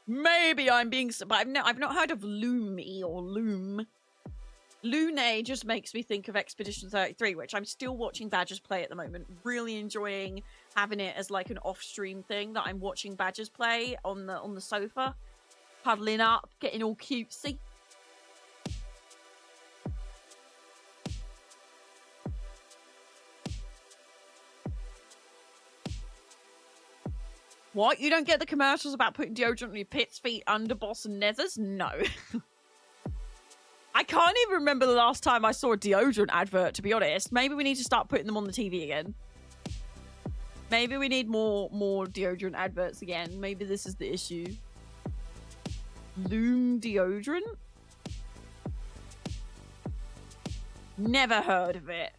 Maybe I'm being... But I've not heard of Lumi or Loom. Lune just makes me think of Expedition 33, which I'm still watching Badgers play at the moment. Really enjoying having it as like an off-stream thing that I'm watching Badgers play on the sofa. Cuddling up, getting all cutesy. What? You don't get the commercials about putting deodorant on your pits, feet, underboss, and nethers? No. I can't even remember the last time I saw a deodorant advert, to be honest. Maybe we need to start putting them on the TV again. Maybe we need more deodorant adverts again. Maybe this is the issue. Loom deodorant? Never heard of it.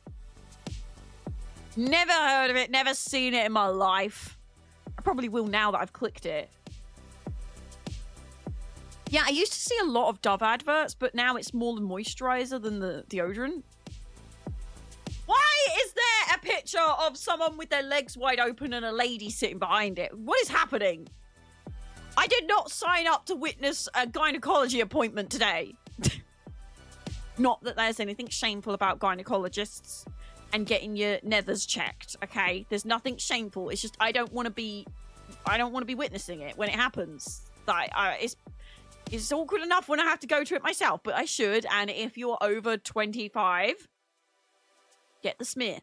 Never heard of it. Never seen it in my life. I probably will now that I've clicked it. Yeah, I used to see a lot of Dove adverts, but now it's more the moisturizer than the deodorant. Why is there a picture of someone with their legs wide open and a lady sitting behind it? What is happening? I did not sign up to witness a gynecology appointment today. Not that there's anything shameful about gynecologists and getting your nethers checked, okay? There's nothing shameful. It's just I don't want to be witnessing it when it happens. Like it's awkward enough when I have to go to it myself, but I should. And if you're over 25, get the smear.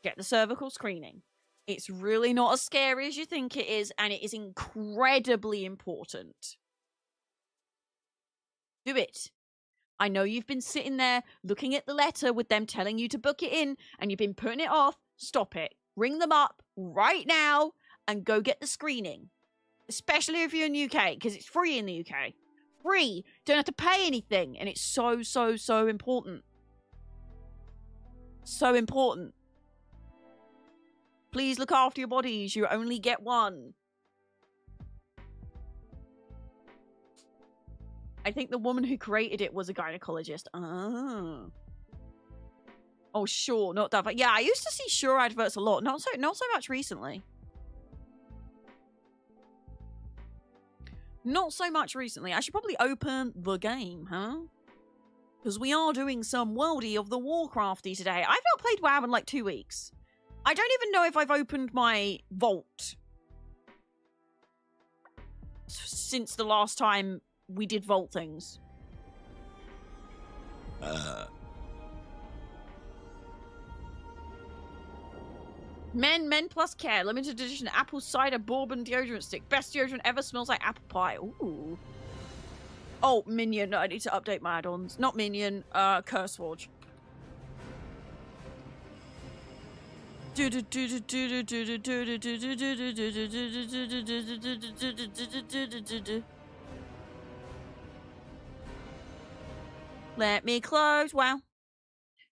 Get the cervical screening. It's really not as scary as you think it is, and it is incredibly important. Do it. I know you've been sitting there looking at the letter with them telling you to book it in, and you've been putting it off. Stop it. Ring them up right now and go get the screening. Especially if you're in the UK, because it's free in the UK. Free. Don't have to pay anything. And it's so, so, so important. So important. Please look after your bodies. You only get one. I think the woman who created it was a gynecologist. Oh. Oh, sure. Not that. Yeah, I used to see Sure adverts a lot. Not so much recently. Not so much recently. I should probably open the game, huh? Because we are doing some Worldy of the Warcrafty today. I've not played WoW in like 2 weeks. I don't even know if I've opened my vault since the last time we did vault things. Men plus care. Limited edition apple cider bourbon deodorant stick. Best deodorant ever. Smells like apple pie. Ooh. Oh, Minion. I need to update my add-ons. Not Minion. Curseforge. Let me close WoW.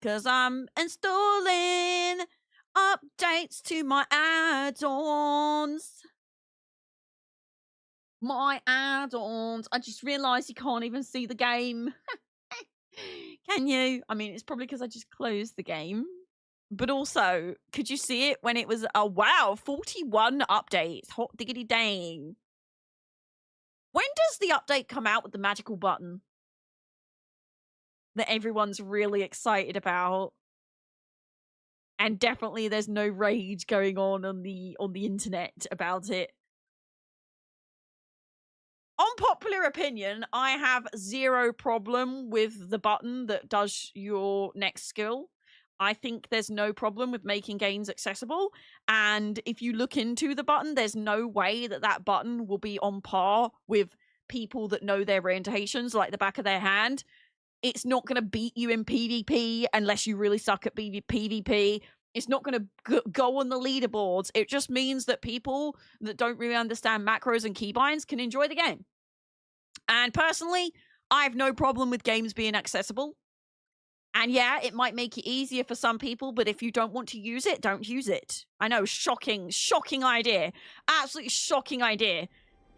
Cause I'm installing updates to my add-ons. My add-ons. I just realised you can't even see the game. Can you? I mean, it's probably because I just closed the game. But also, could you see it when it was, oh wow, 41 updates. Hot diggity dang. When does the update come out with the magical button that everyone's really excited about? And definitely there's no rage going on the internet about it. Unpopular opinion, I have zero problem with the button that does your next skill. I think there's no problem with making games accessible. And if you look into the button, there's no way that that button will be on par with people that know their orientations like the back of their hand. It's not going to beat you in PvP unless you really suck at PvP. It's not going to go on the leaderboards. It just means that people that don't really understand macros and keybinds can enjoy the game. And personally, I have no problem with games being accessible. And yeah, it might make it easier for some people, but if you don't want to use it, don't use it. I know, shocking idea. Absolutely shocking idea.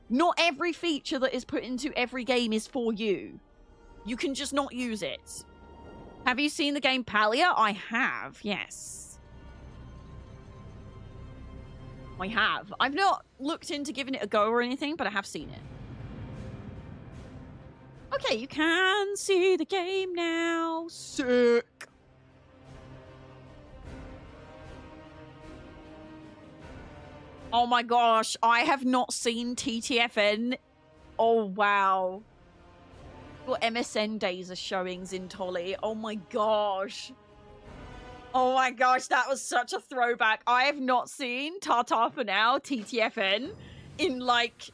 Not every feature that is put into every game is for you. You can just not use it. Have you seen the game Palia? I have, yes. I have. I've not looked into giving it a go or anything, but I have seen it. Okay, you can see the game now. Sick. Oh my gosh, I have not seen TTFN. Oh wow. Your MSN days are showings in Tolly. Oh my gosh. Oh my gosh, that was such a throwback. I have not seen Tata for Now, TTFN, in like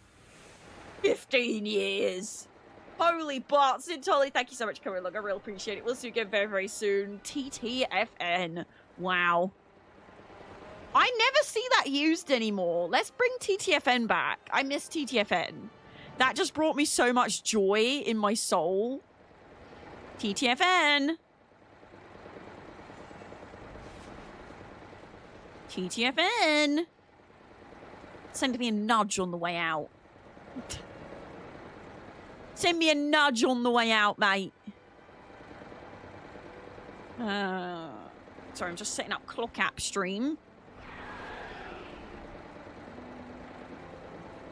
15 years. Holy butts in Tolly. Thank you so much, Corilla. I really appreciate it. We'll see you again very, very soon. TTFN. Wow. I never see that used anymore. Let's bring TTFN back. I miss TTFN. That just brought me so much joy in my soul. TTFN. TTFN. Send me a nudge on the way out. Send me a nudge on the way out, mate. Sorry, I'm just setting up clock app stream.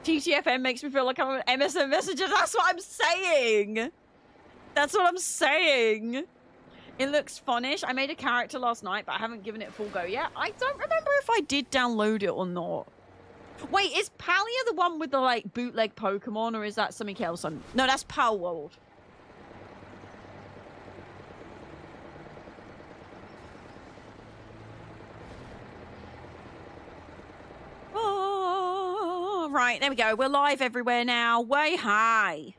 TTFN makes me feel like I'm an MSN Messenger. That's what I'm saying. That's what I'm saying. It looks funnish. I made a character last night, but I haven't given it a full go yet. I don't remember if I did download it or not. Wait, is Palia the one with the, like, bootleg Pokemon, or is that something else? No, that's Pal World. Oh, right, there we go. We're live everywhere now. Way high.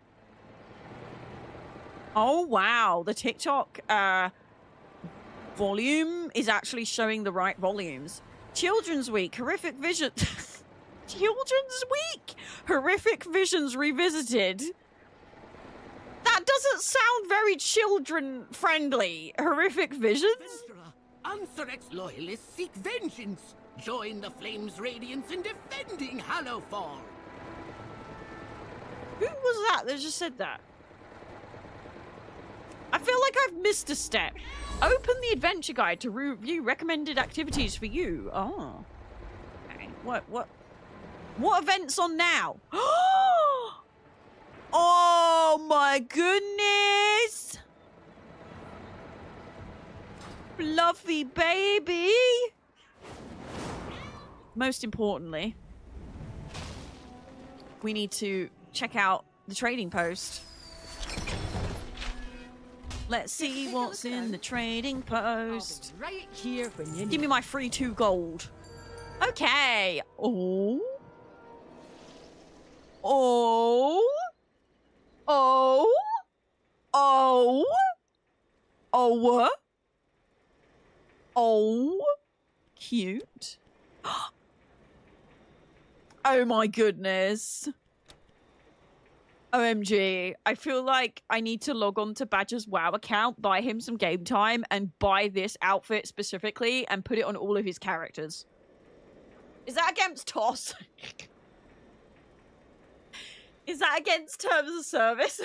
Oh, wow. The TikTok volume is actually showing the right volumes. Children's Week, horrific vision. Children's Week, horrific visions revisited. That doesn't sound very children-friendly. Horrific visions? Anthrax loyalists seek vengeance. Join the Flames' radiance in defending Hallowfall. Who was that just said that? I feel like I've missed a step. Open the adventure guide to review recommended activities for you. Oh. Okay. What event's on now? Oh my goodness. Fluffy baby. Most importantly, we need to check out the trading post. Let's see what's in the trading post. Right here when you Give me my free 2 gold. Okay. Oh. Oh. Oh. Oh. Oh. Oh. Cute. Oh my goodness. OMG. I feel like I need to log on to Badger's WoW account, buy him some game time, and buy this outfit specifically and put it on all of his characters. Is that against TOS? Is that against terms of service?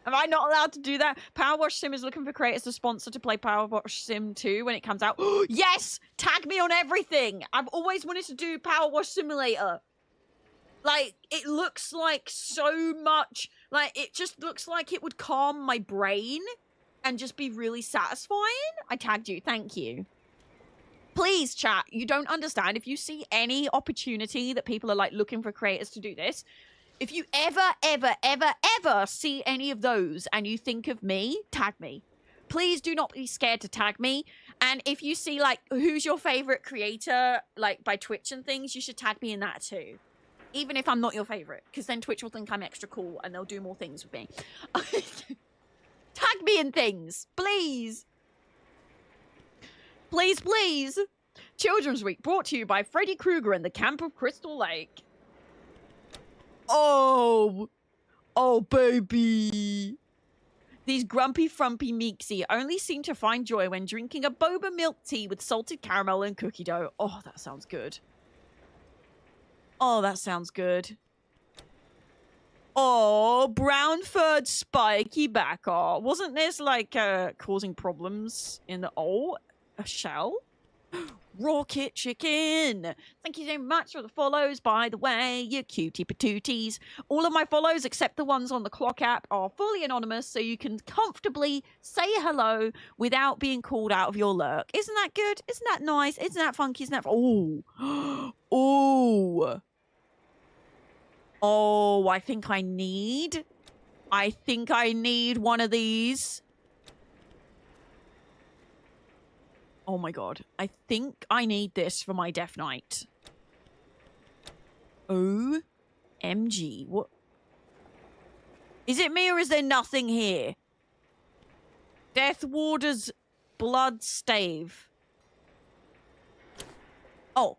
Am I not allowed to do that? Power Wash Sim is looking for creators to sponsor to play Power Wash Sim 2 when it comes out. Yes! Tag me on everything! I've always wanted to do Power Wash Simulator. Like, it looks like so much... Like, it just looks like it would calm my brain and just be really satisfying. I tagged you. Thank you. Please, chat. You don't understand. If you see any opportunity that people are, like, looking for creators to do this... If you ever see any of those and you think of me, tag me. Please do not be scared to tag me. And if you see, like, who's your favorite creator, like, by Twitch and things, you should tag me in that too. Even if I'm not your favorite. Because then Twitch will think I'm extra cool and they'll do more things with me. Tag me in things. Please. Please, please. Children's Week brought to you by Freddy Krueger and the Camp of Crystal Lake. Oh, oh, baby. These grumpy, frumpy meeksy only seem to find joy when drinking a boba milk tea with salted caramel and cookie dough. Oh, that sounds good. Oh, that sounds good. Oh, brown-furred spiky backer. Wasn't this, like, causing problems in the... Oh, a shell? Rocket Chicken. Thank you so much for the follows, by the way, you cutie patooties. All of my follows, except the ones on the clock app, are fully anonymous, so you can comfortably say hello without being called out of your lurk. Isn't that good? Isn't that nice? Isn't that funky? Isn't that... Oh. Oh. Oh, I think I need one of these. Oh my god. I think I need this for my Death Knight. OMG. What? Is it me or is there nothing here? Death Warder's Blood Stave. Oh.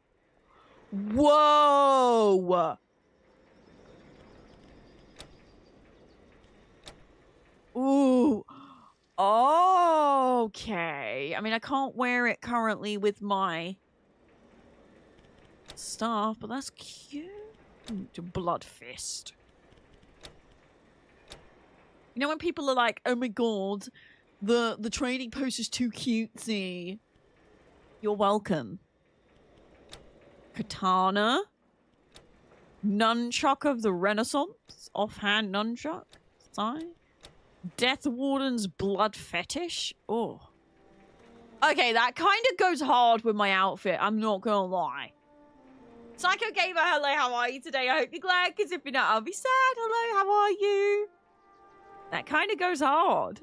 Whoa. Ooh. Okay. I mean, I can't wear it currently with my stuff, but that's cute. Blood Fist. You know when people are like, oh my god, the trading post is too cutesy. You're welcome. Katana. Nunchuck of the Renaissance. Offhand nunchuck. Sign. Death Warden's Blood Fetish. Oh. Okay, that kind of goes hard with my outfit. I'm not gonna lie. Psycho Gamer, hello, how are you today? I hope you're glad, because if you're not, I'll be sad. Hello, how are you? That kind of goes hard.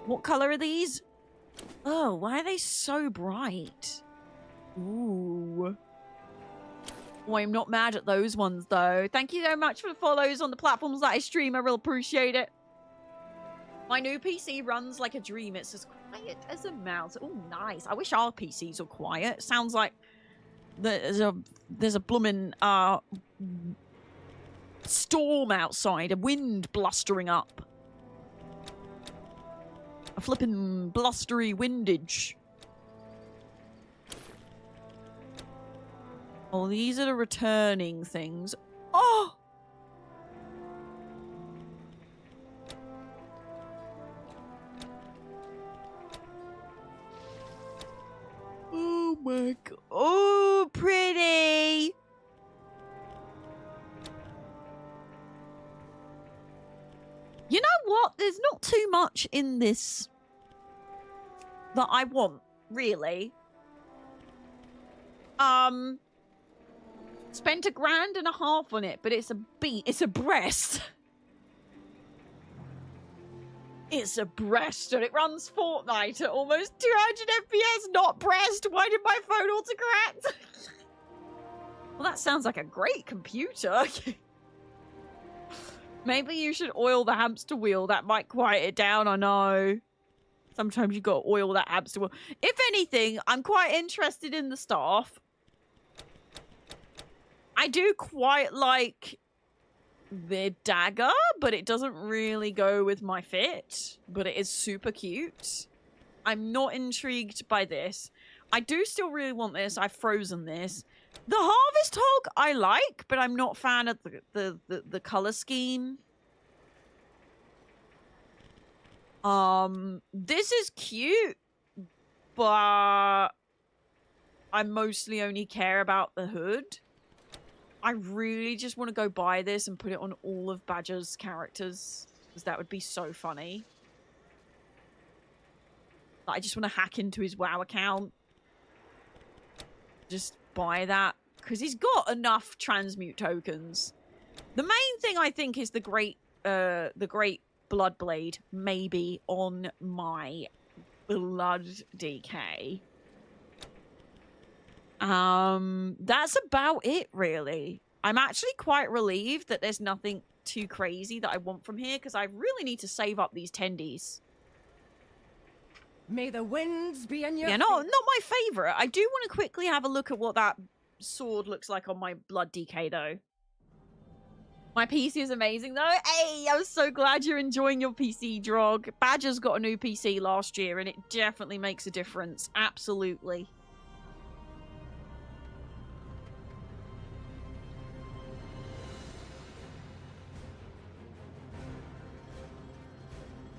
What color are these? Oh, why are they so bright? Ooh. Oh, I'm not mad at those ones, though. Thank you so much for the follows on the platforms that I stream. I really appreciate it. My new PC runs like a dream. It's as quiet as a mouse. Oh, nice. I wish our PCs were quiet. It sounds like there's a blooming storm outside. A wind blustering up. A flippin' blustery windage. Oh, these are the returning things. Oh! Oh my god. Oh, pretty! You know what? There's not too much in this that I want, really. Spent $1.5 grand on it, but it's a breast. It's a breast, and it runs Fortnite at almost 200 FPS, not breast. Why did my phone autocorrect? Well, that sounds like a great computer. Maybe you should oil the hamster wheel. That might quiet it down, I know. Sometimes you gotta oil that hamster wheel. If anything, I'm quite interested in the staff. I do quite like the dagger, but it doesn't really go with my fit. But it is super cute. I'm not intrigued by this. I do still really want this. I've frozen this. The Harvest Hog I like, but I'm not a fan of the color scheme. This is cute, but I mostly only care about the hood. I really just want to go buy this and put it on all of Badger's characters, because that would be so funny. I just want to hack into his WoW account. Just buy that, because he's got enough transmute tokens. The main thing I think is the great Bloodblade, maybe on my Blood DK. That's about it, really. I'm actually quite relieved that there's nothing too crazy that I want from here, because I really need to save up these tendies. May the winds be in your... Yeah, not my favorite. I do want to quickly have a look at what that sword looks like on my Blood DK, though. My PC is amazing, though. Hey, I'm so glad you're enjoying your PC, Drog. Badger's got a new PC last year, and it definitely makes a difference. Absolutely.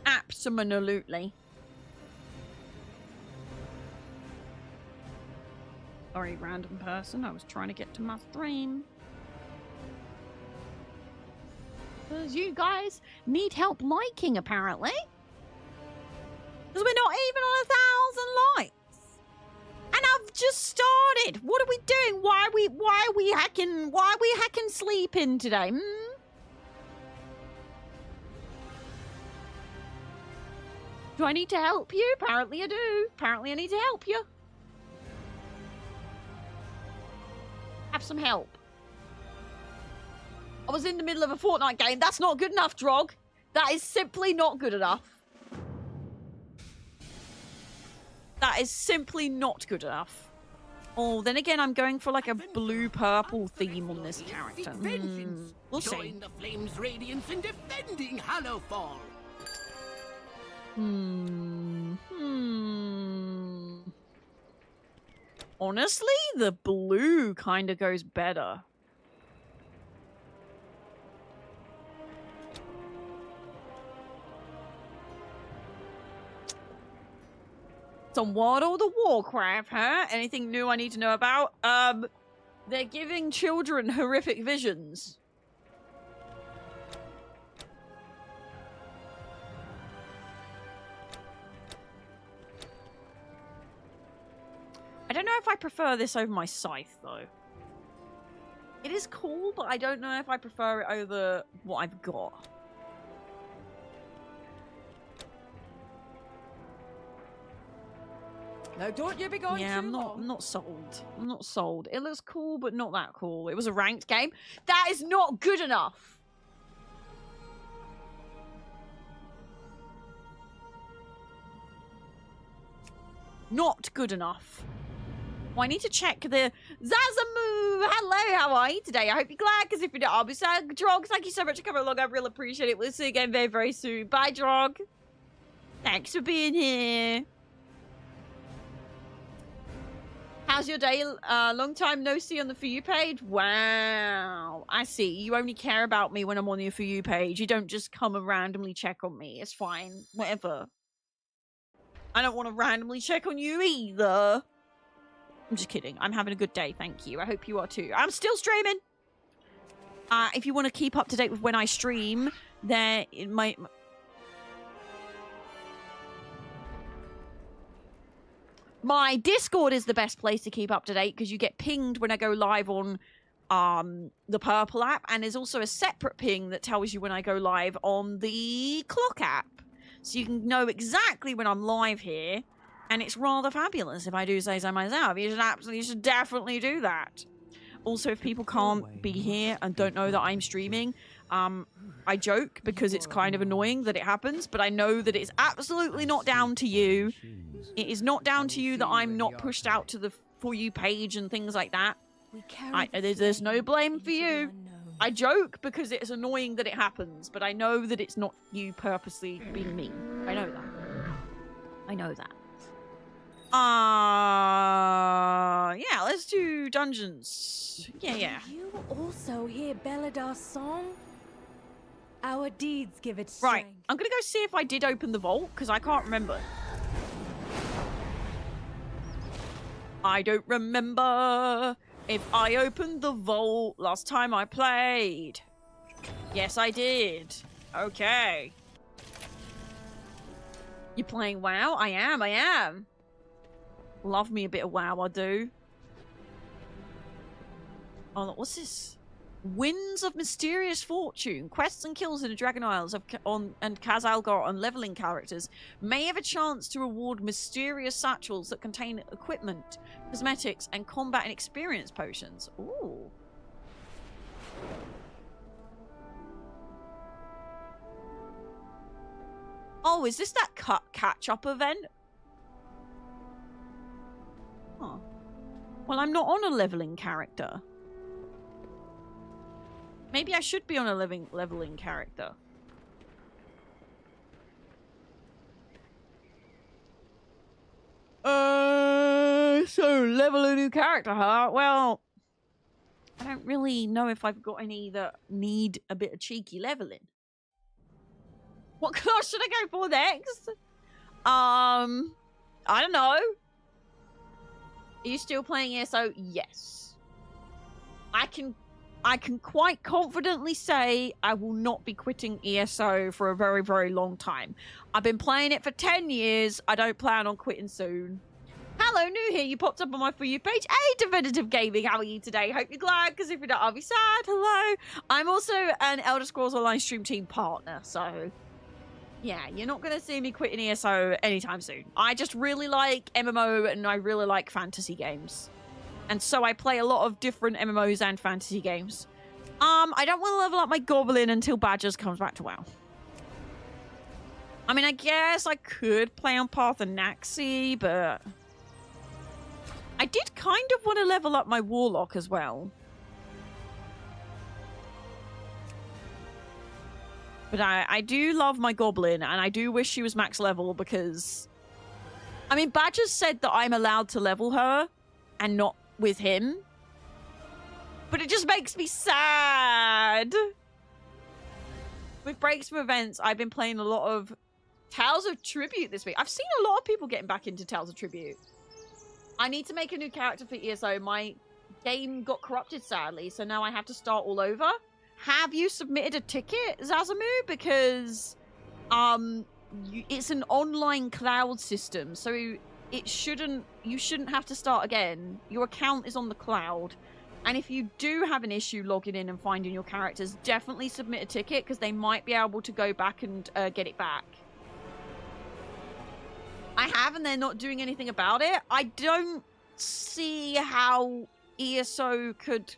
Absolutely. Sorry, random person. I was trying to get to my stream. Because you guys need help liking, apparently. Because we're not even on 1,000 likes. And I've just started. What are we doing? Why are we hacking sleeping today? Do I need to help you? Apparently I do. Apparently I need to help you. Have some help. I was in the middle of a Fortnite game. That's not good enough, Drog. That is simply not good enough. That is simply not good enough. Oh, then again, I'm going for like a blue-purple theme on this character. We'll see. Join the Flames' radiance in defending Hallowfall. Honestly, the blue kind of goes better. Some World of Warcraft, huh? Anything new I need to know about? They're giving children horrific visions. I don't know if I prefer this over my scythe, though. It is cool, but I don't know if I prefer it over what I've got. No, don't you be going Yeah, I'm not sold. I'm not sold. It looks cool, but not that cool. It was a ranked game. That is not good enough. Not good enough. Well, I need to check the Zazamoo. Hello, how are you today? I hope you're glad, because if you're not, I'll be sad. Drog, thank you so much for coming along. I really appreciate it. We'll see you again very, very soon. Bye, Drog. Thanks for being here. How's your day? Long time no see on the For You page? Wow. I see. You only care about me when I'm on your For You page. You don't just come and randomly check on me. It's fine. Whatever. I don't want to randomly check on you either. I'm just kidding. I'm having a good day. Thank you. I hope you are too. I'm still streaming. If you want to keep up to date with when I stream, there in my Discord is the best place to keep up to date, because you get pinged when I go live on the Purple app, and there's also a separate ping that tells you when I go live on the Clock app. So you can know exactly when I'm live here, and it's rather fabulous, if I do say so myself. You should definitely do that. Also, if people can't be here and don't know that I'm streaming, I joke because it's kind of annoying that it happens, but I know that it's absolutely not down to you. It is not down to you that I'm not pushed out to the For You page and things like that. There's no blame for you. I joke because it's annoying that it happens, but I know that it's not you purposely being mean. I know that. I know that. Yeah, let's do dungeons. Yeah. Can you also hear Beladar's song? Our deeds give it strength. Right, I'm gonna go see if I did open the vault, because I can't remember. I don't remember if I opened the vault last time I played. Yes, I did. Okay. You playing WoW? I am. Love me a bit of WoW, I do. Oh, what's this? Winds of Mysterious Fortune. Quests and kills in the Dragon Isles and Kaz Algar on leveling characters may have a chance to reward mysterious satchels that contain equipment, cosmetics, and combat and experience potions. Ooh. Oh, is this that catch-up event? Huh. Well, I'm not on a leveling character. Maybe I should be on a leveling character. So level a new character, huh? Well, I don't really know if I've got any that need a bit of cheeky leveling. What class should I go for next? I don't know. Are you still playing ESO? Yes. I can quite confidently say I will not be quitting ESO for a very, very long time. I've been playing it for 10 years. I don't plan on quitting soon. Hello, new here. You popped up on my For You page. Hey, Definitive Gaming. How are you today? Hope you're glad, because if you're not, I'll be sad. Hello. I'm also an Elder Scrolls Online stream team partner, so yeah, you're not going to see me quitting ESO anytime soon. I just really like MMO and I really like fantasy games. And so I play a lot of different MMOs and fantasy games. I don't want to level up my Goblin until Badgers comes back to WoW. I mean, I guess I could play on Path of Naxi, but I did kind of want to level up my Warlock as well. But I do love my Goblin, and I do wish she was max level because... I mean, Badgers said that I'm allowed to level her and not with him. But it just makes me sad. With breaks from events, I've been playing a lot of Tales of Tribute this week. I've seen a lot of people getting back into Tales of Tribute. I need to make a new character for ESO. My game got corrupted, sadly, so now I have to start all over. Have you submitted a ticket, Zazamu? Because it's an online cloud system, so you shouldn't have to start again. Your account is on the cloud. And if you do have an issue logging in and finding your characters, definitely submit a ticket, because they might be able to go back and get it back. I have, and they're not doing anything about it. I don't see how ESO could...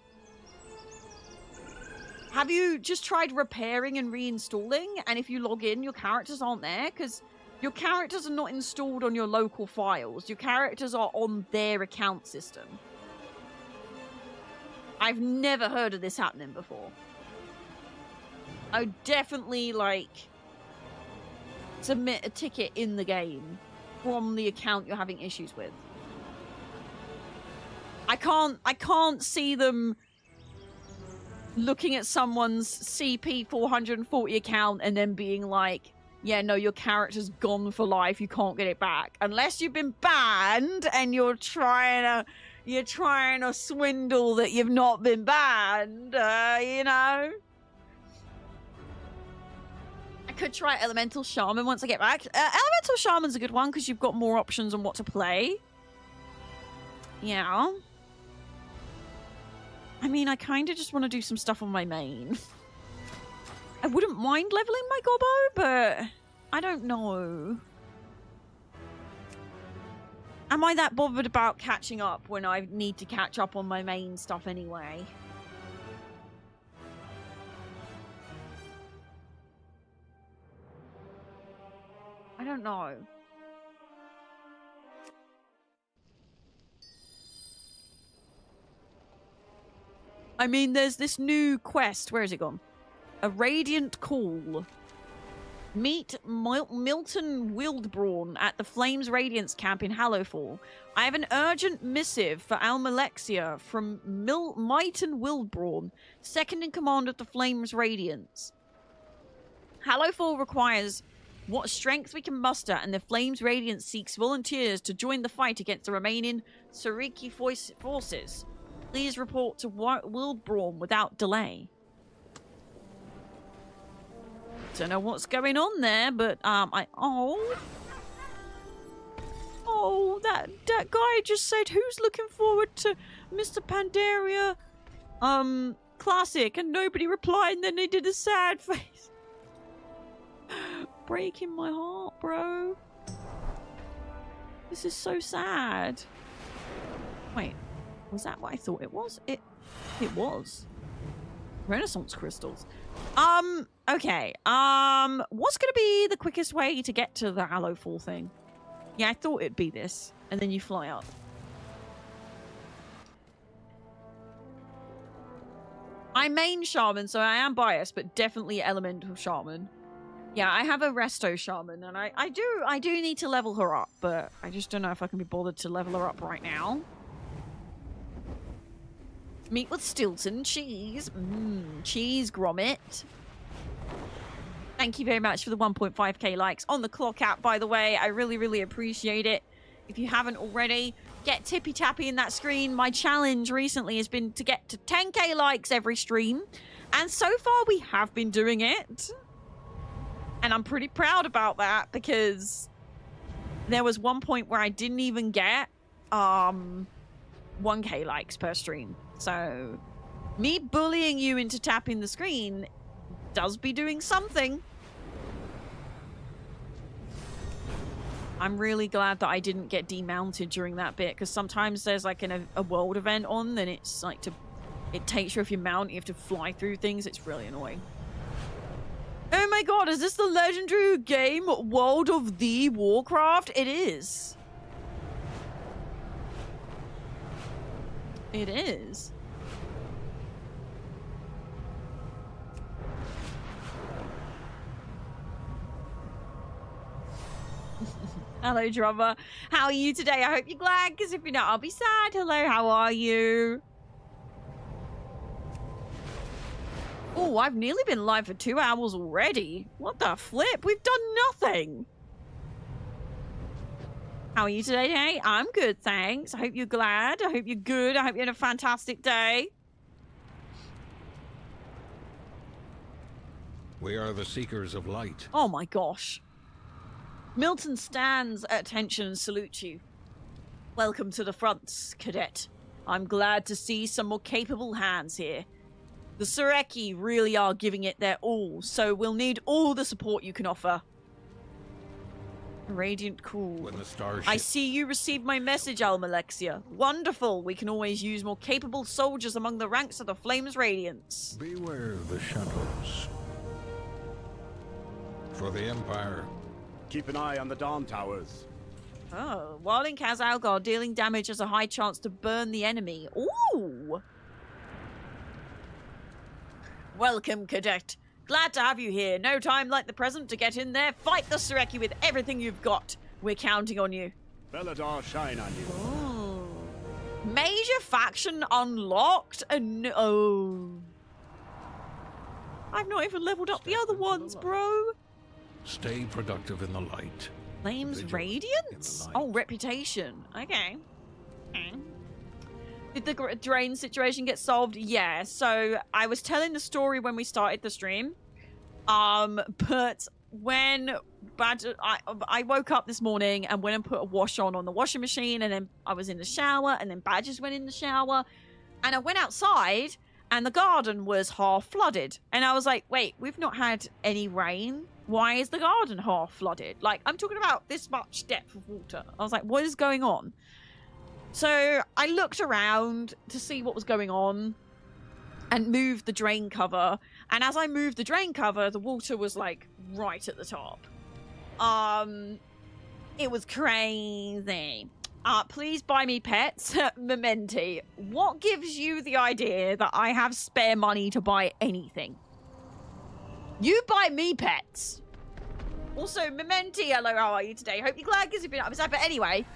Have you just tried repairing and reinstalling? And if you log in, your characters aren't there? Because your characters are not installed on your local files. Your characters are on their account system. I've never heard of this happening before. I would definitely, like, submit a ticket in the game from the account you're having issues with. I can't see them looking at someone's CP 440 account and then being like, yeah, no, your character's gone for life, you can't get it back. Unless you've been banned and you're trying to swindle that you've not been banned, you know? I could try Elemental Shaman once I get back. Elemental Shaman's a good one because you've got more options on what to play. Yeah. I mean, I kind of just want to do some stuff on my main. I wouldn't mind leveling my Gobbo, but I don't know. Am I that bothered about catching up when I need to catch up on my main stuff anyway? I don't know. I mean, there's this new quest. Where has it gone? A Radiant Call. Meet Milton Wildbrawn at the Flames Radiance camp in Hallowfall. I have an urgent missive for Almalexia from Myton Wildbrawn, second in command of the Flames Radiance. Hallowfall requires what strength we can muster, and the Flames Radiance seeks volunteers to join the fight against the remaining Sariki forces. Please report to Wildbrawn without delay. Don't know what's going on there, but oh, that guy just said, who's looking forward to Mr. Pandaria Classic, and nobody replied, and then they did a sad face. Breaking my heart, bro. This is so sad. Wait, was that what I thought it was? It was. Renaissance crystals. Okay. What's gonna be the quickest way to get to the Hallowfall thing? Yeah, I thought it'd be this. And then you fly up. I main Shaman, so I am biased, but definitely Elemental Shaman. Yeah, I have a Resto Shaman, and I do need to level her up, but I just don't know if I can be bothered to level her up right now. Meet with Stilton. Cheese. Cheese grommet. Thank you very much for the 1.5k likes on the clock app, by the way. I really, really appreciate it. If you haven't already, get tippy-tappy in that screen. My challenge recently has been to get to 10k likes every stream. And so far, we have been doing it. And I'm pretty proud about that because there was one point where I didn't even get 1k likes per stream. So me bullying you into tapping the screen does be doing something. I'm really glad that I didn't get demounted during that bit, because sometimes there's like a world event on, then it's like it takes you off your mount, you have to fly through things. It's really annoying. Oh my god, is this the legendary game World of the Warcraft? It is. It is. Hello, drummer. How are you today? I hope you're glad, because if you're not, I'll be sad. Hello, how are you? Oh, I've nearly been live for 2 hours already. What the flip? We've done nothing. How are you today, Jay? I'm good, thanks. I hope you're glad. I hope you're good. I hope you had a fantastic day. We are the seekers of light. Oh my gosh. Milton stands at attention and salutes you. Welcome to the fronts, cadet. I'm glad to see some more capable hands here. The Sureki really are giving it their all, so we'll need all the support you can offer. Radiant cool. When the stars I see you received my message, Almalexia. Wonderful. We can always use more capable soldiers among the ranks of the Flames Radiance. Beware the shadows. For the Empire. Keep an eye on the Dawn Towers. Oh, while in Kaz-Algar, dealing damage has a high chance to burn the enemy. Ooh! Welcome, cadet. Glad to have you here. No time like the present to get in there. Fight the Sureki with everything you've got. We're counting on you. Beladar shine on you. Ooh. Major faction unlocked. Oh. I've not even leveled up the other ones, bro. Stay productive in the light. Flames Radiance? Oh, reputation. Okay. Did the drain situation get solved? Yeah. So I was telling the story when we started the stream. But when I woke up this morning and went and put a wash on the washing machine, and then I was in the shower, and then Badgers went in the shower, and I went outside and the garden was half flooded. And I was like, wait, we've not had any rain. Why is the garden half flooded? Like, I'm talking about this much depth of water. I was like, what is going on? So I looked around to see what was going on and moved the drain cover. And as I moved the drain cover, the water was like right at the top. It was crazy. Please buy me pets. Mementi. What gives you the idea that I have spare money to buy anything? You buy me pets. Also, Mementi, hello, how are you today? Hope you're glad because you've been up. But anyway,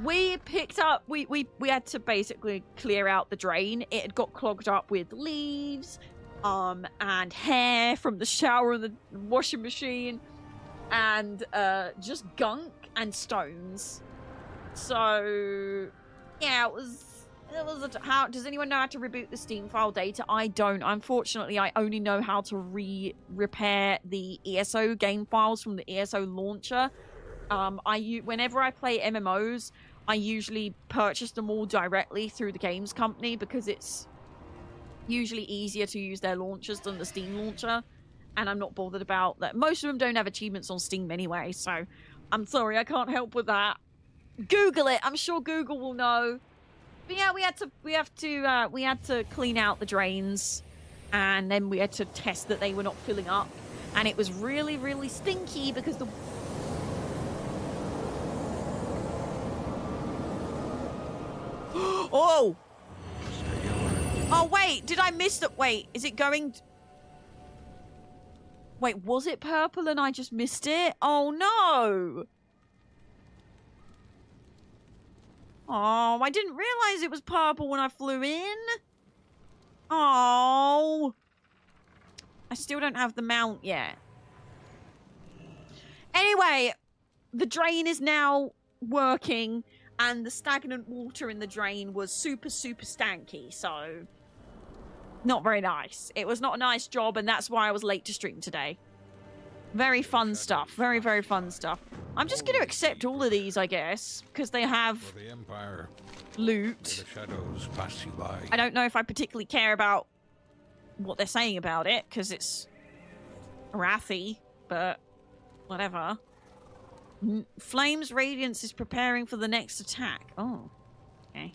we picked up, we had to basically clear out the drain. It had got clogged up with leaves, and hair from the shower and the washing machine, and just gunk and stones. So yeah, it was how does anyone know how to reboot the Steam file data? I don't. Unfortunately, I only know how to repair the ESO game files from the ESO launcher. Whenever I play MMOs, I usually purchase them all directly through the games company because it's usually easier to use their launchers than the Steam launcher, and I'm not bothered about that. Most of them don't have achievements on Steam anyway, so I'm sorry, I can't help with that. Google it. I'm sure Google will know. But yeah, we had to clean out the drains, and then we had to test that they were not filling up, and it was really, really stinky because the oh! Oh, wait, did I miss that? Wait, is it going... Wait, was it purple and I just missed it? Oh, no! Oh, I didn't realize it was purple when I flew in. Oh. I still don't have the mount yet. Anyway, the drain is now working. and the stagnant water in the drain was super, super stanky, so not very nice. It was not a nice job, and that's why I was late to stream today. Very fun stuff. Very, very fun stuff. I'm just going to accept all of these, I guess, because they have For the Empire, loot. may the shadows pass you by. I don't know if I particularly care about what they're saying about it, because it's wrathy, but whatever. Flames Radiance is preparing for the next attack. Oh, okay.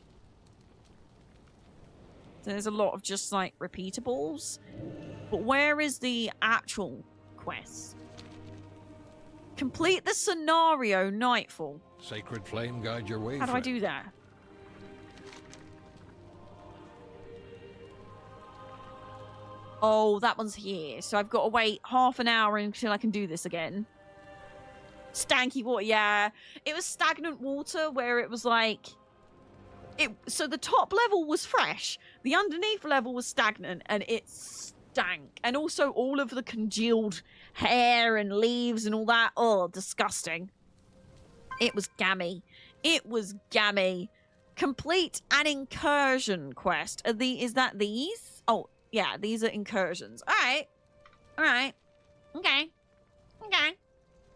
So there's a lot of just, like, repeatables. But where is the actual quest? Complete the scenario Nightfall. Sacred flame guide your way. How do I do that? Oh, that one's here. So I've got to wait half an hour until I can do this again. Stanky water, yeah. It was stagnant water where it was like... So the top level was fresh. The underneath level was stagnant and it stank. And also all of the congealed hair and leaves and all that. Oh, disgusting. It was gammy. It was gammy. Complete an incursion quest. Is that these? Oh, yeah, these are incursions. All right. All right. Okay. Okay.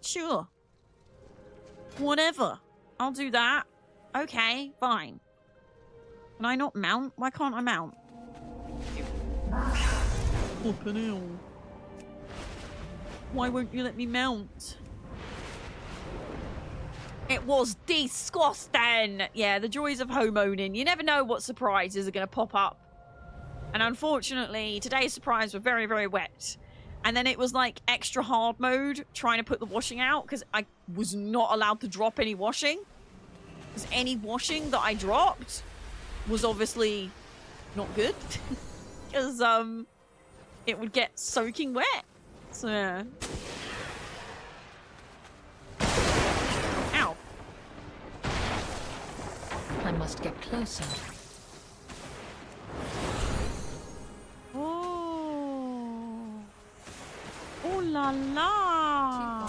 Sure. Whatever. I'll do that. Okay, fine. Can I not mount? Why can't I mount? Fucking hell. Why won't you let me mount? It was disgusting. Yeah, the joys of homeowning. You never know what surprises are going to pop up. And unfortunately, today's surprise were very, very wet. And then it was like extra hard mode, trying to put the washing out, because I was not allowed to drop any washing. Because any washing that I dropped was obviously not good. Because it would get soaking wet. So yeah. Ow. I must get closer. Oh. Oh la la.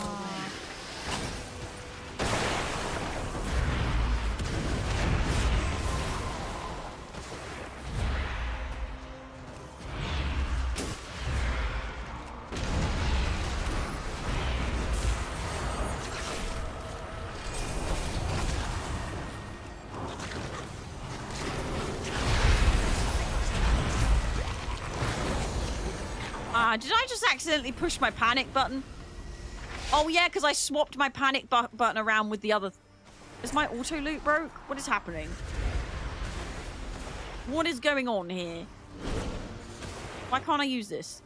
Did I just accidentally push my panic button? Oh yeah, because I swapped my panic button around with the other... Is my auto loot broke? What is happening? What is going on here? Why can't I use this?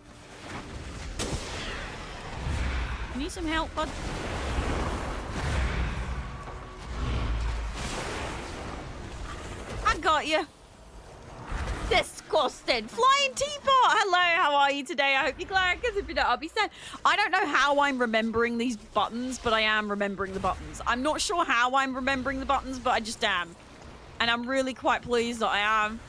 You need some help, bud? I got you. Disgusting. Flying teapot. Hello, how are you today? I hope you're glad, because if you're not, I'll be sad. I don't know how I'm remembering these buttons, but I am remembering the buttons. I'm not sure how I'm remembering the buttons, but I just am. And I'm really quite pleased that I am.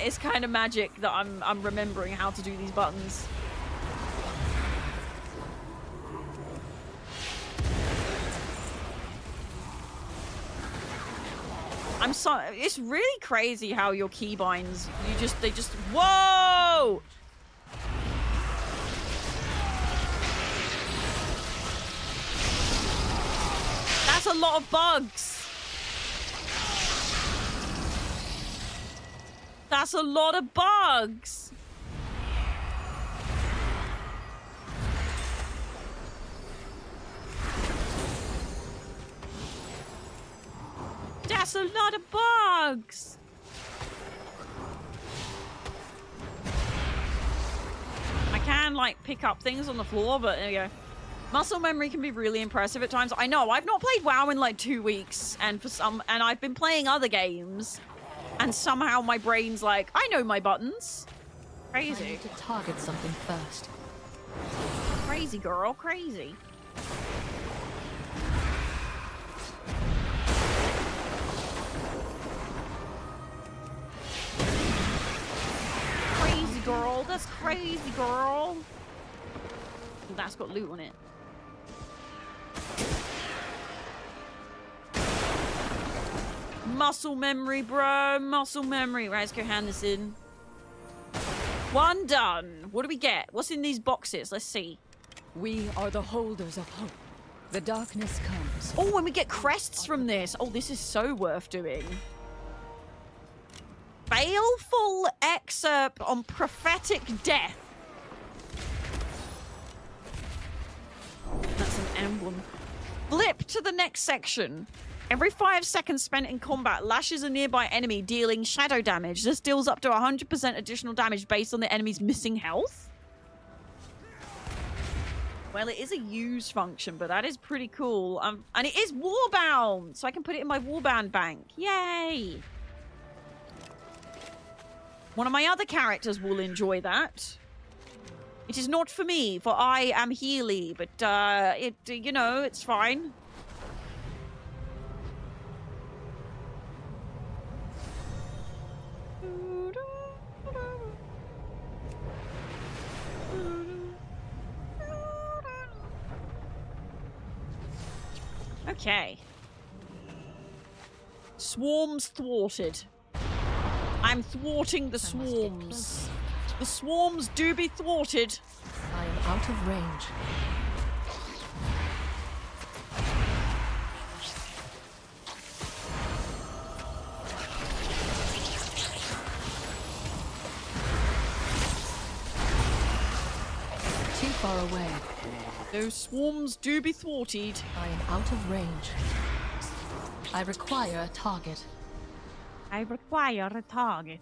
It's kind of magic that I'm remembering how to do these buttons. It's really crazy how your keybinds, they just, whoa! That's a lot of bugs. That's a lot of bugs. That's a lot of bugs. I can, like, pick up things on the floor, but there you go. Muscle memory can be really impressive at times. I know, I've not played WoW in like 2 weeks, and I've been playing other games, and somehow my brain's like, I know my buttons. I Crazy. need to target something first. Crazy girl, crazy. Crazy girl, that's crazy girl. Ooh, that's got loot on it. Muscle memory, bro. Muscle memory. Right, let's go hand this in. One done. What do we get? What's in these boxes? Let's see. We are the holders of hope. The darkness comes. Oh, and we get crests from this. Oh, this is so worth doing. Baleful excerpt on prophetic death. That's an emblem. Flip to the next section. Every 5 seconds spent in combat, lashes a nearby enemy, dealing shadow damage. This deals up to 100% additional damage based on the enemy's missing health. Well, it is a use function, but that is pretty cool. And it is warbound, so I can put it in my warband bank. Yay! One of my other characters will enjoy that. It is not for me, for I am Healy, but you know, it's fine. Okay. Swarms thwarted. I'm thwarting the swarms. The swarms do be thwarted. I am out of range. Too far away. Those swarms do be thwarted. I am out of range. I require a target. I require a target.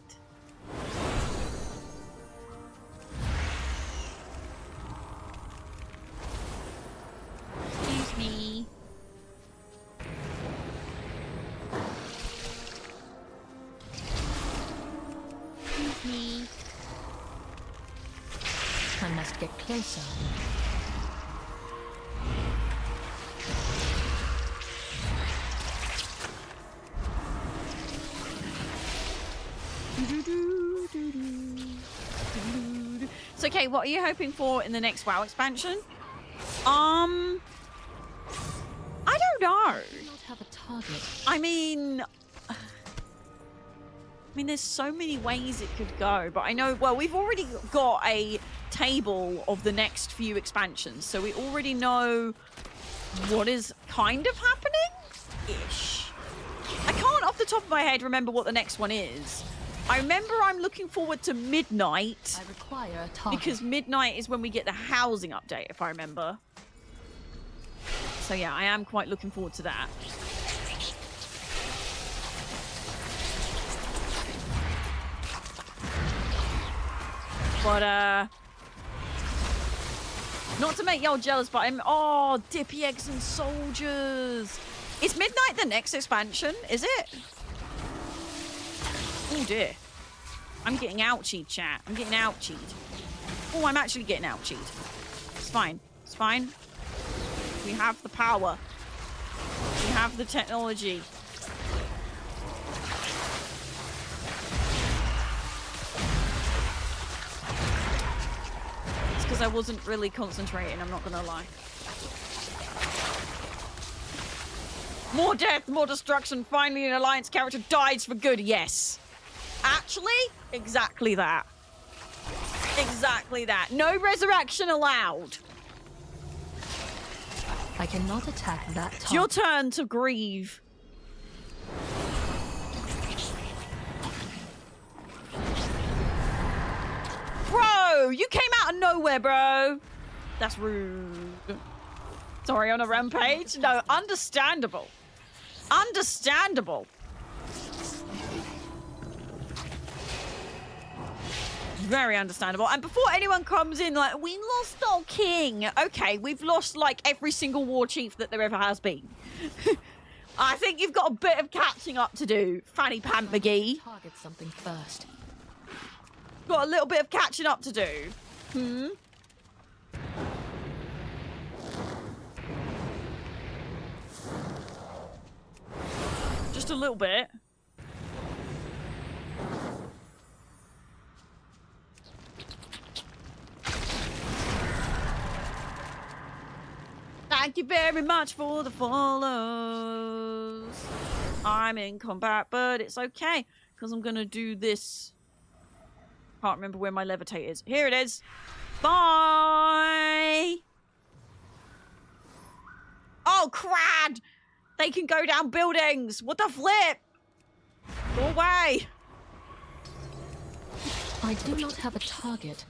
Excuse me. Excuse me. I must get closer. So, okay, what are you hoping for in the next WoW expansion? I don't know. I do not have a target. I mean, there's so many ways it could go, but I know, well, we've already got a table of the next few expansions, so we already know what is kind of happening-ish. I can't, off the top of my head, remember what the next one is. I remember I'm looking forward to Midnight. I require a target. Because Midnight is when we get the housing update, if I remember. So yeah, I am quite looking forward to that. But, not to make y'all jealous, but I'm... Oh, Dippy Eggs and Soldiers. Is Midnight the next expansion? Is it? Oh, dear. I'm getting ouchied, chat. I'm getting ouchied. Oh, I'm actually getting ouchied. It's fine. It's fine. We have the power. We have the technology. It's because I wasn't really concentrating, I'm not gonna lie. More death, more destruction. Finally, an Alliance character dies for good. Yes. Actually, exactly that. Exactly that. No resurrection allowed. I cannot attack that target. It's your turn to grieve. Bro, you came out of nowhere, bro. That's rude. Sorry, on a rampage? No, understandable. Understandable. Very understandable. And before anyone comes in like, we lost our king. Okay, we've lost like every single war chief that there ever has been. I think you've got a bit of catching up to do, Fanny Pant McGee. Target something first. Got a little bit of catching up to do. Hmm? Just a little bit. Thank you very much for the follows. I'm in combat, but it's okay. Because I'm going to do this. Can't remember where my levitate is. Here it is. Bye! Oh, crad! They can go down buildings! What the flip? Go away! I do not have a target.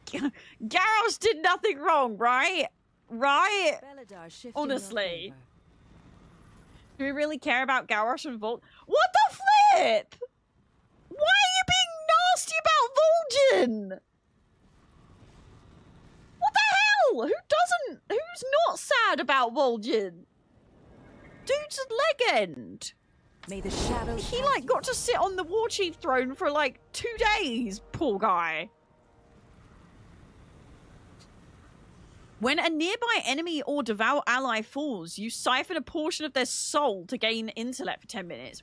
Garros did nothing wrong, right? Right? Beladar shifting Honestly. your favor. Do we really care about Garrosh and Volt? What the flip? Why are you being nasty about Vol'jin? What the hell? Who doesn't? Who's not sad about Vol'jin? Dude's a legend. May the shadows He, have like, you. got to sit on the War Chief throne for, like, 2 days. Poor guy. When a nearby enemy or devout ally falls, you siphon a portion of their soul to gain intellect for 10 minutes.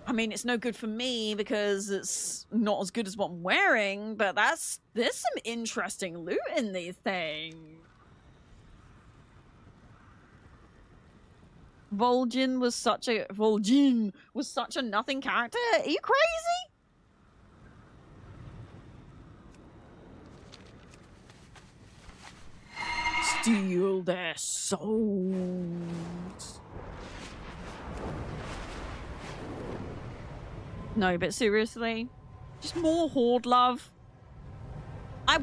I mean, it's no good for me because it's not as good as what I'm wearing, but there's some interesting loot in these things. Vol'jin was such a nothing character. Are you crazy? Steal their souls. No, but seriously, just more Horde love. I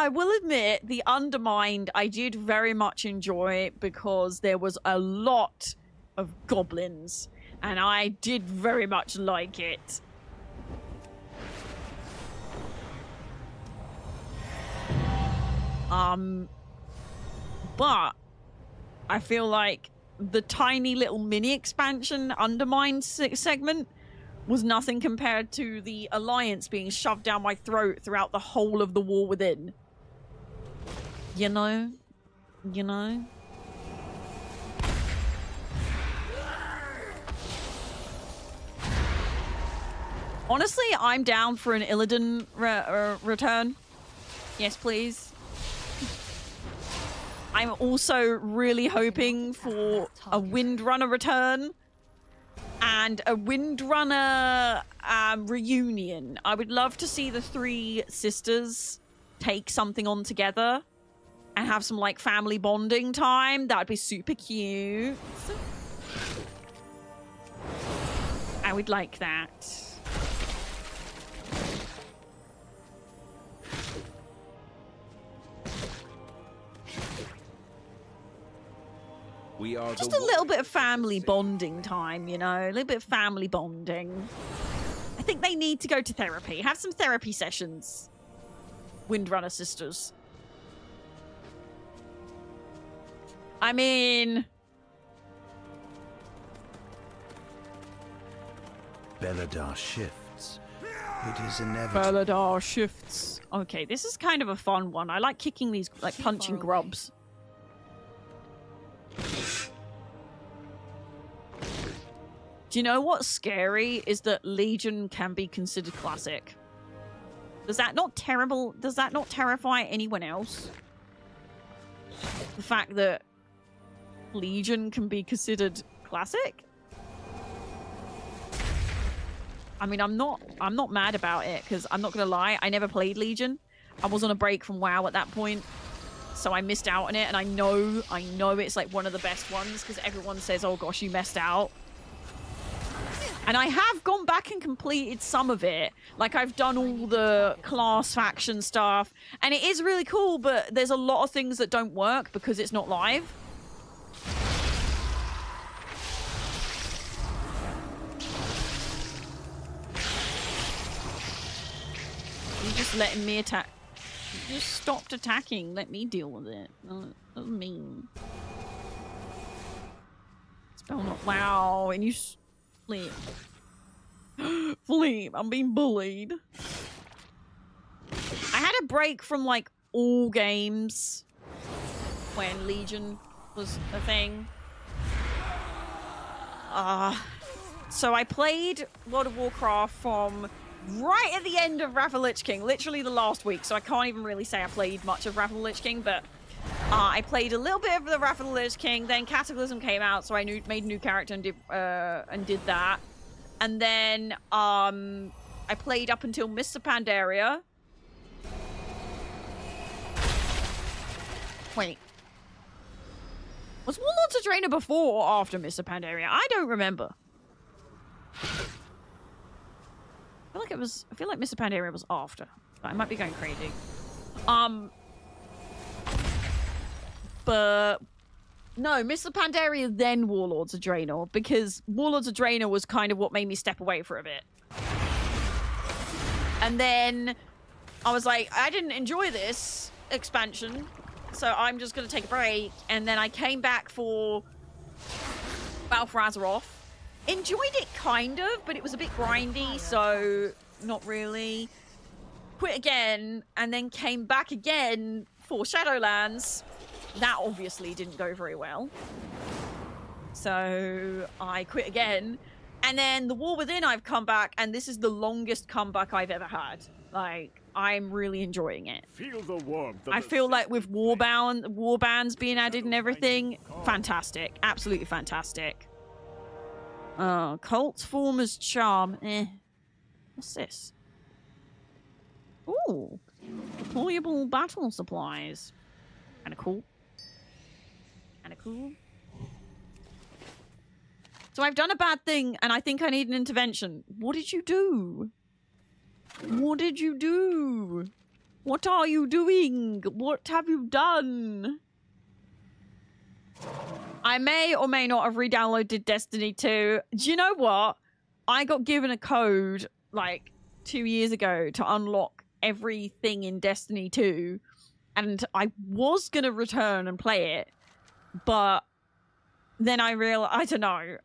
will admit the Undermined I did very much enjoy because there was a lot of goblins and I did very much like it. But I feel like the tiny little mini expansion Undermined segment was nothing compared to the Alliance being shoved down my throat throughout the whole of the War Within. You know? You know? Honestly, I'm down for an Illidan return. Yes, please. I'm also really hoping for a Windrunner return and a Windrunner reunion. I would love to see the 3 sisters take something on together and have some like family bonding time. That'd be super cute. I would like that. We are Just a little bit of family bonding time, you know? A little bit of family bonding. I think they need to go to therapy. Have some therapy sessions. Windrunner sisters. I mean... Beladar shifts. It is inevitable. Beladar shifts. Okay, this is kind of a fun one. I like kicking these, like punching grubs. Do you know what's scary is that Legion can be considered classic? Does that not terrify anyone else? The fact that Legion can be considered classic? I mean, I'm not mad about it because I'm not gonna lie, I never played Legion. I was on a break from WoW at that point, so I missed out on it, and I know it's like one of the best ones because everyone says, "Oh gosh, you missed out." And I have gone back and completed some of it. Like, I've done all the class faction stuff. And it is really cool, but there's a lot of things that don't work because it's not live. You're just letting me attack. You just stopped attacking. Let me deal with it. That's mean. Spell not. Wow. And you... Flip. Flip, I'm being bullied. I had a break from, like, all games when Legion was a thing. So I played World of Warcraft from right at the end of Wrath of Lich King, literally the last week, so I can't even really say I played much of Wrath of Lich King, but I played a little bit of the Wrath of the Lich King, then Cataclysm came out, so I made a new character and did that. And then I played up until Mr. Pandaria. Wait. Was Warlords of Draenor before or after Mr. Pandaria? I don't remember. I feel like Mr. Pandaria was after. I might be going crazy. But no, Mr. Pandaria then Warlords of Draenor, because Warlords of Draenor was kind of what made me step away for a bit. And then I was like, I didn't enjoy this expansion, so I'm just going to take a break. And then I came back for Battle for Azeroth. Enjoyed it kind of, but it was a bit grindy, so not really. Quit again, and then came back again for Shadowlands. That obviously didn't go very well. So I quit again. And then the War Within, I've come back, and this is the longest comeback I've ever had. Like, I'm really enjoying it. Feel the warmth. I feel like with warbands being added and everything, fantastic. Absolutely fantastic. Cult's Former's Charm. What's this? Ooh. Deployable battle supplies. Kinda cool. Kinda cool. So I've done a bad thing, and I think I need an intervention. What did you do? What did you do? What are you doing? What have you done? I may or may not have re-downloaded Destiny 2. Do you know what? I got given a code, like, 2 years ago to unlock everything in Destiny 2. And I was going to return and play it. But then I realized, I don't know.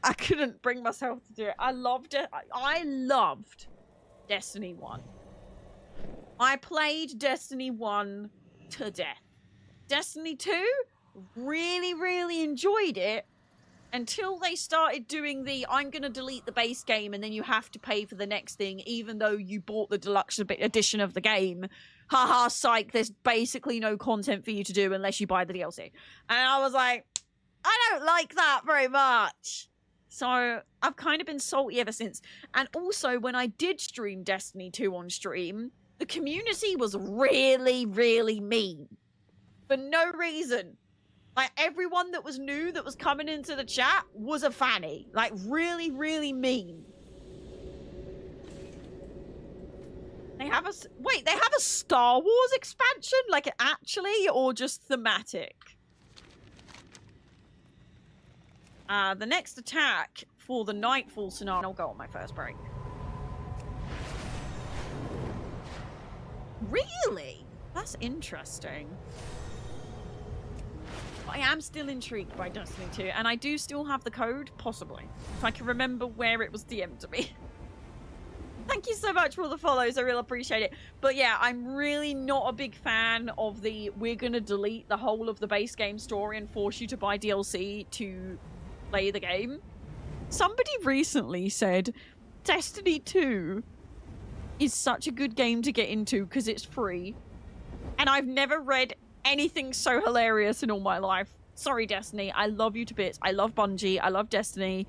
I couldn't bring myself to do it. I loved it. I loved Destiny 1. I played Destiny 1 to death. Destiny 2, really, really enjoyed it until they started doing the, I'm going to delete the base game and then you have to pay for the next thing, even though you bought the deluxe edition of the game. Haha, psych, there's basically no content for you to do unless you buy the DLC. And I was like, I don't like that very much. So I've kind of been salty ever since. And also, when I did stream Destiny 2 on stream, the community was really, really mean. For no reason. Like, everyone that was new that was coming into the chat was a fanny. Like, really, really mean. They have a... Wait, they have a Star Wars expansion? Like, actually? Or just thematic? The next attack for the Nightfall scenario... I'll go on my first break. Really? That's interesting. I am still intrigued by Destiny 2, and I do still have the code, possibly. If I can remember where it was DM'd to me. Thank you so much for all the follows, I really appreciate it. But yeah, I'm really not a big fan of the, we're gonna delete the whole of the base game story and force you to buy DLC to play the game. Somebody recently said, Destiny 2 is such a good game to get into because it's free. And I've never read anything so hilarious in all my life. Sorry, Destiny. I love you to bits. I love Bungie. I love Destiny.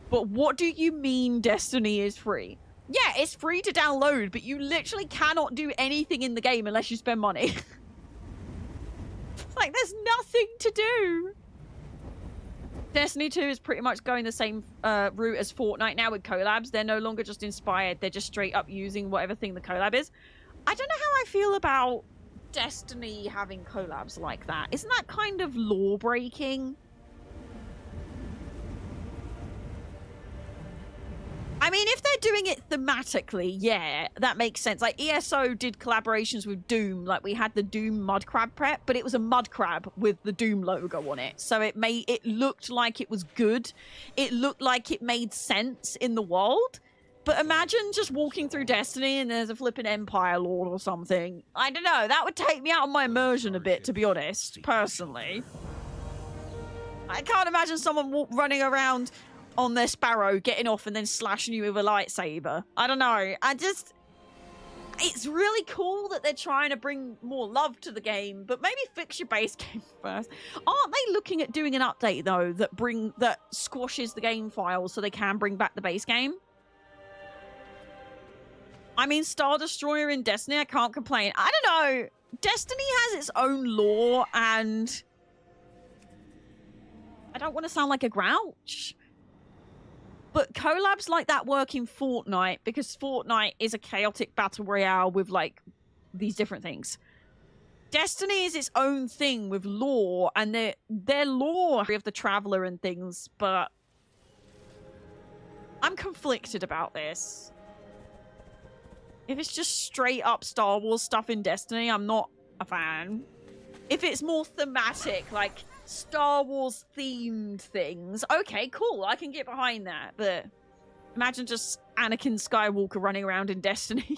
But what do you mean Destiny is free? Yeah, it's free to download, but you literally cannot do anything in the game unless you spend money. Like, there's nothing to do. Destiny 2 is pretty much going the same route as Fortnite now with collabs. They're no longer just inspired. They're just straight up using whatever thing the collab is. I don't know how I feel about Destiny having collabs like that. Isn't that kind of law breaking? I mean, if they're doing it thematically, yeah, that makes sense. Like, ESO did collaborations with Doom. Like, we had the Doom mud crab prep, but it was a mud crab with the Doom logo on it. So it looked like it was good. It looked like it made sense in the world. But imagine just walking through Destiny and there's a flipping Empire Lord or something. I don't know. That would take me out of my immersion a bit, to be honest, personally. I can't imagine someone running around on their Sparrow, getting off and then slashing you with a lightsaber. I don't know. it's really cool that they're trying to bring more love to the game, but maybe fix your base game first. Aren't they looking at doing an update though that squashes the game files so they can bring back the base game? I mean, Star Destroyer in Destiny, I can't complain. I don't know. Destiny has its own lore, and I don't want to sound like a grouch, but collabs like that work in Fortnite because Fortnite is a chaotic battle royale with, like, these different things. Destiny is its own thing with lore, and their lore of the Traveler and things, but I'm conflicted about this. If it's just straight up Star Wars stuff in Destiny, I'm not a fan. If it's more thematic, like Star Wars themed things, okay, cool, I can get behind that. But imagine just Anakin Skywalker running around in Destiny.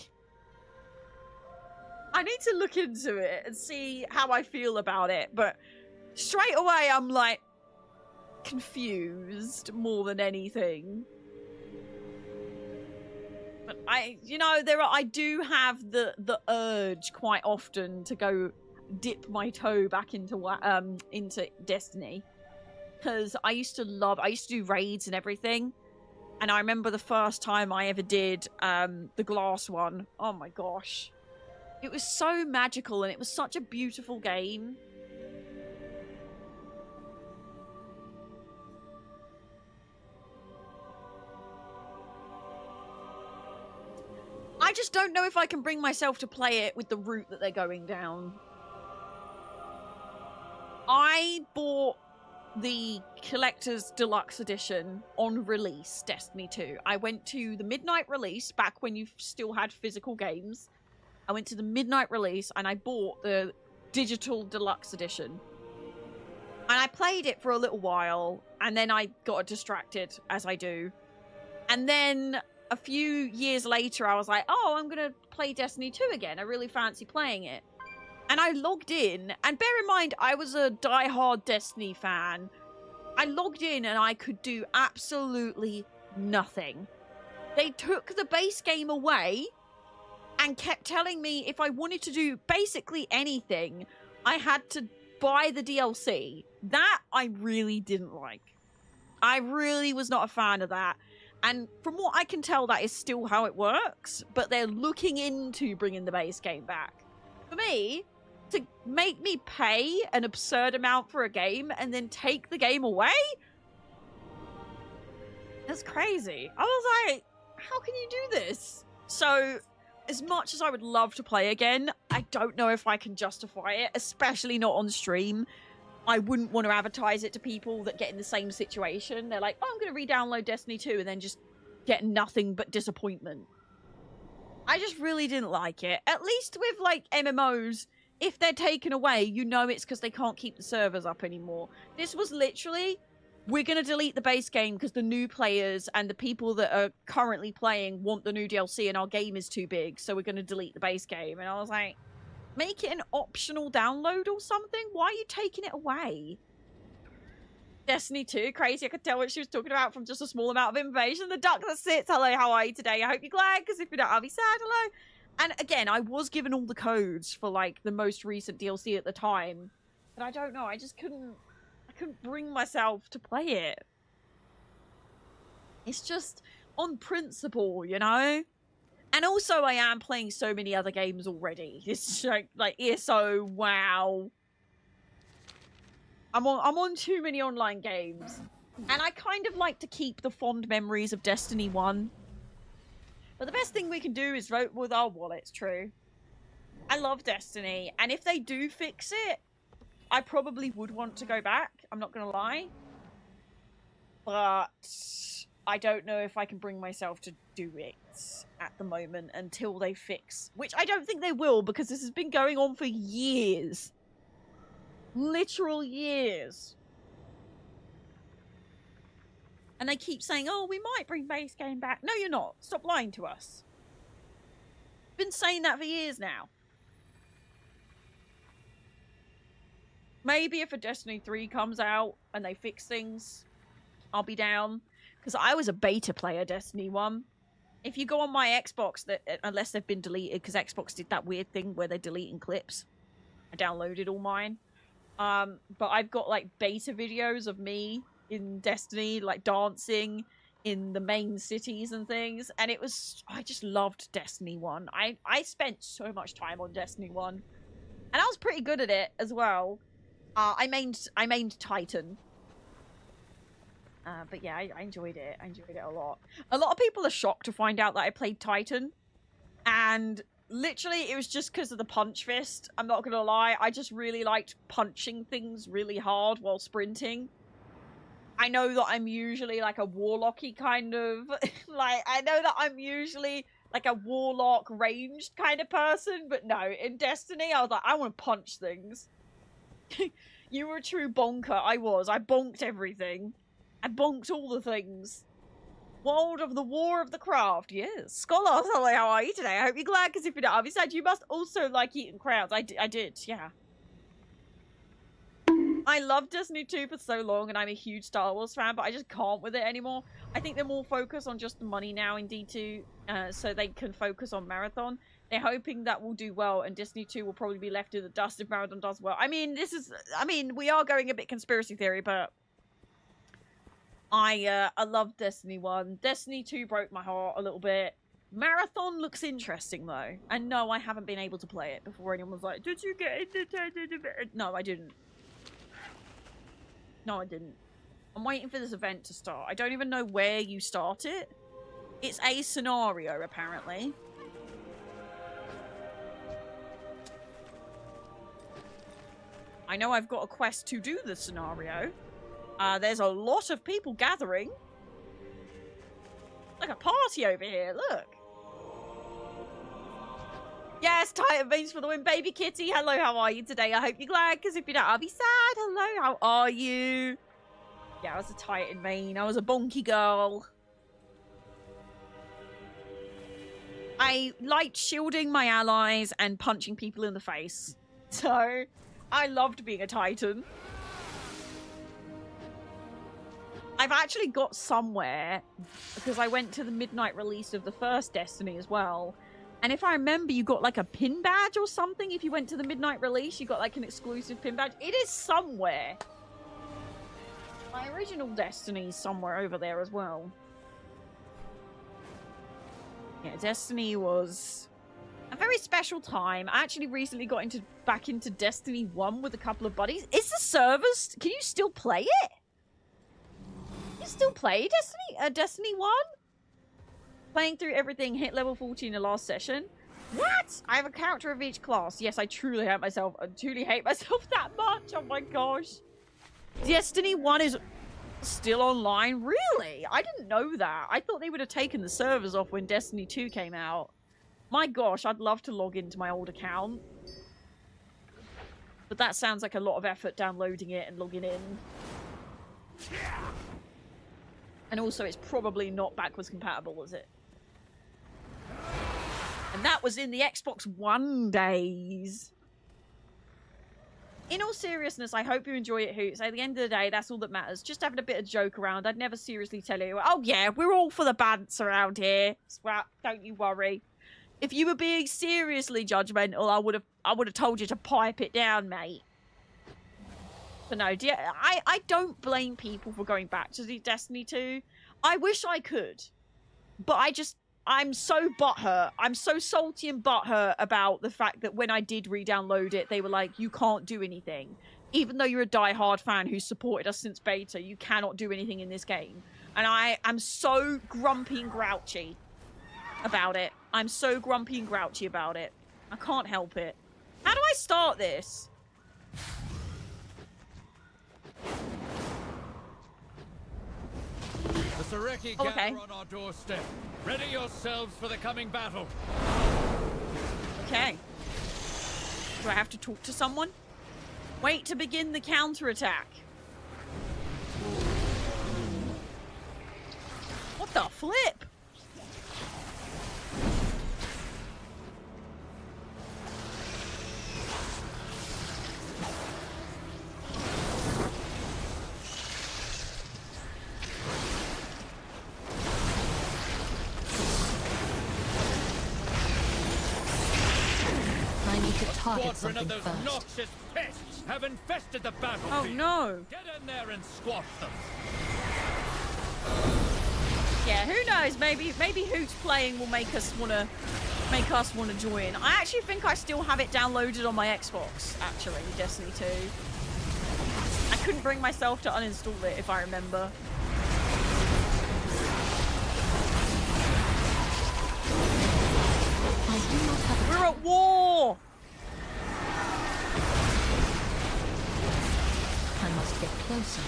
I need to look into it and see how I feel about it, but straight away I'm like confused more than anything. But I do have the urge quite often to go dip my toe back into Destiny, because I used to do raids and everything, and I remember the first time I ever did the glass one. Oh my gosh, it was so magical and it was such a beautiful game. I just don't know if I can bring myself to play it with the route that they're going down. I bought the Collector's Deluxe Edition on release, Destiny 2. I went to the midnight release, back when you still had physical games. I went to the midnight release and I bought the Digital Deluxe Edition. And I played it for a little while, and then I got distracted, as I do. And then a few years later, I was like, oh, I'm going to play Destiny 2 again. I really fancy playing it. And I logged in, and bear in mind, I was a die-hard Destiny fan. I logged in and I could do absolutely nothing. They took the base game away and kept telling me if I wanted to do basically anything, I had to buy the DLC. That I really didn't like. I really was not a fan of that. And from what I can tell, that is still how it works, but they're looking into bringing the base game back. For me, to make me pay an absurd amount for a game and then take the game away? That's crazy. I was like, how can you do this? So, as much as I would love to play again, I don't know if I can justify it, especially not on stream. I wouldn't want to advertise it to people that get in the same situation. They're like, oh, I'm going to re-download Destiny 2 and then just get nothing but disappointment. I just really didn't like it. At least with, like, MMOs, if they're taken away, you know it's because they can't keep the servers up anymore. This was literally, we're going to delete the base game because the new players and the people that are currently playing want the new DLC and our game is too big, so we're going to delete the base game. And I was like, make it an optional download or something? Why are you taking it away? Destiny 2, crazy. I could tell what she was talking about from just a small amount of information. The duck that sits. Hello, how are you today? I hope you're glad, because if you're not, I'll be sad. Hello. And again, I was given all the codes for, like, the most recent DLC at the time. But I don't know. I just couldn't bring myself to play it. It's just on principle, you know? And also, I am playing so many other games already. It's like ESO, WoW. I'm on too many online games. And I kind of like to keep the fond memories of Destiny 1. But the best thing we can do is vote with our wallets, true. I love Destiny. And if they do fix it, I probably would want to go back. I'm not going to lie. But I don't know if I can bring myself to do it at the moment until they fix. Which I don't think they will, because this has been going on for years. Literal years. And they keep saying, oh, we might bring base game back. No, you're not. Stop lying to us. Been saying that for years now. Maybe if a Destiny 3 comes out and they fix things, I'll be down. Because I was a beta player, Destiny 1. If you go on my Xbox, that unless they've been deleted, because Xbox did that weird thing where they're deleting clips. I downloaded all mine. But I've got like beta videos of me in Destiny, like dancing in the main cities and things, and I just loved Destiny 1. I spent so much time on Destiny 1, and I was pretty good at it as well. I mained Titan. But yeah, I enjoyed it. I enjoyed it a lot. A lot of people are shocked to find out that I played Titan, and literally, it was just because of the punch fist. I'm not gonna lie. I just really liked punching things really hard while sprinting. I know that I'm usually like a warlocky kind of... like, I know that I'm usually like a warlock ranged kind of person, but no, in Destiny, I was like, I want to punch things. You were a true bonker. I was. I bonked everything. I bonked all the things. World of the War of the Craft, yes. Scholar, hello, how are you today? I hope you're glad, because if you're not, obviously you must also like eating crowns. I did, yeah. I loved Destiny 2 for so long, and I'm a huge Star Wars fan, but I just can't with it anymore. I think they're more focused on just the money now in D2, so they can focus on Marathon. They're hoping that will do well, and Destiny 2 will probably be left in the dust if Marathon does well. I mean, we are going a bit conspiracy theory, but I love Destiny 1. Destiny 2 broke my heart a little bit. Marathon looks interesting, though. And no, I haven't been able to play it before anyone was like, did you get into... No, I didn't. No, I didn't. I'm waiting for this event to start. I don't even know where you start it. It's a scenario, apparently. I know I've got a quest to do the scenario. There's a lot of people gathering. Like a party over here, look. Yes, Titan Veins for the win. Baby Kitty, hello, how are you today? I hope you're glad, because if you're not, I'll be sad. Hello, how are you? Yeah, I was a Titan main. I was a bonky girl. I liked shielding my allies and punching people in the face. So, I loved being a Titan. I've actually got somewhere, because I went to the midnight release of the first Destiny as well. And if I remember, you got like a pin badge or something. If you went to the midnight release, you got like an exclusive pin badge. It is somewhere. My original Destiny is somewhere over there as well. Yeah, Destiny was a very special time. I actually recently got back into Destiny 1 with a couple of buddies. Is the servers... Can you still play it? You still play Destiny 1? Playing through everything, hit level 40 in the last session. What? I have a character of each class. Yes, I truly hate myself. I truly hate myself that much. Oh my gosh. Destiny 1 is still online? Really? I didn't know that. I thought they would have taken the servers off when Destiny 2 came out. My gosh, I'd love to log into my old account. But that sounds like a lot of effort downloading it and logging in. And also, it's probably not backwards compatible, is it? And that was in the Xbox One days. In all seriousness, I hope you enjoy it, Hoots. At the end of the day, that's all that matters. Just having a bit of joke around. I'd never seriously tell you, oh yeah, we're all for the bants around here. Swap, don't you worry. If you were being seriously judgmental, I would have told you to pipe it down, mate. But no, I don't blame people for going back to Destiny 2. I wish I could. But I'm so butthurt. I'm so salty and butthurt about the fact that when I did re-download it, they were like, you can't do anything. Even though you're a die-hard fan who's supported us since beta, you cannot do anything in this game. And I am so grumpy and grouchy about it. I'm so grumpy and grouchy about it. I can't help it. How do I start this? The Sareki gather on our doorstep. Ready yourselves for the coming battle. Okay. Do I have to talk to someone? Wait to begin the counterattack. What the flip? target squadron something of those first. noxious pests have infested the battlefield. Oh no. Get in there and squash them. Yeah, who knows? Maybe Hoot's playing will make us wanna join. I actually think I still have it downloaded on my Xbox, actually, Destiny 2. I couldn't bring myself to uninstall it, if I remember. I do not have a We're at war! I must get closer.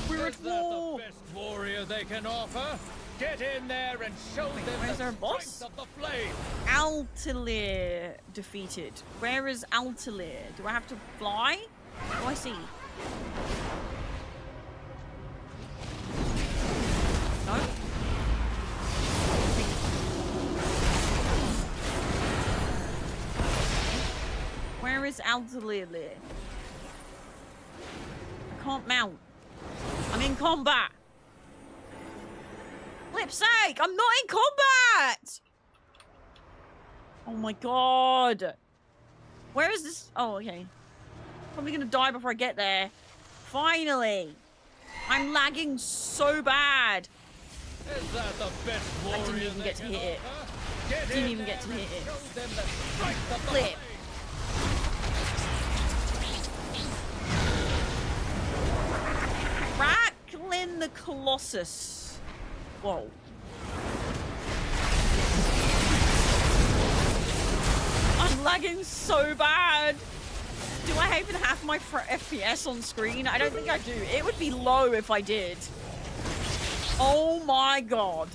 We're Is at that war! the best warrior they can offer? Get in there and show them where's the our boss? strength of the flame. Altair defeated. Where is Altair? Do I have to fly? Oh, I see. No? Where is Altair? I can't mount. I'm in combat. Flip's sake, I'm not in combat! Oh my god. Where is this? Oh, okay. Probably gonna die before I get there. Finally. I'm lagging so bad. Is that the best warrior I didn't even they get to can hit it. offer? Get Didn't in even get to there hit and it. show them the strength of the Flip. flame. Cracklin the Colossus. Whoa. I'm lagging so bad. Do I even have my FPS on screen? I don't think I do. It would be low if I did. Oh my god.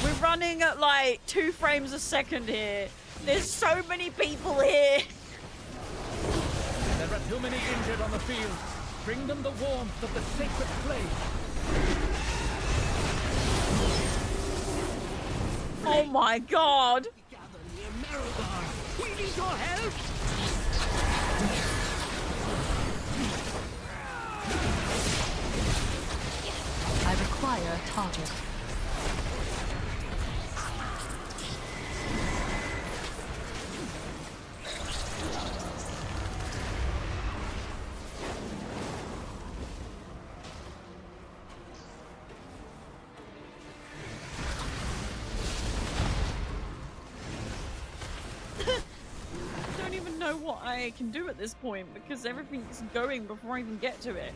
We're running at like 2 frames a second here. There's so many people here. There are too many injured on the field. Bring them the warmth of the sacred flame. Oh my god. Gather near Merodar. We need your help. I require a target. I don't even know what I can do at this point because everything's going before I even get to it.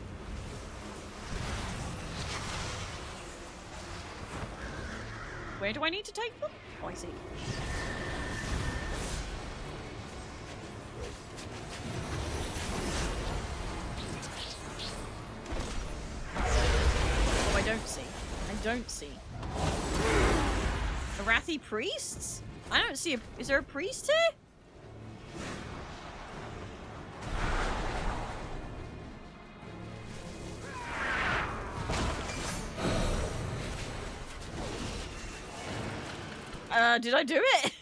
Where do I need to take them? Oh, I see. Oh, I don't see. I don't see. Arathi priests? I don't see a... Is there a priest here? Did I do it?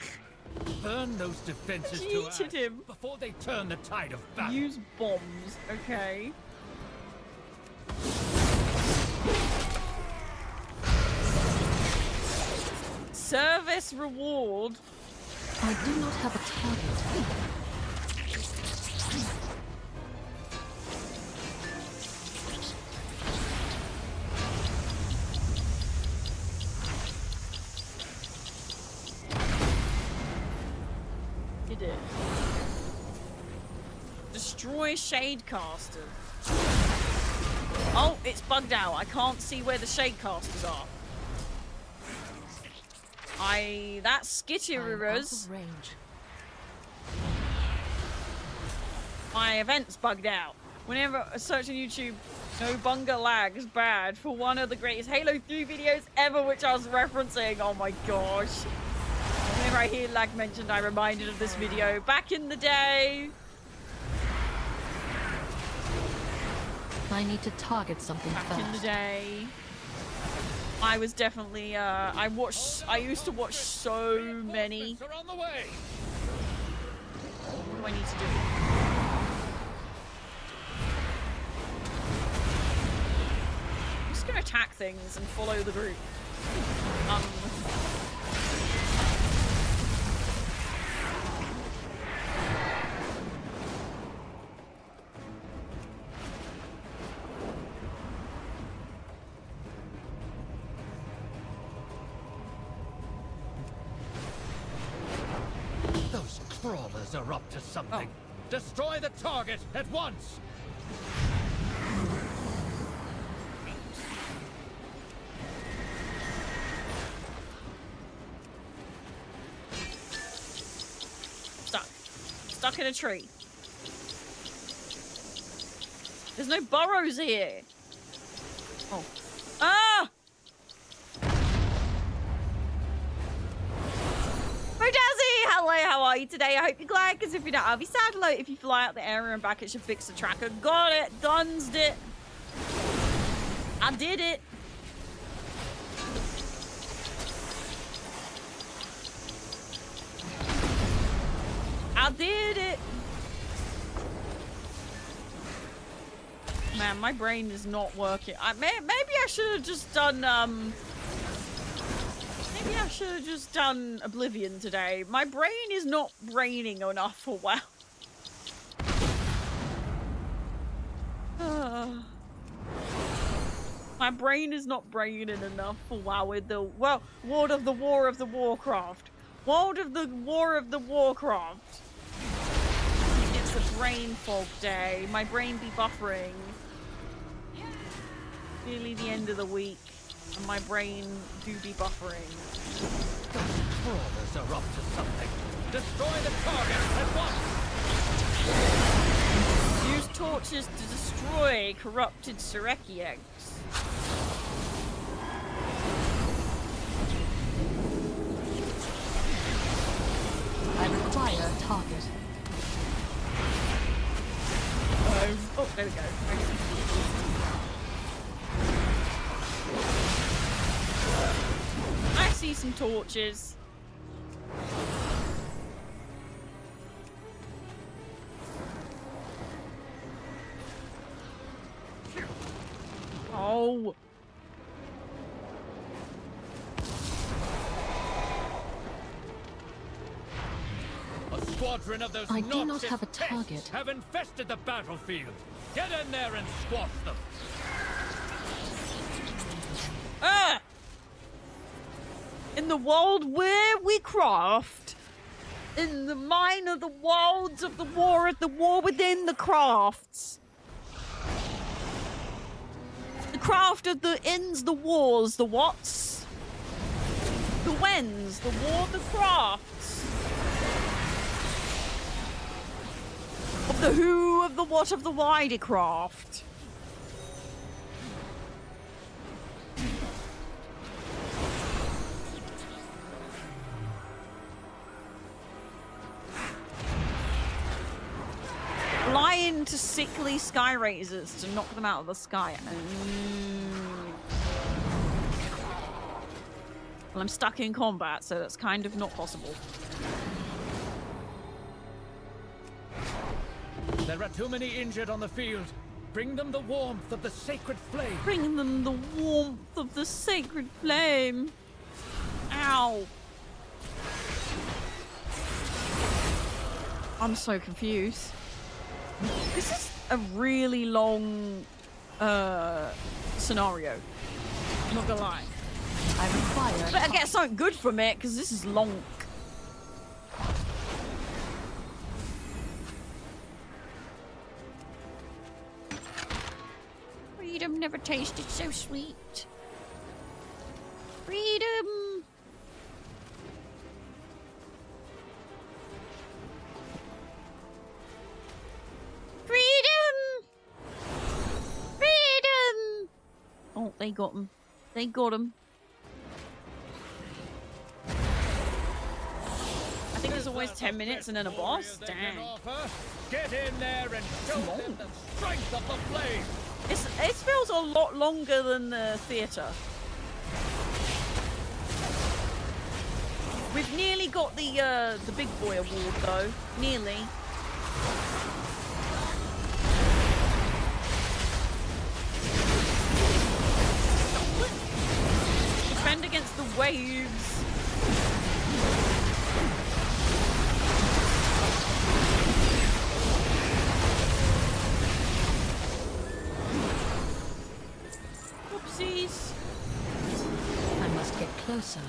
Burn those defenses to Yeeted ash him. before they turn the tide of battle. Use bombs. Okay. Service reward. I do not have a target. Did it? Destroy Shadecasters. Oh, it's bugged out. I can't see where the Shadecasters are. That's I am out Skitterers. of range. My event's bugged out. Whenever I search on YouTube, no bunga lag is bad for one of the greatest Halo 3 videos ever, which I was referencing. Oh my gosh. Whenever I hear lag mentioned, I'm reminded of this video back in the day. I need to target something Back first. in the day. I was definitely, I used to watch so many. Are on the way. What do I need to do? I'm just gonna attack things and follow the group. crawlers are up to something. Destroy the target at once! Stuck in a tree. There's no burrows here. Oh. Ah! Hello, how are you today? I hope you're glad, because if you're not, I'll be sad. Like, if you fly out the area and back, it should fix the tracker. Got it. Gunsed it. I did it. I did it. Man, my brain is not working. Maybe I should have just done, maybe I should have just done Oblivion today. My brain is not braining enough for WoW. My brain is not braining enough for WoW with the, well, World of the War of the Warcraft. World of the War of the Warcraft. It's a brain fog day. My brain be buffering. Nearly the end of the week. And my brain do be buffering. Crawlers are up to something. Destroy the target at once! Use torches to destroy corrupted Surekieks. I require a target. Oh, there we go. I see some torches. Oh. A squadron of those I do not noxious have a pests target. have infested the battlefield. Get in there and squash them. Ah! In the world where we craft, in the mine of the worlds of the war within the crafts. The craft of the ends, the wars, the whats, the whens, the war, the crafts. Of the who, of the what, of the wider craft. Fly into sickly sky razors to knock them out of the sky. Well, I'm stuck in combat, so that's kind of not possible. There are too many injured on the field. Bring them the warmth of the sacred flame. Bring them the warmth of the sacred flame. Ow. I'm so confused. This is a really long scenario. I'm not gonna lie. I require. But I get something good from it because this is long. Freedom never tasted so sweet. Freedom. Freedom! Freedom! Oh, they got him. They got him. I think there's always 10 minutes and then a boss. Dang. Get in there and show them the strength of the flame. It feels a lot longer than the theatre. We've nearly got the big boy award though. Nearly. Defend against the waves. Oopsies. I must get closer.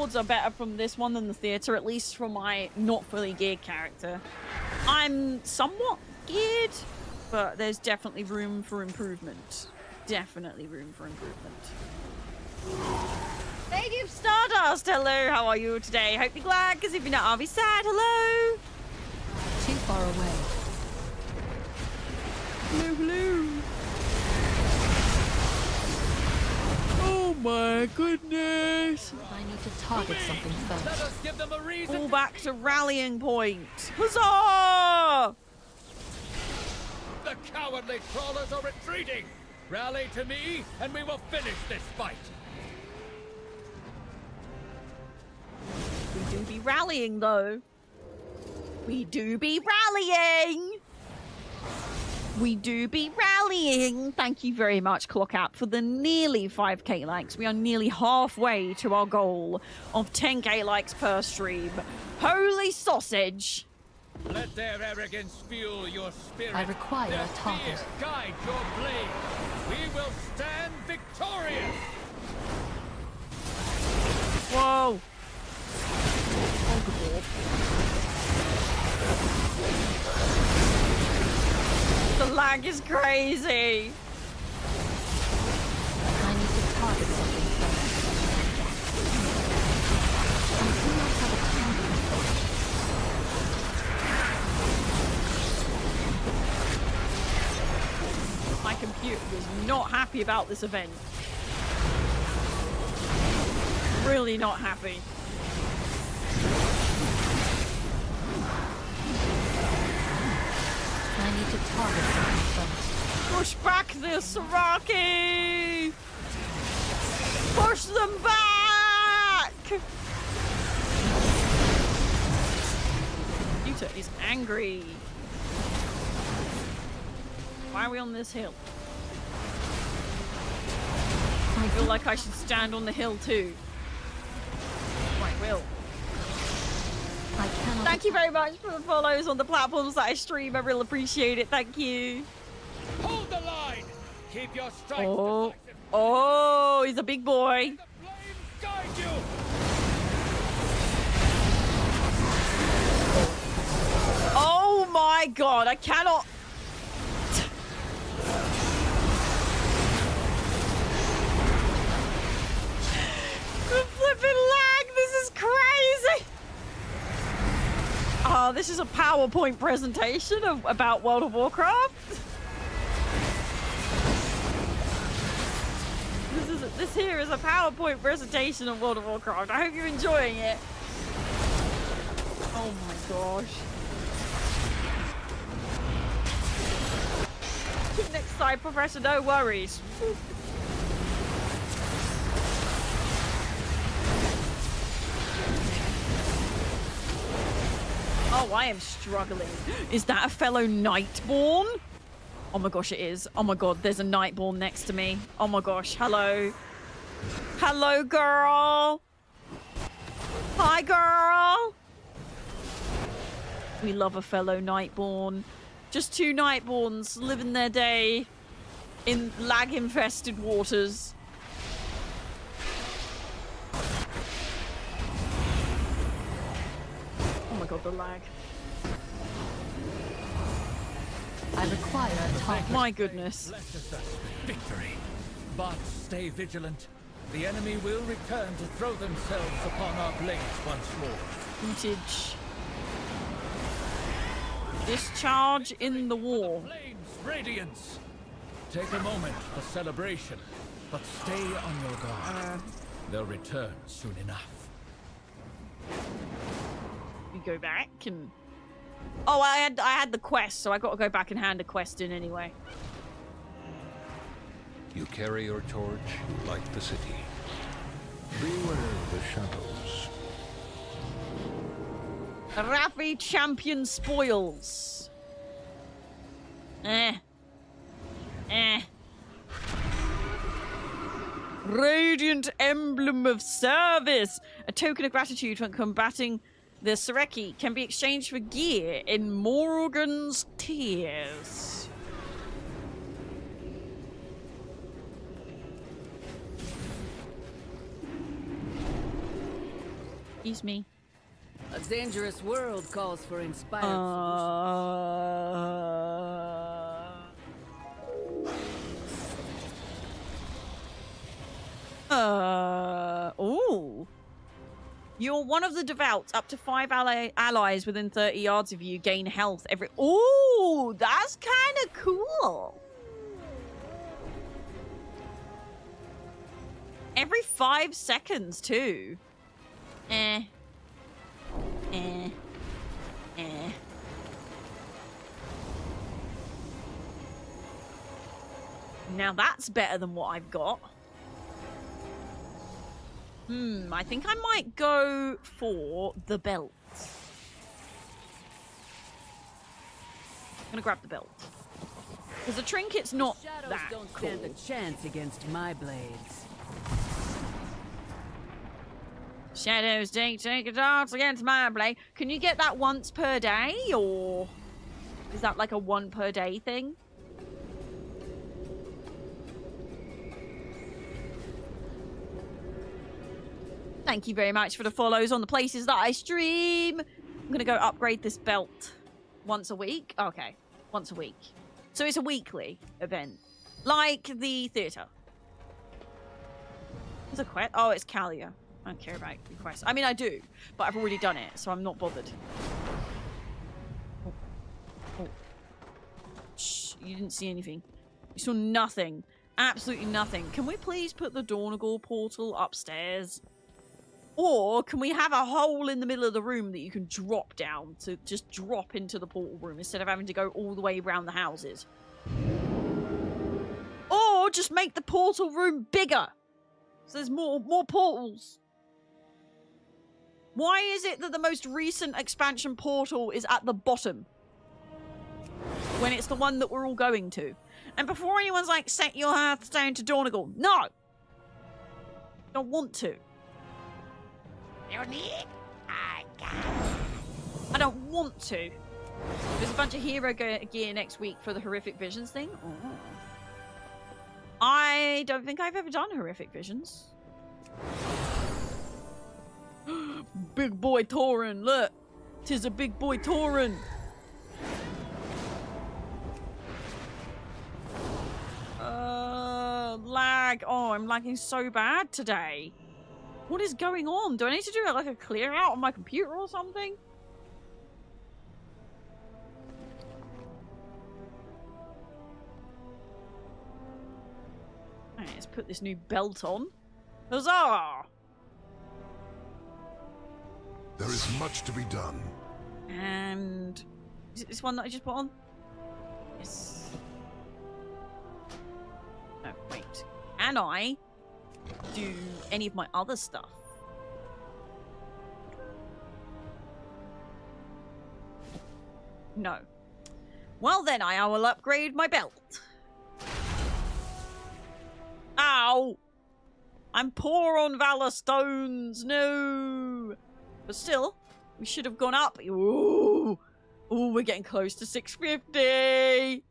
rewards are better from this one than the theater, at least for my not fully geared character. I'm somewhat geared, but there's definitely room for improvement. Definitely room for improvement. Native Stardust, hello, how are you today? Hope you're glad, because if you're not, I'll be sad. Hello. Too far away. Hello, hello. Oh my goodness. I need to target something Let first. us give them a reason. All back to rallying point. Huzzah! The cowardly crawlers are retreating. Rally to me, and we will finish this fight. We do be rallying, though. We do be rallying. We do be rallying. Thank you very much, Clockapp, for the nearly 5k likes. We are nearly halfway to our goal of 10k likes per stream. Holy sausage. Let their arrogance fuel your spirit. I require their a target. fear guide your blade. We will stand victorious. Whoa. Oh, good lord. The lag is crazy. I need to target something first. I do not have a target. My computer was not happy about this event. Really not happy. I need to target something first. Push back the Saraki! Push them back! Computer is angry. Why are we on this hill? I feel like I should stand on the hill too. I will. I cannot. Thank you very much for the follows on the platforms that I stream. I really appreciate it. Thank you. Hold the line. Keep your strikes Oh, decisive. oh, he's a big boy. The flames guide you. Oh my god, I cannot. The flipping lag, this is crazy. Oh, this is a PowerPoint presentation about World of Warcraft. This here is a PowerPoint presentation of World of Warcraft. I hope you're enjoying it. Oh my gosh. Next time, Professor, no worries. Oh, I am struggling. Is that a fellow Nightborne? Oh my gosh, it is. Oh my god, there's a Nightborne next to me. Oh my gosh, hello. Hello, girl. Hi, girl. We love a fellow Nightborne. Just two Nightborns living their day in lag-infested waters. Oh my god, the lag. I require a target. My goodness. Blesses us with victory. But stay vigilant. The enemy will return to throw themselves upon our blades once more. Footage. Discharge in the war. Flames, radiance. Take a moment for celebration, but stay on your guard. They'll return soon enough. We go back and... Oh, I had the quest, so I got to go back and hand a quest in anyway. You carry your torch, you light the city. Beware the shadows. Raffi champion spoils. Radiant emblem of service. A token of gratitude when combating the Sareki can be exchanged for gear in Morgan's Tears. Excuse me. A dangerous world calls for inspired Ooh. You're one of the devout. Up to 5 allies within 30 yards of you gain health every... Ooh, that's kind of cool. Every 5 seconds, too. Now that's better than what I've got. I think I might go for the belt. I'm gonna grab the belt. Because the trinket's not that don't cool. stand a chance against my blades. Shadows take a chance against my blade. Can you get that once per day, or is that like a 1 per day thing? Thank you very much for the follows on the places that I stream. I'm going to go upgrade this belt once a week. Okay, once a week. So it's a weekly event. Like the theatre. It's a quest. Oh, it's Kalia. I don't care about the quest. I mean, I do, but I've already done it, so I'm not bothered. Oh. Shh, you didn't see anything. You saw nothing. Absolutely nothing. Can we please put the Dornagal portal upstairs? Or can we have a hole in the middle of the room that you can drop down to just drop into the portal room instead of having to go all the way around the houses? Or just make the portal room bigger so there's more portals. Why is it that the most recent expansion portal is at the bottom when it's the one that we're all going to? And before anyone's like, set your Hearthstone to Dornagal. No! Don't want to. You need? I don't want to. There's a bunch of hero gear next week for the Horrific Visions thing. Oh. I don't think I've ever done Horrific Visions. Big boy Tauren, look. 'Tis a big boy Tauren. Lag. Oh, I'm lagging so bad today. What is going on? Do I need to do like a clear out on my computer or something? Alright, let's put this new belt on. Huzzah! There is much to be done. And is it this one that I just put on? Yes. Oh, wait. Can I do any of my other stuff? No. Well then, I will upgrade my belt. Ow! I'm poor on Valor Stones, no! But still, we should have gone up. Ooh! Ooh, we're getting close to 650!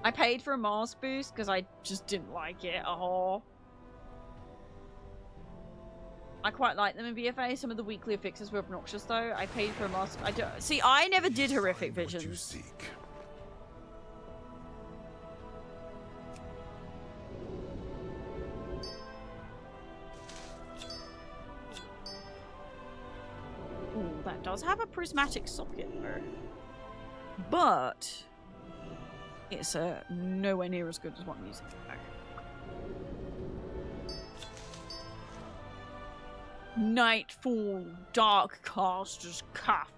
I paid for a mask boost because I just didn't like it. Oh. I quite like them in BFA. Some of the weekly fixes were obnoxious though. I paid for a mask. See, I never did Horrific Visions. What you seek. Ooh, that does have a prismatic socket though. But it's nowhere near as good as what I'm using. Okay. Nightfall, Darkcaster's Cuff.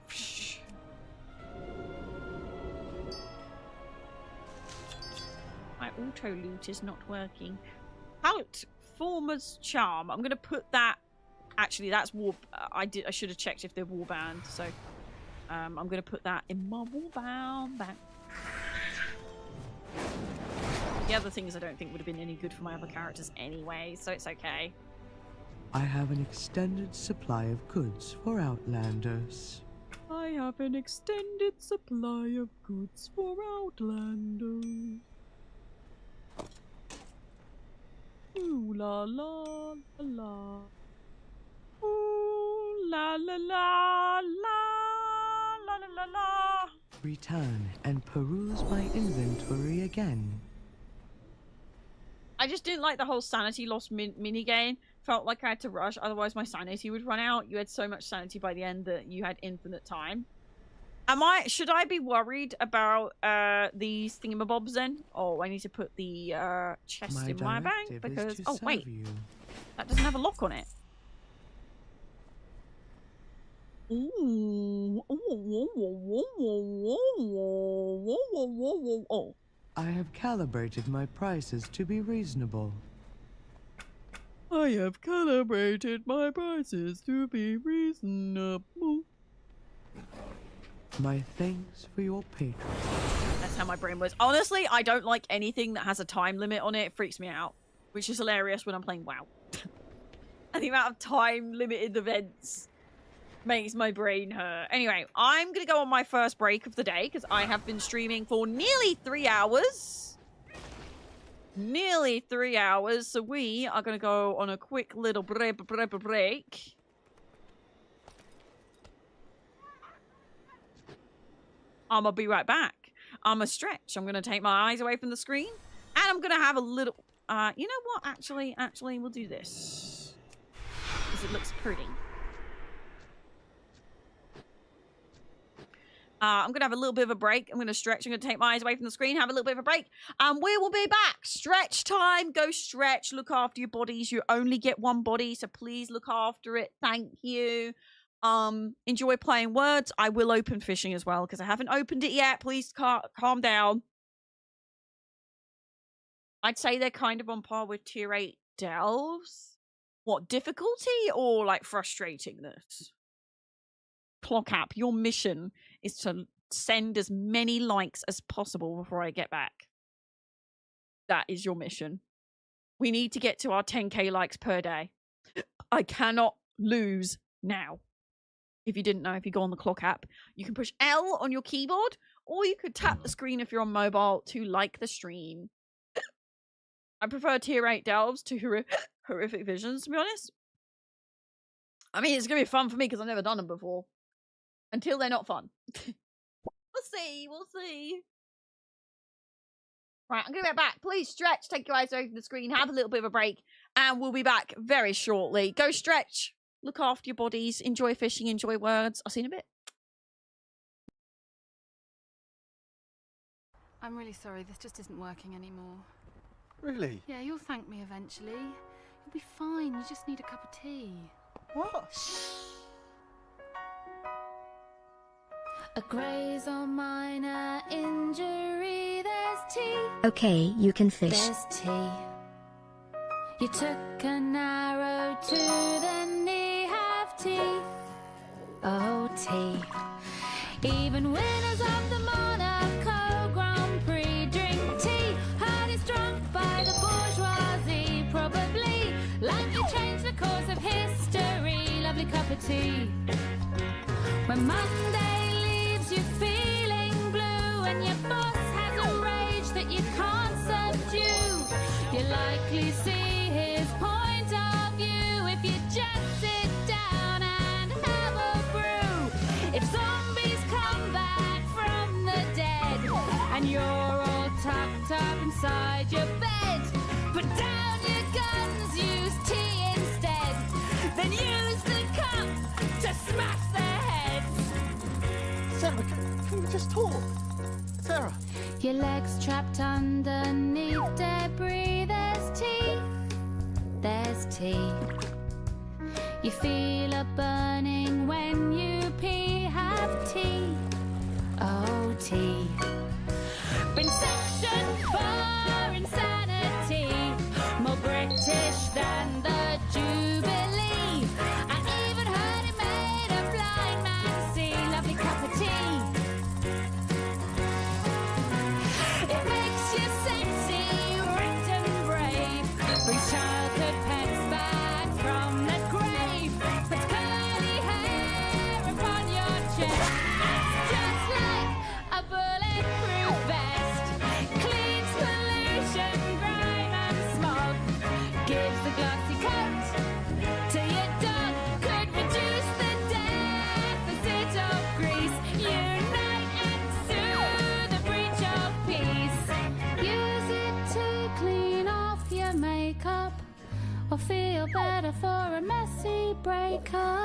My auto loot is not working. Palette Former's Charm. I'm gonna put that. Actually, that's war. I should have checked if they're warband. So, I'm gonna put that in my warband bag. The other things I don't think would have been any good for my other characters anyway, so it's okay. I have an extended supply of goods for Outlanders. I have an extended supply of goods for Outlanders. Ooh la la la la. La la la la la la la la. Return and peruse my inventory again. I just didn't like the whole sanity loss mini game. Felt like I had to rush, otherwise my sanity would run out. You had so much sanity by the end that you had infinite time. Should I be worried about these thingamabobs then? Oh, I need to put the chest in my bag because oh wait, that doesn't have a lock on it. Ooh. Oh. I have calibrated my prices to be reasonable. I have calibrated my prices to be reasonable. My thanks for your patronage. That's how my brain was. Honestly, I don't like anything that has a time limit on it. It freaks me out. Which is hilarious when I'm playing WoW. And the amount of time limited events makes my brain hurt. Anyway, I'm going to go on my first break of the day because I have been streaming for nearly 3 hours. Nearly 3 hours. So we are going to go on a quick little break. I'm going to be right back. I'm going to stretch. I'm going to take my eyes away from the screen. And I'm going to have a little... you know what? Actually, we'll do this. Because it looks pretty. I'm going to have a little bit of a break. I'm going to stretch. I'm going to take my eyes away from the screen, have a little bit of a break. And we will be back. Stretch time. Go stretch. Look after your bodies. You only get one body, so please look after it. Thank you. Enjoy playing words. I will open fishing as well because I haven't opened it yet. Please calm down. I'd say they're kind of on par with tier 8 delves. What, difficulty or like frustratingness? Clock app, your mission is to send as many likes as possible before I get back. That is your mission. We need to get to our 10k likes per day. I cannot lose now. If you didn't know, if you go on the clock app, you can push L on your keyboard, or you could tap the screen if you're on mobile to like the stream. I prefer tier 8 delves to horrific visions, to be honest. I mean, it's going to be fun for me because I've never done them before. Until they're not fun. We'll see. We'll see. Right, I'm going to get back. Please stretch. Take your eyes away from the screen. Have a little bit of a break. And we'll be back very shortly. Go stretch. Look after your bodies. Enjoy fishing. Enjoy words. I'll see you in a bit. I'm really sorry. This just isn't working anymore. Really? Yeah, you'll thank me eventually. You'll be fine. You just need a cup of tea. What? A graze or minor injury, there's tea. Okay, you can fish. There's tea. You took an arrow to the knee, have tea. Oh, tea. Even winners of the Monaco Grand Prix drink tea. Heard it's drunk by the bourgeoisie, probably. Like you changed the course of history. Lovely cup of tea. When Monday leaves you feeling blue and your boss has a rage that you can't subdue, you likely see his point of view if you just sit down and have a brew. If zombies come back from the dead and you're all tucked up inside your bed, put down your guns, use tea instead, then use the cup to smash their heads. Sarah, can we just talk? Sarah. Your legs trapped underneath debris, there's tea. There's tea. You feel a burning when you pee, have tea. Oh, tea. Bring section for insanity, more British than the Jubilee. I even heard it made a blind man see. Lovely cup of tea. It makes you sexy, ripped and brave. Brings childhood pets back from the grave. Puts curly hair upon your chest. It's just like a bulletproof vest. Cleans the break up.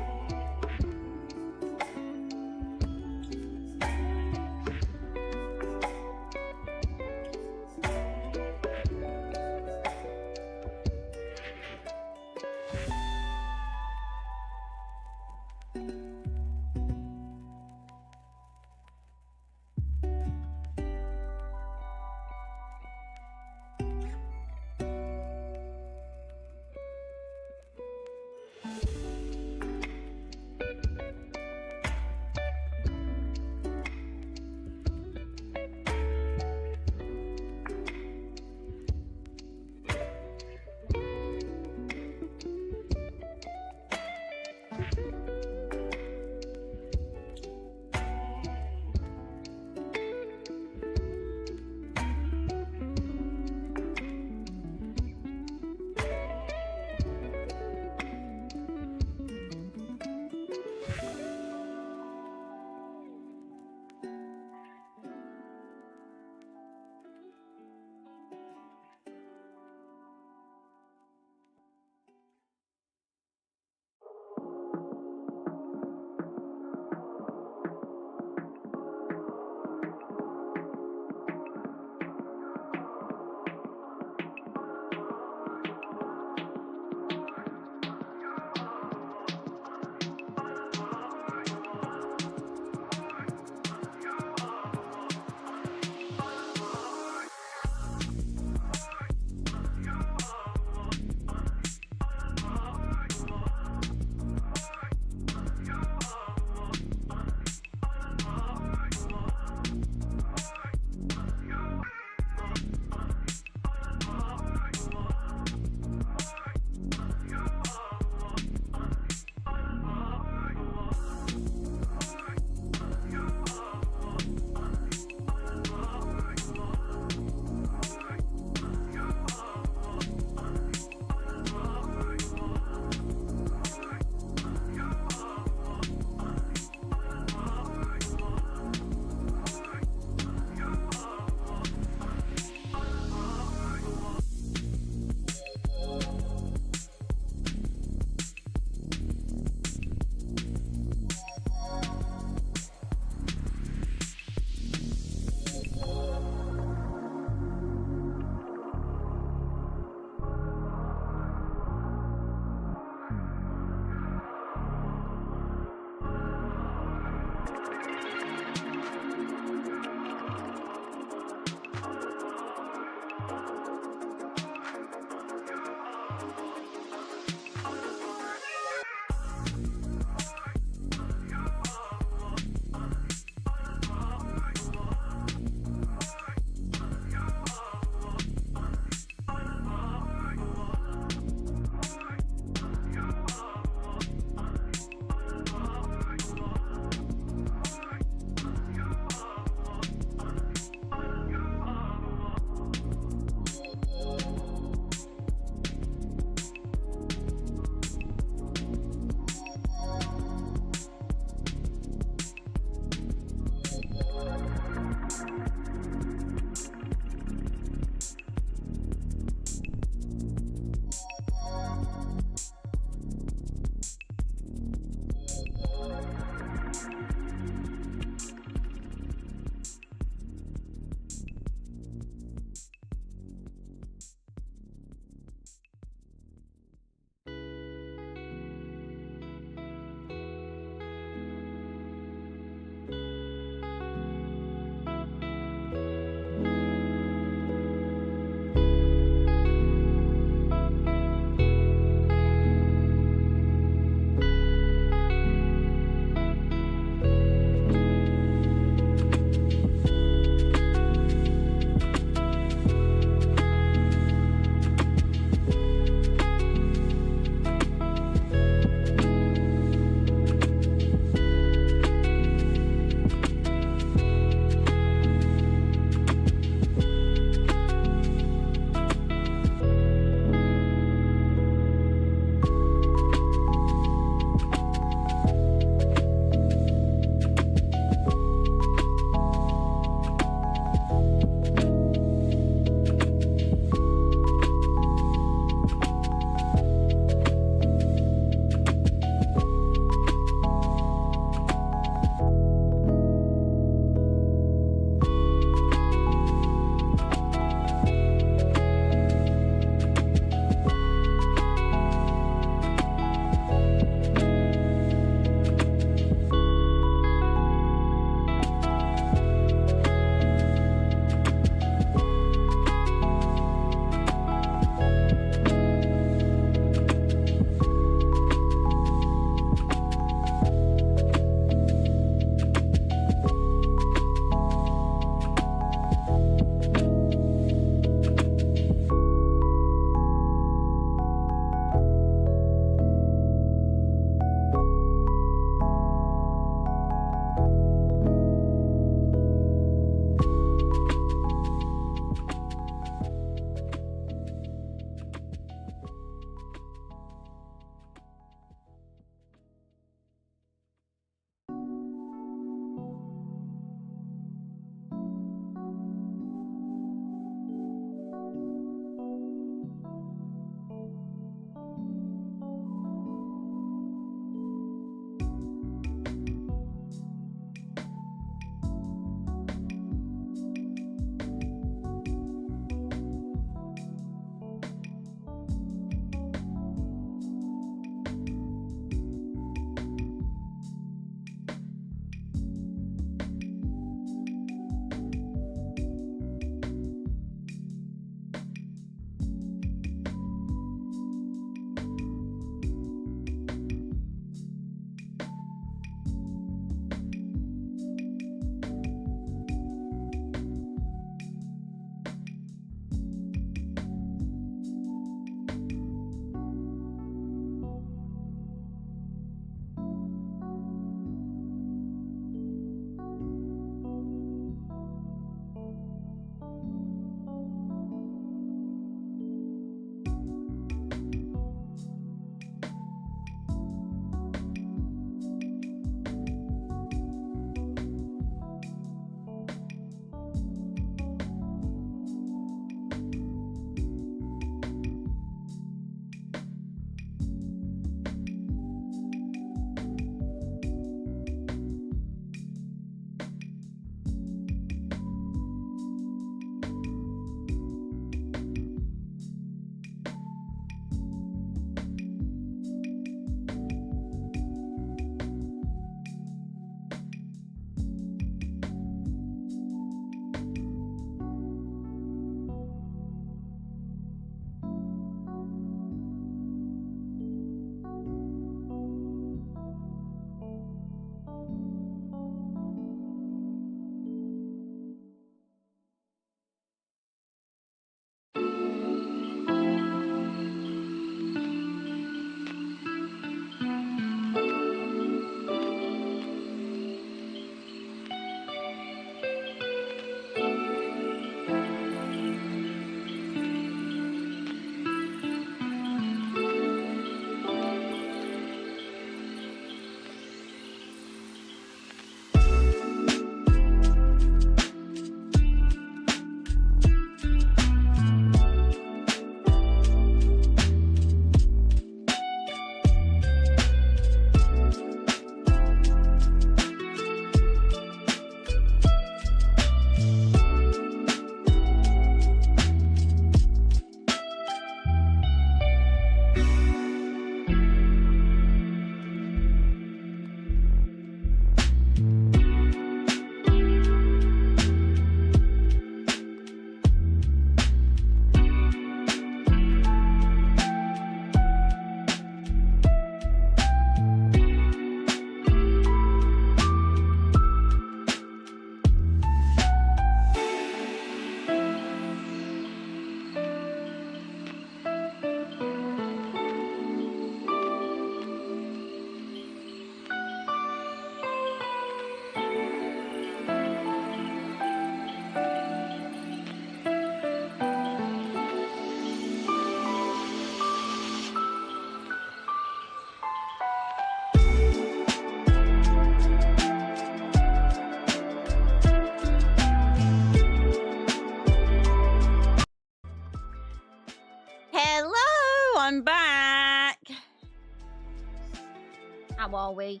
are we?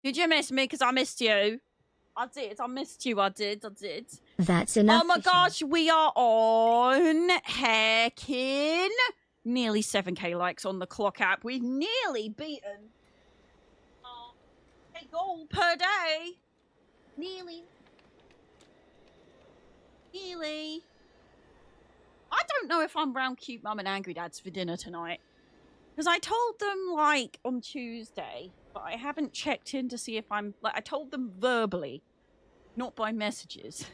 Did you miss me? Because I missed you. I did. I missed you. I did. That's enough. Oh my gosh, we are on heckin' nearly 7k likes on the clock app. We've nearly beaten a goal per day. Nearly. I don't know if I'm round cute mum and angry dads for dinner tonight. Because I told them, like, on Tuesday, but I haven't checked in to see if I'm... Like, I told them verbally, not by messages.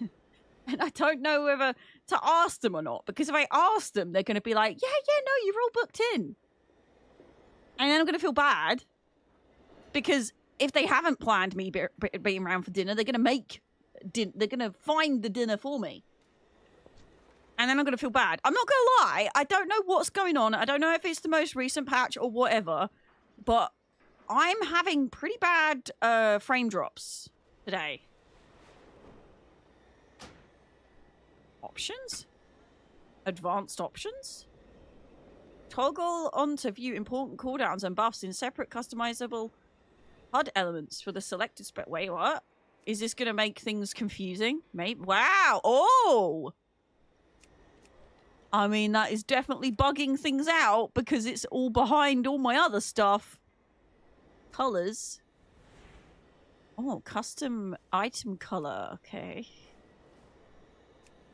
And I don't know whether to ask them or not. Because if I ask them, they're going to be like, yeah, no, you're all booked in. And then I'm going to feel bad. Because if they haven't planned me being around for dinner, they're going to make... They're going to find the dinner for me. And then I'm going to feel bad. I'm not going to lie. I don't know what's going on. I don't know if it's the most recent patch or whatever. But I'm having pretty bad frame drops today. Options? Advanced options? Toggle on to view important cooldowns and buffs in separate customizable HUD elements for the selected spec. Wait, what? Is this going to make things confusing? Maybe. Wow. Oh! I mean, that is definitely bugging things out because it's all behind all my other stuff. Colors. Oh, custom item color. Okay.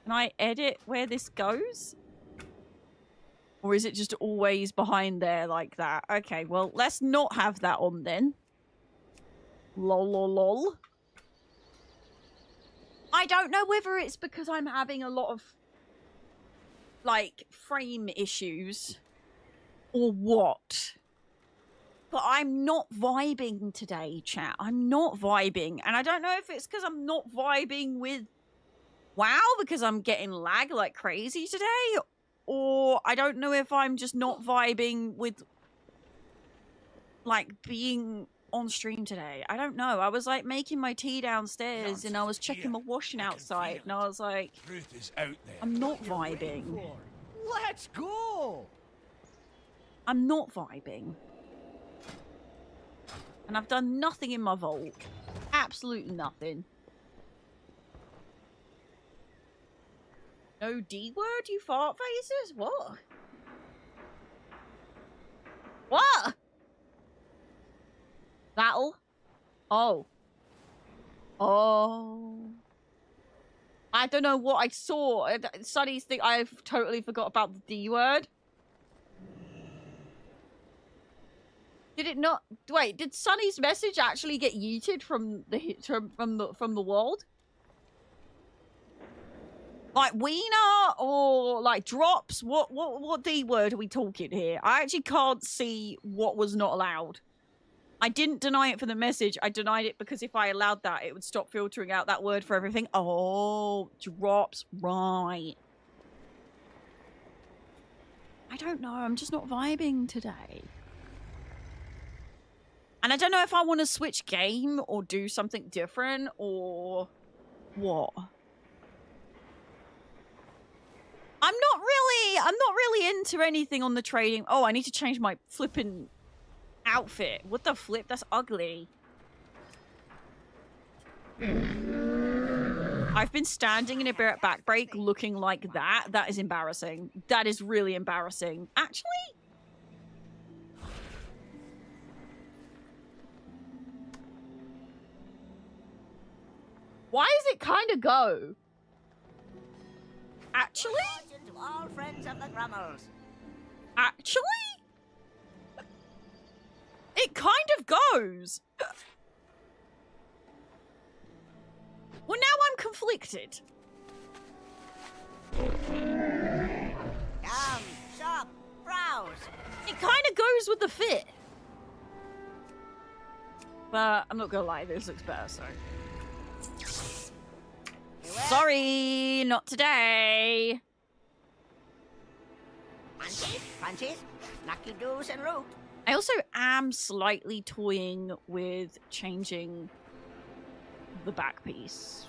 Can I edit where this goes? Or is it just always behind there like that? Okay, well, let's not have that on then. Lol. I don't know whether it's because I'm having a lot of like frame issues or what, but I'm not vibing today, chat. I'm not vibing, and I don't know if it's because I'm not vibing with WoW because I'm getting lag like crazy today, or I don't know if I'm just not vibing with like being on stream today. I don't know. I was like making my tea downstairs and I was checking my washing outside and I was like, I'm not vibing. Let's go! I'm not vibing. And I've done nothing in my vault. Absolutely nothing. No D word, you fart faces? What? What? Battle? Oh. I don't know what I saw. Sunny's thing, I've totally forgot about the D word. Did it not? Wait, did Sunny's message actually get yeeted from the world? Like wiener or like drops? What D word are we talking here? I actually can't see what was not allowed. I didn't deny it for the message. I denied it because if I allowed that, it would stop filtering out that word for everything. Oh, drops. Right. I don't know. I'm just not vibing today. And I don't know if I want to switch game or do something different or what. I'm not really into anything on the trading. Oh, I need to change my flipping outfit. What the flip? That's ugly. I've been standing in a back break looking like that. That is embarrassing. That is really embarrassing. Actually, why does it kind of go? Actually? To all friends of the Grummels. Actually? It kind of goes. Well, now I'm conflicted. Come, shop, browse. It kind of goes with the fit. But I'm not gonna lie, this looks better, so. Sorry, not today. Punches, lucky doos and root. I also am slightly toying with changing the back piece.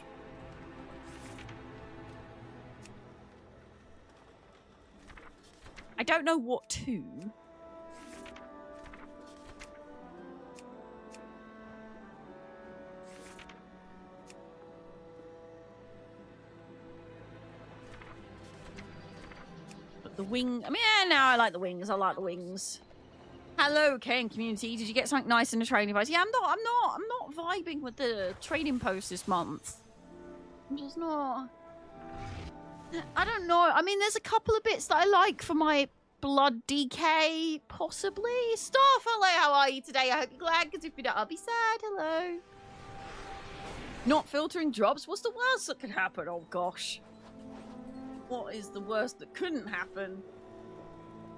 I don't know what to. The wing. I mean, yeah, now I like the wings. I like the wings. Hello, Ken community. Did you get something nice in the trading post? Yeah, I'm not vibing with the trading post this month. I'm just not. I don't know. I mean, there's a couple of bits that I like for my blood DK, possibly. Staff, hello, how are you today? I hope you're glad, because if you don't, I'll be sad. Hello. Not filtering drops? What's the worst that could happen? Oh, gosh. What is the worst that couldn't happen?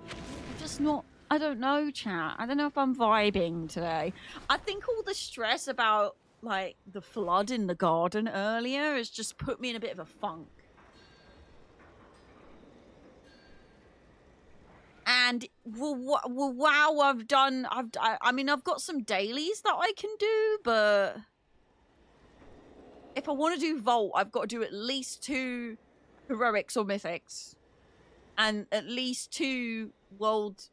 I'm just not... I don't know, chat. I don't know if I'm vibing today. I think all the stress about, like, the flood in the garden earlier has just put me in a bit of a funk. And wow, I mean, I've got some dailies that I can do, but if I want to do Vault, I've got to do at least 2 heroics or mythics, and at least 2 world.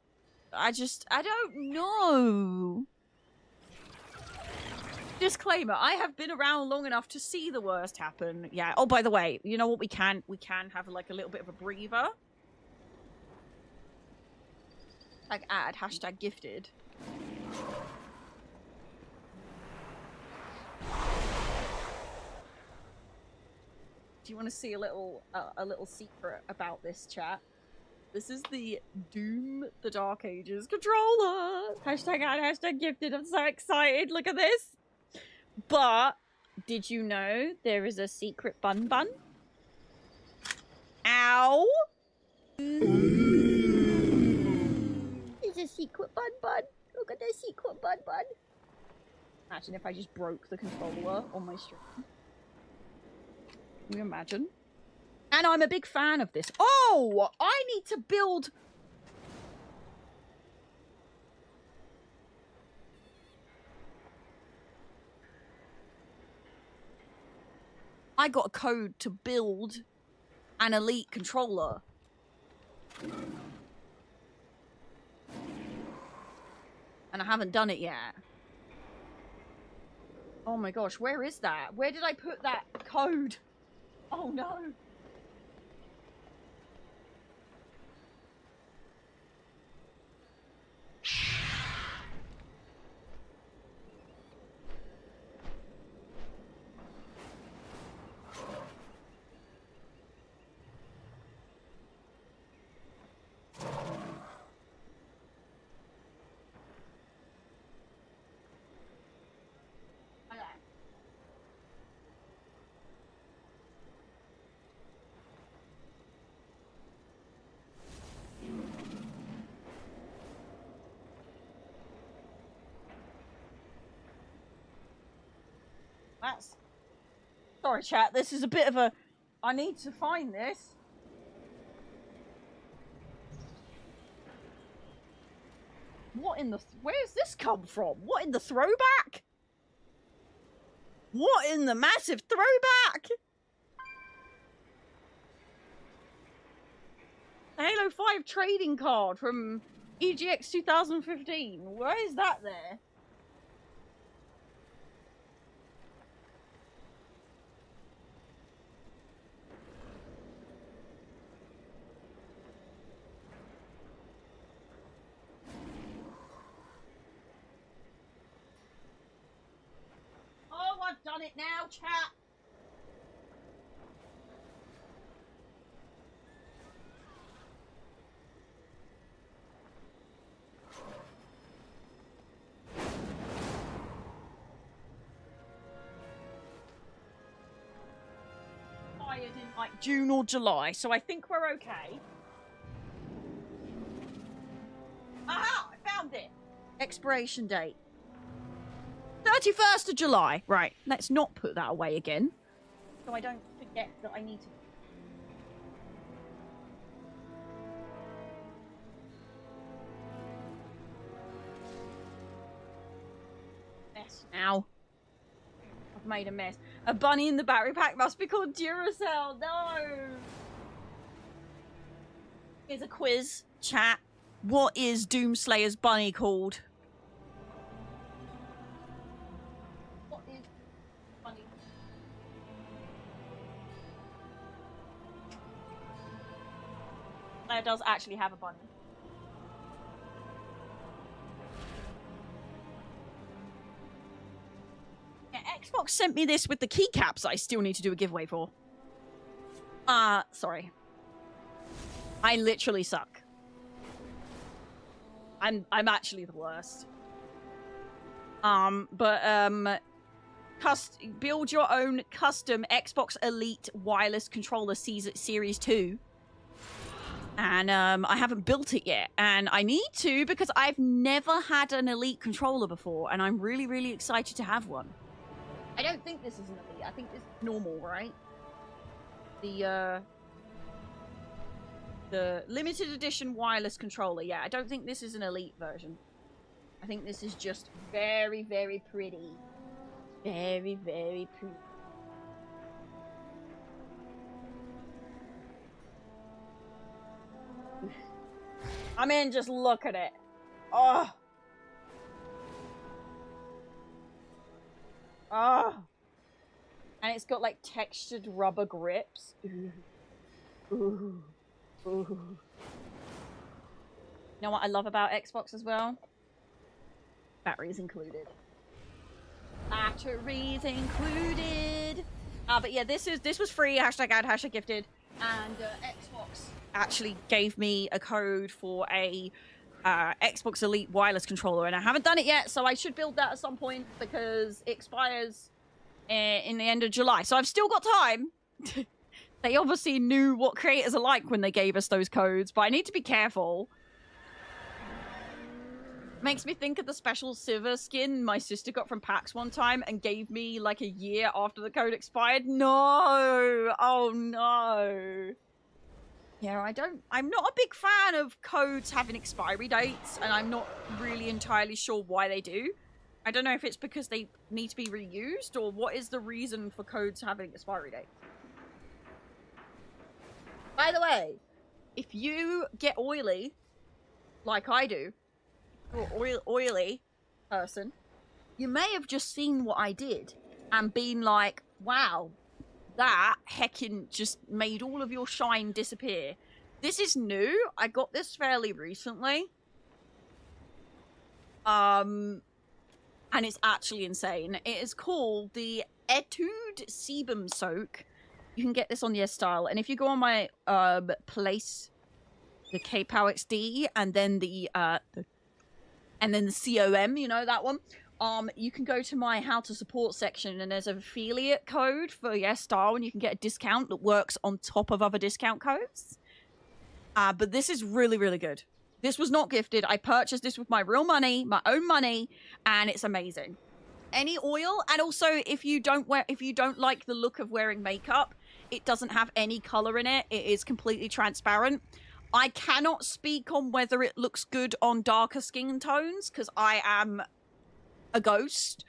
I don't know. Disclaimer: I have been around long enough to see the worst happen. Yeah. Oh, by the way, you know what? We can have like a little bit of a breather. Like add #gifted. Do you want to see a little secret about this, chat? This is the Doom the Dark Ages controller. #add #gifted. I'm so excited. Look at this. But did you know there is a secret bun? Ow. There's a secret bun. Look at the secret bun. Imagine if I just broke the controller on my stream. Can you imagine? And I'm a big fan of this. Oh, I need to build... I got a code to build an elite controller. And I haven't done it yet. Oh my gosh, where is that? Where did I put that code? Oh no. That's... Sorry, chat. This is a bit of a... I need to find this. What in the... Where's this come from? What in the throwback? What in the massive throwback? The Halo 5 trading card from EGX 2015. Why is that there? Oh, I've done it now, chat. Fired in like June or July, so I think we're okay. Aha! I found it. Expiration date. 31st of July. Right, let's not put that away again. So I don't forget that I need to... Mess now. I've made a mess. A bunny in the battery pack must be called Duracell. No! Here's a quiz, chat. What is Doomslayer's bunny called? It does actually have a bunny. Yeah, Xbox sent me this with the keycaps I still need to do a giveaway for. Sorry. I literally suck. I'm actually the worst. Build your own custom Xbox Elite wireless controller Series 2. And I haven't built it yet, and I need to because I've never had an Elite controller before, and I'm really, really excited to have one. I don't think this is an Elite. I think this is normal, right? The limited edition wireless controller. Yeah, I don't think this is an Elite version. I think this is just very, very pretty. Very, very pretty. I mean, just look at it. Oh. Oh. And it's got like textured rubber grips. Ooh. Ooh. Ooh. You know what I love about Xbox as well? Batteries included. Batteries included. But yeah, this was free. Hashtag ad, hashtag gifted. And Xbox actually gave me a code for a Xbox Elite wireless controller, and I haven't done it yet, so I should build that at some point because it expires in the end of July. So I've still got time. They obviously knew what creators are like when they gave us those codes, but I need to be careful. Makes me think of the special silver skin my sister got from PAX one time and gave me like a year after the code expired. No! Oh no. Yeah, I'm not a big fan of codes having expiry dates, and I'm not really entirely sure why they do. I don't know if it's because they need to be reused, or what is the reason for codes having expiry dates. By the way, if you get oily, like I do, or oily person, you may have just seen what I did and been like, wow, that heckin' just made all of your shine disappear. This is new. I got this fairly recently. And it's actually insane. It is called the Etude Sebum Soak. You can get this on the S-Style. And if you go on my place, the kayPOWXD, and then the COM, you know, that one. You can go to my how to support section, and there's an affiliate code for Yes Style, and you can get a discount that works on top of other discount codes. But this is really, really good. This was not gifted. I purchased this with my real money, my own money, and it's amazing. Any oil, and also if you don't like the look of wearing makeup, it doesn't have any color in it. It is completely transparent. I cannot speak on whether it looks good on darker skin tones because I am a ghost.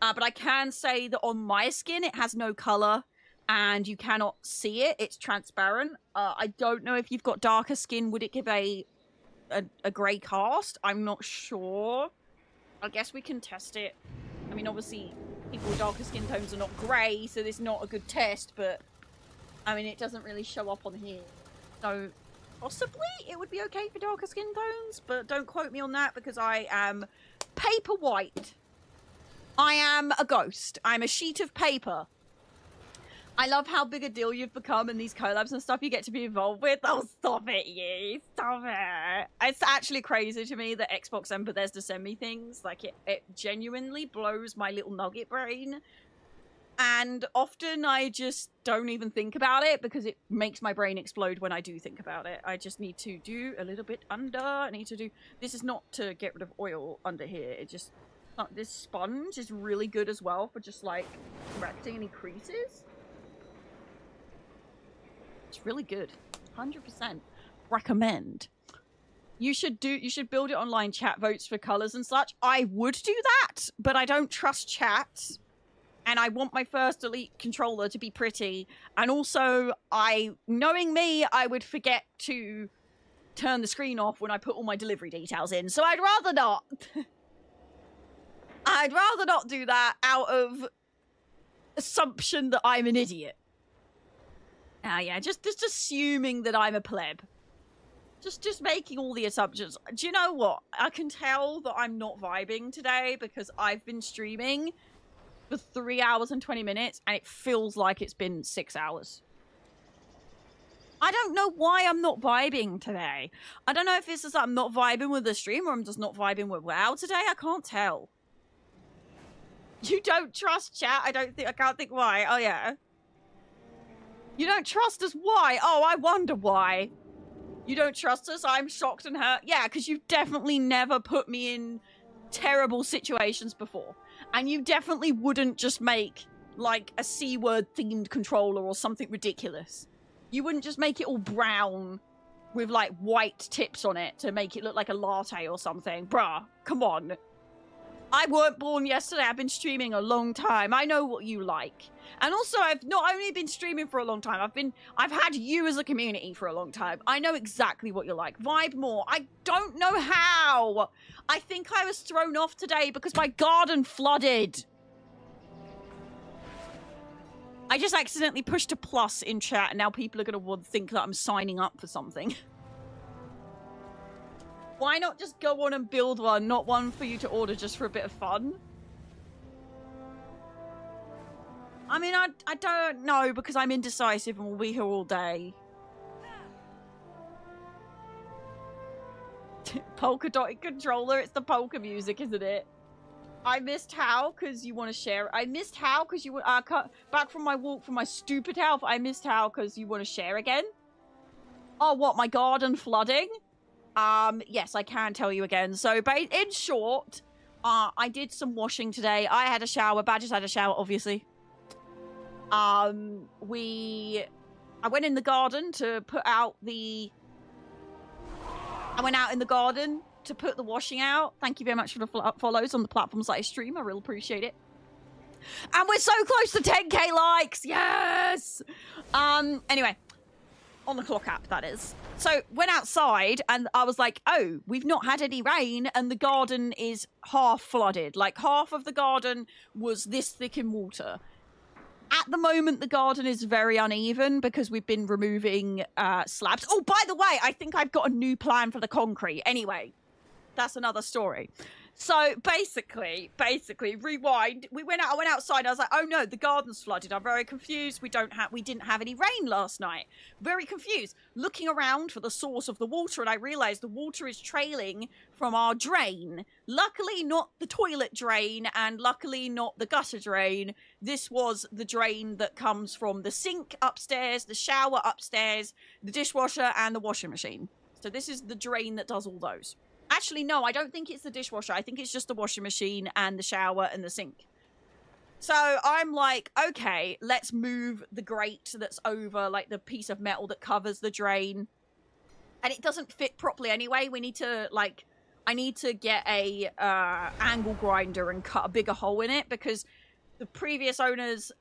But I can say that on my skin, it has no color and you cannot see it. It's transparent. I don't know if you've got darker skin. Would it give a gray cast? I'm not sure. I guess we can test it. I mean, obviously, people with darker skin tones are not gray, so this is not a good test, but I mean, it doesn't really show up on here. So possibly it would be okay for darker skin tones, but don't quote me on that because I am paper white. I am a ghost. I'm a sheet of paper. I love how big a deal you've become in these collabs and stuff you get to be involved with. Oh, stop it, you. Stop it. It's actually crazy to me that Xbox and Bethesda send me things. Like, it genuinely blows my little nugget brain. And often I just don't even think about it because it makes my brain explode when I do think about it. I just need to do a little bit under. I need to do... This is not to get rid of oil under here. It just... This sponge is really good as well for just, like, correcting any creases. It's really good. 100%. Recommend. You should build it online, chat votes for colors and such. I would do that, but I don't trust chat. And I want my first Elite controller to be pretty. And also, knowing me, I would forget to turn the screen off when I put all my delivery details in. So I'd rather not. I'd rather not do that out of assumption that I'm an idiot. Yeah, just assuming that I'm a pleb. Just making all the assumptions. Do you know what? I can tell that I'm not vibing today because I've been streaming for 3 hours and 20 minutes and it feels like it's been 6 hours. I don't know why I'm not vibing today. I don't know if it's just that I'm not vibing with the stream or I'm just not vibing with WoW today. I can't tell. You don't trust chat? I can't think why. Oh yeah. You don't trust us? Why? Oh, I wonder why. You don't trust us? I'm shocked and hurt. Yeah, because you've definitely never put me in terrible situations before. And you definitely wouldn't just make, like, a C-word themed controller or something ridiculous. You wouldn't just make it all brown with, like, white tips on it to make it look like a latte or something. Bruh, come on. I weren't born yesterday. I've been streaming a long time. I know what you like. And also, I've not only been streaming for a long time, I've had you as a community for a long time. I know exactly what you like. Vibe more. I don't know how. I think I was thrown off today because my garden flooded. I just accidentally pushed a plus in chat and now people are going to think that I'm signing up for something. Why not just go on and build one, not one for you to order just for a bit of fun? I mean, I don't know because I'm indecisive and we'll be here all day. Polka dotted controller, it's the polka music, isn't it? I missed how because you want to share it. I missed how because you back from my walk from my stupid house. I missed how because you want to share again. Oh, what, my garden flooding? Yes, I can tell you again. So, in short, I did some washing today. I had a shower. Badger's had a shower, obviously. I went in the garden to put out the... I went out in the garden to put the washing out. Thank you very much for the follows on the platforms that I stream. I really appreciate it. And we're so close to 10k likes. Yes! Anyway. On the clock app, that is. So, went outside, and I was like, oh, we've not had any rain, and the garden is half flooded. Like, half of the garden was this thick in water. At the moment, the garden is very uneven because we've been removing slabs. Oh, by the way, I think I've got a new plan for the concrete. Anyway, that's another story. So basically, rewind. I went outside. I was like, oh no, the garden's flooded. I'm very confused. We didn't have any rain last night. Very confused. Looking around for the source of the water, and I realized the water is trailing from our drain. Luckily, not the toilet drain, and luckily not the gutter drain. This was the drain that comes from the sink upstairs, the shower upstairs, the dishwasher, and the washing machine. So this is the drain that does all those. Actually, no, I don't think it's the dishwasher. I think it's just the washing machine and the shower and the sink. So I'm like, okay, let's move the grate that's over, like the piece of metal that covers the drain. And it doesn't fit properly anyway. We need to, like, I need to get a angle grinder and cut a bigger hole in it because the previous owners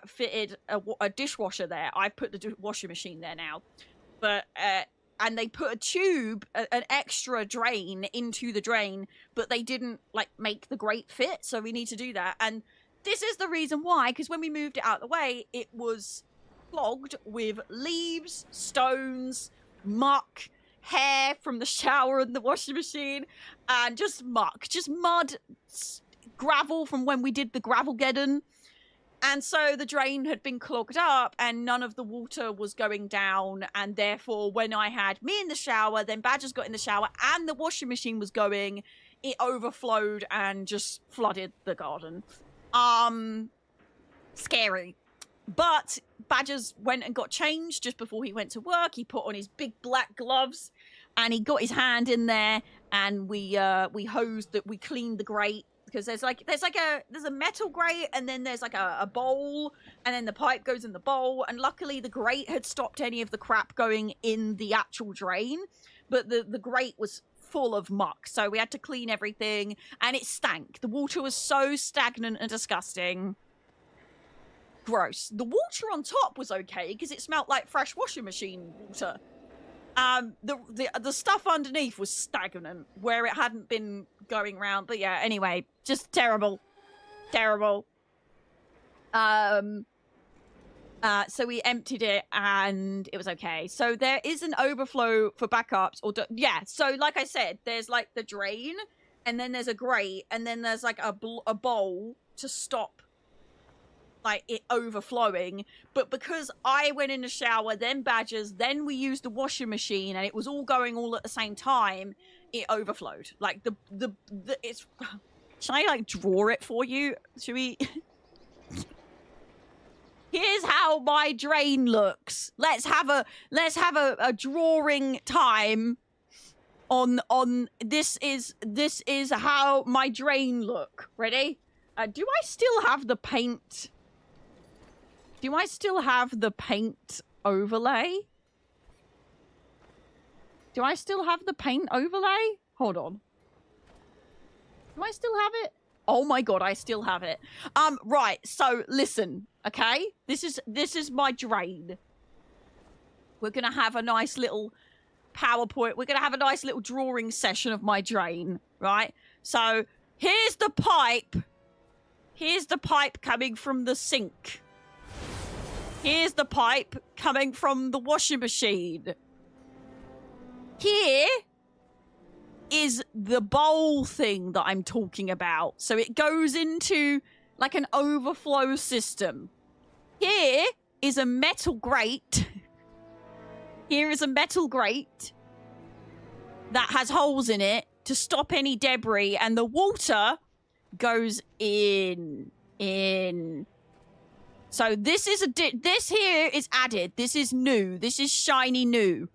fitted a dishwasher there. I put the washing machine there now. But... and they put a tube, an extra drain into the drain, but they didn't, like, make the grate fit, so we need to do that. And this is the reason why, because when we moved it out of the way, it was clogged with leaves, stones, muck, hair from the shower and the washing machine, and just muck, just mud, gravel from when we did the Gravelgeddon. And so the drain had been clogged up and none of the water was going down. And therefore, when I had me in the shower, then Badger's got in the shower and the washing machine was going, it overflowed and just flooded the garden. Scary. But Badger's went and got changed just before he went to work. He put on his big black gloves and he got his hand in there and we cleaned the grate. Because there's a metal grate and then there's like a bowl and then the pipe goes in the bowl, and luckily the grate had stopped any of the crap going in the actual drain, but the grate was full of muck, so we had to clean everything and it stank. The water was so stagnant and disgusting. Gross. The water on top was okay because it smelled like fresh washing machine water. The stuff underneath was stagnant where it hadn't been going around. But yeah, anyway, just terrible. Terrible. So we emptied it and it was okay. So there is an overflow for backups. Yeah, so like I said, there's like the drain, and then there's a grate, and then there's like a bowl to stop like it overflowing. But because I went in the shower, then Badgers, then we used the washing machine, and it was all going all at the same time, it overflowed. Like it's... Should I like draw it for you? Should we... Here's how my drain looks. Let's have a drawing time on this is how my drain look. Ready? Do I still have the paint? Do I still have the paint overlay? Do I still have the paint overlay? Hold on. Do I still have it? Oh my god, I still have it. Right, so listen, okay? This is my drain. We're gonna have a nice little PowerPoint. We're gonna have a nice little drawing session of my drain, right? So here's the pipe. Here's the pipe coming from the sink. Here's the pipe coming from the washing machine. Here is the bowl thing that I'm talking about. So it goes into like an overflow system. Here is a metal grate. Here is a metal grate that has holes in it to stop any debris, and the water goes in. So this is this here is added. This is new. This is shiny new.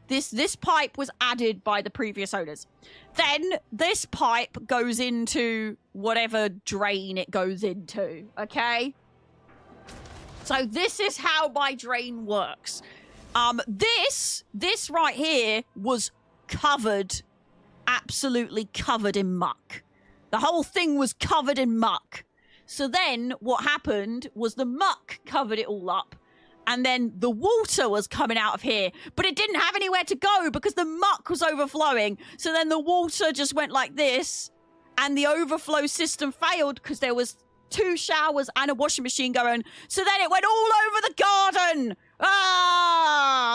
This pipe was added by the previous owners. Then this pipe goes into whatever drain it goes into, okay? So this is how my drain works. This right here was covered, absolutely covered in muck. The whole thing was covered in muck. So then what happened was the muck covered it all up. And then the water was coming out of here, but it didn't have anywhere to go because the muck was overflowing. So then the water just went like this, and the overflow system failed because there was 2 showers and a washing machine going. So then it went all over the garden,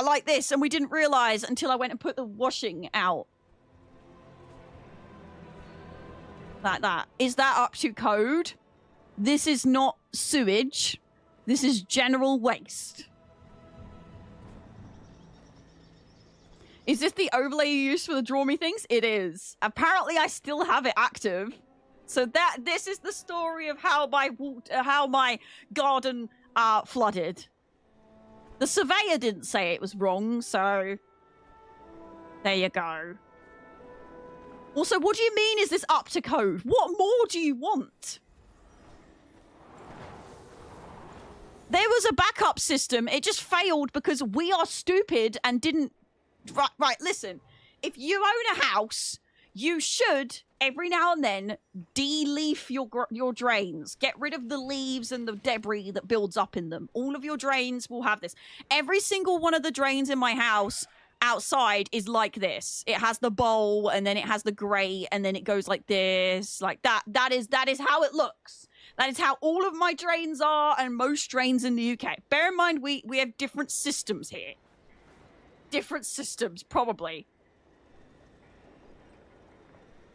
like this, and we didn't realize until I went and put the washing out. Like that. Is that up to code? This is not sewage. This is general waste. Is this the overlay you use for the draw me things? It is. Apparently I still have it active. So this is the story of how my garden flooded. The surveyor didn't say it was wrong, so there you go. Also, what do you mean is this up to code? What more do you want? There was a backup system. It just failed because we are stupid and didn't... Right, listen. If you own a house, you should, every now and then, de-leaf your drains. Get rid of the leaves and the debris that builds up in them. All of your drains will have this. Every single one of the drains in my house outside is like this. It has the bowl, and then it has the grate, and then it goes like this, like that. That is how it looks. That is how all of my drains are, and most drains in the UK. Bear in mind, we have different systems here. Different systems, probably.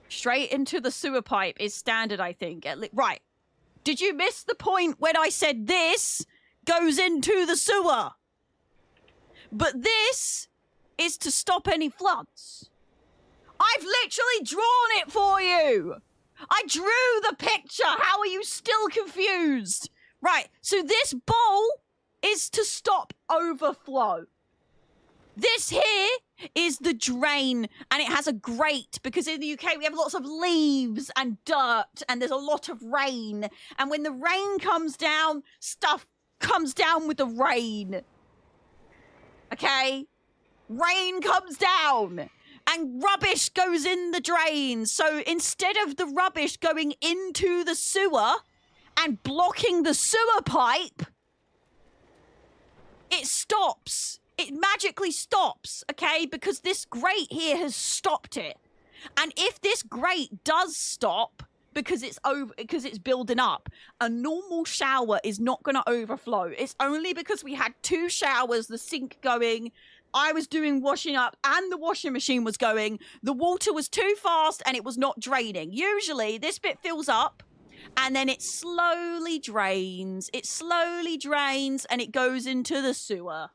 Straight into the sewer pipe is standard, I think. Right. Did you miss the point when I said this goes into the sewer? But this is to stop any floods. I've literally drawn it for you. I drew the picture. How are you still confused? Right, so this bowl is to stop overflow. This here is the drain, and it has a grate because in the UK we have lots of leaves and dirt, and there's a lot of rain. And when the rain comes down, stuff comes down with the rain. Okay? Rain comes down. And rubbish goes in the drain. So instead of the rubbish going into the sewer and blocking the sewer pipe, it stops. It magically stops, okay? Because this grate here has stopped it. And if this grate does stop, because it's building up. A normal shower is not going to overflow. It's only because we had 2 showers, the sink going, I was doing washing up and the washing machine was going. The water was too fast and it was not draining. Usually this bit fills up and then it slowly drains. It slowly drains and it goes into the sewer.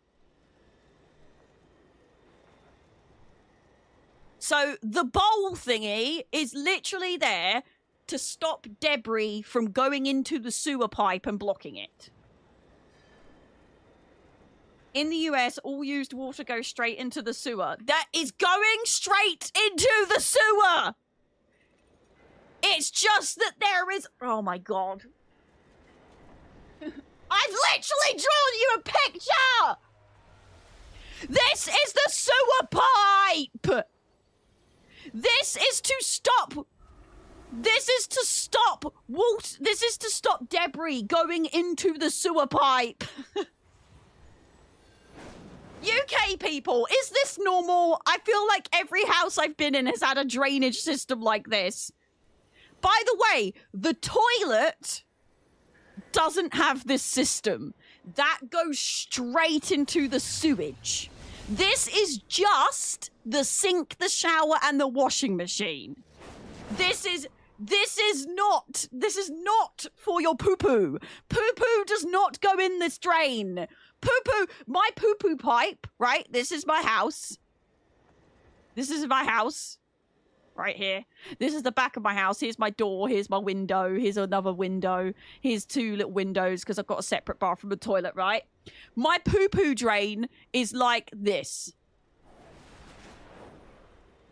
So the bowl thingy is literally there to stop debris from going into the sewer pipe and blocking it. In the US, all used water goes straight into the sewer. That is going straight into the sewer! It's just that there is... Oh my god. I've literally drawn you a picture! This is the sewer pipe! This is to stop... This is to stop water... This is to stop debris going into the sewer pipe. UK people, is this normal? I feel like every house I've been in has had a drainage system like this. By the way, the toilet doesn't have this system. That goes straight into the sewage. This is just the sink, the shower, and the washing machine. This is not for your poo-poo. Poo-poo does not go in this drain. Poo-poo, my poo-poo pipe, right? This is my house. This is my house. Right here. This is the back of my house. Here's my door. Here's my window. Here's another window. Here's 2 little windows because I've got a separate bathroom and toilet, right? My poo-poo drain is like this.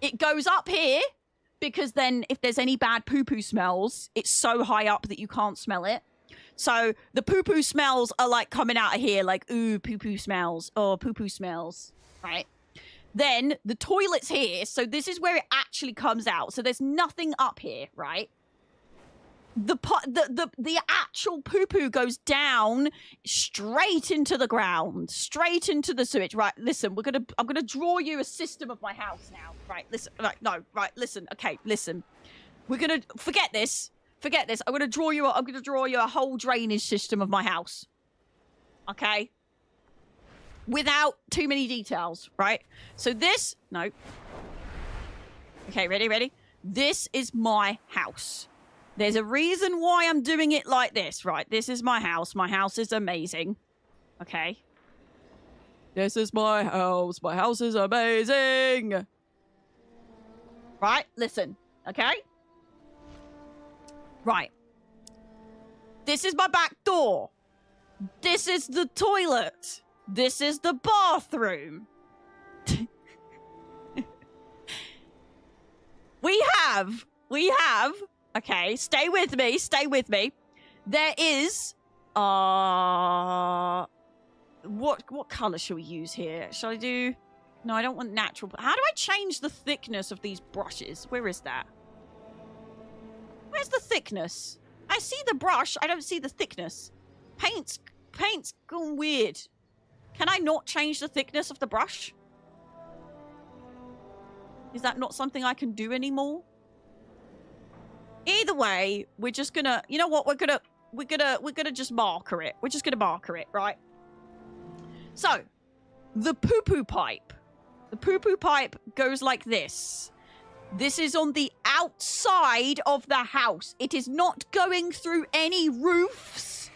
It goes up here because then if there's any bad poo-poo smells, it's so high up that you can't smell it. So the poo-poo smells are like coming out of here like, ooh, poo-poo smells. Oh, poo-poo smells, right? Then the toilet's here. So this is where it actually comes out. So there's nothing up here, right? The actual poo-poo goes down straight into the ground, straight into the sewage. Right, listen, I'm gonna draw you a system of my house now. Right, listen, listen, okay, listen. We're gonna forget this. Forget this. I'm gonna draw you a whole drainage system of my house. Okay? Without too many details, right? So this, no. Okay, ready? This is my house. There's a reason why I'm doing it like this, right? This is my house. My house is amazing. Okay? This is my house. My house is amazing. Right? Listen. Okay? Right. This is my back door. This is the toilet. This is the bathroom. We have, okay, stay with me. There is, what color should we use here? Shall I do, no, I don't want natural. How do I change the thickness of these brushes? Where is that? Where's the thickness? I see the brush, I don't see the thickness. Paint's gone weird. Can I not change the thickness of the brush? Is that not something I can do anymore? Either way, we're just gonna, you know what? We're gonna just marker it. We're just gonna marker it, right? So, the poo-poo pipe. The poo-poo pipe goes like this. This is on the outside of the house. It is not going through any roofs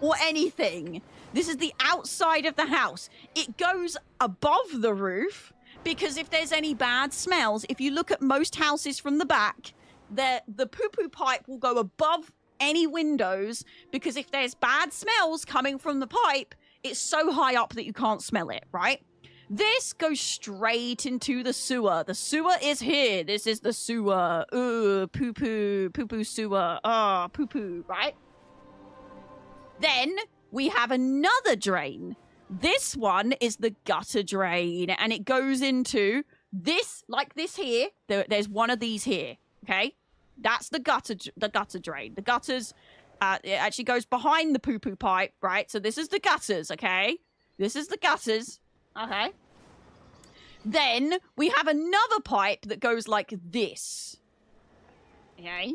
or anything. This is the outside of the house. It goes above the roof because if there's any bad smells, if you look at most houses from the back, the poo-poo pipe will go above any windows because if there's bad smells coming from the pipe, it's so high up that you can't smell it, right? This goes straight into the sewer. The sewer is here. This is the sewer. Ooh, poo-poo, poo-poo sewer. Ah, poo-poo, right? Then we have another drain. This one is the gutter drain, and it goes into this, like this here. There's one of these here, okay? That's the gutter drain. The gutters, it actually goes behind the poo-poo pipe, right? So this is the gutters, okay? This is the gutters, okay? Then we have another pipe that goes like this, okay?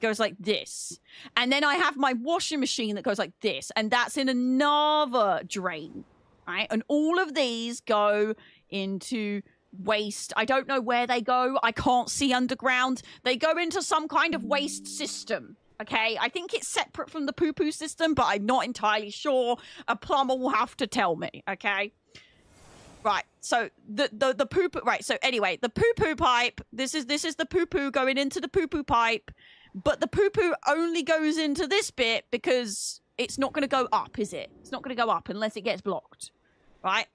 goes like this. And then I have my washing machine that goes like this. And that's in another drain, right? And all of these go into waste. I don't know where they go. I can't see underground. They go into some kind of waste system. Okay, I think it's separate from the poo-poo system, but I'm not entirely sure. A plumber will have to tell me, okay? Right, so the poo-poo, right, so anyway, the poo-poo pipe, this is the poo-poo going into the poo-poo pipe, but the poo-poo only goes into this bit because it's not going to go up, is it? It's not going to go up unless it gets blocked, right?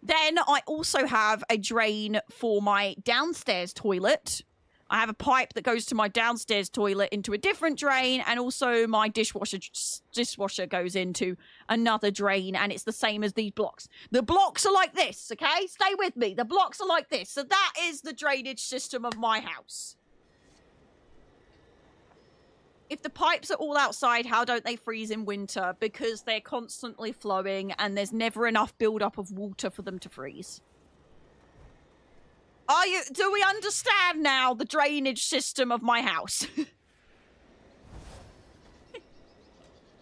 Then I also have a drain for my downstairs toilet. I have a pipe that goes to my downstairs toilet into a different drain, and also my dishwasher goes into another drain, and it's the same as these blocks. The blocks are like this, okay? Stay with me. The blocks are like this. So that is the drainage system of my house. If the pipes are all outside, how don't they freeze in winter? Because they're constantly flowing, and there's never enough buildup of water for them to freeze. Do we understand now the drainage system of my house?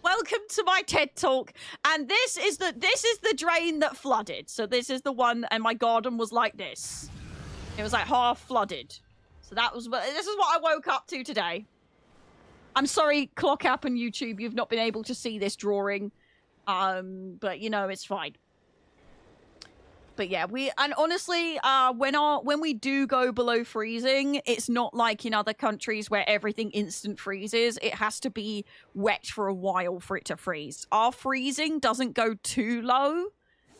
Welcome to my TED Talk. And this is the drain that flooded. So this is the one, and my garden was like this. It was like half flooded. So this is what I woke up to today. I'm sorry, Clock App and YouTube, you've not been able to see this drawing. But you know, it's fine. But yeah, and honestly, when we do go below freezing, it's not like in other countries where everything instant freezes. It has to be wet for a while for it to freeze. Our freezing doesn't go too low,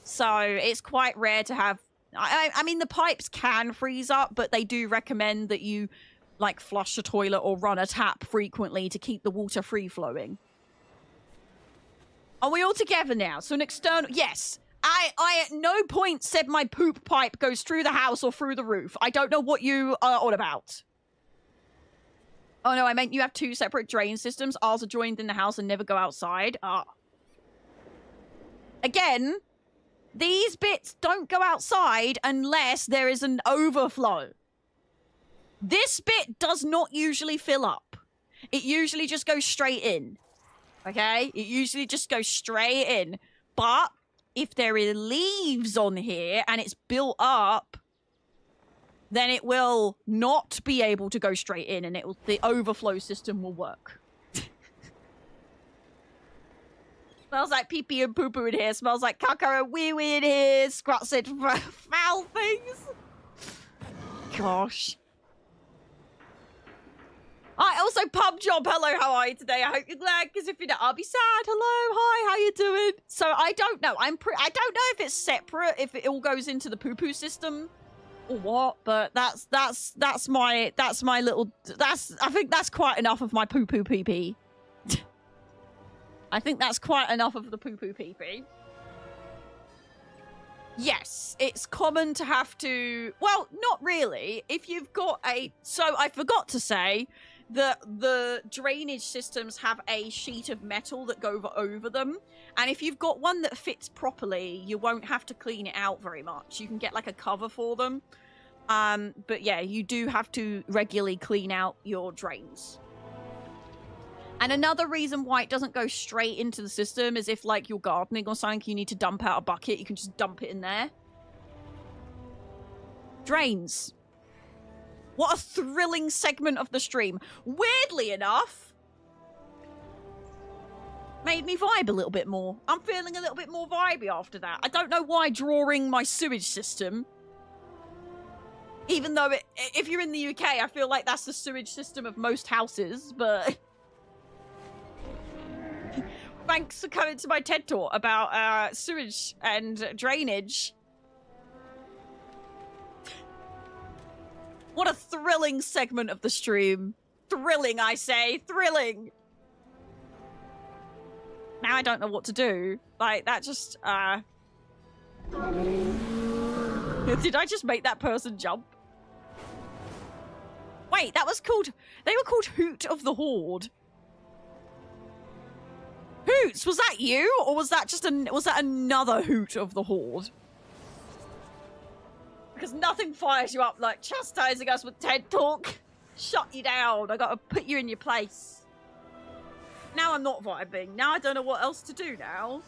so it's quite rare to have... I mean, the pipes can freeze up, but they do recommend that you, like, flush a toilet or run a tap frequently to keep the water free-flowing. Are we all together now? So an external... Yes! I at no point said my poop pipe goes through the house or through the roof. I don't know what you are on about. Oh no, I meant you have two separate drain systems. Ours are joined in the house and never go outside. Again, these bits don't go outside unless there is an overflow. This bit does not usually fill up. It usually just goes straight in. Okay? It usually just goes straight in. But... if there are leaves on here and it's built up, then it will not be able to go straight in, and the overflow system will work. Smells like pee-pee and poo-poo in here. Smells like caca and wee-wee in here. Scrat said foul things. Gosh. I also, Pub Job, hello, how are you today? I hope you're glad, because if you're not, I'll be sad. Hello, hi, how you doing? So I don't know. I don't know if it's separate, if it all goes into the poo-poo system or what, but that's my little, I think that's quite enough of my poo-poo pee-pee. I think that's quite enough of the poo-poo pee-pee. Yes, it's common to have to, well, not really. If you've got so I forgot to say, the drainage systems have a sheet of metal that go over them, and if you've got one that fits properly, you won't have to clean it out very much. You can get like a cover for them, but yeah, you do have to regularly clean out your drains. And another reason why it doesn't go straight into the system is if, like, you're gardening or something, you need to dump out a bucket, you can just dump it in there. Drains. What a thrilling segment of the stream. Weirdly enough, made me vibe a little bit more. I'm feeling a little bit more vibey after that. I don't know why drawing my sewage system, even though if you're in the UK, I feel like that's the sewage system of most houses, but... Thanks for coming to my TED Talk about sewage and drainage. What a thrilling segment of the stream. Thrilling, I say. Thrilling. Now I don't know what to do. Like, that just, Did I just make that person jump? Wait, that was called... They were called Hoot of the Horde. Hoots, was that you? Or was that just was that another Hoot of the Horde? Because nothing fires you up like chastising us with TED Talk. Shut you down. I gotta put you in your place. Now I'm not vibing. Now I don't know what else to do now.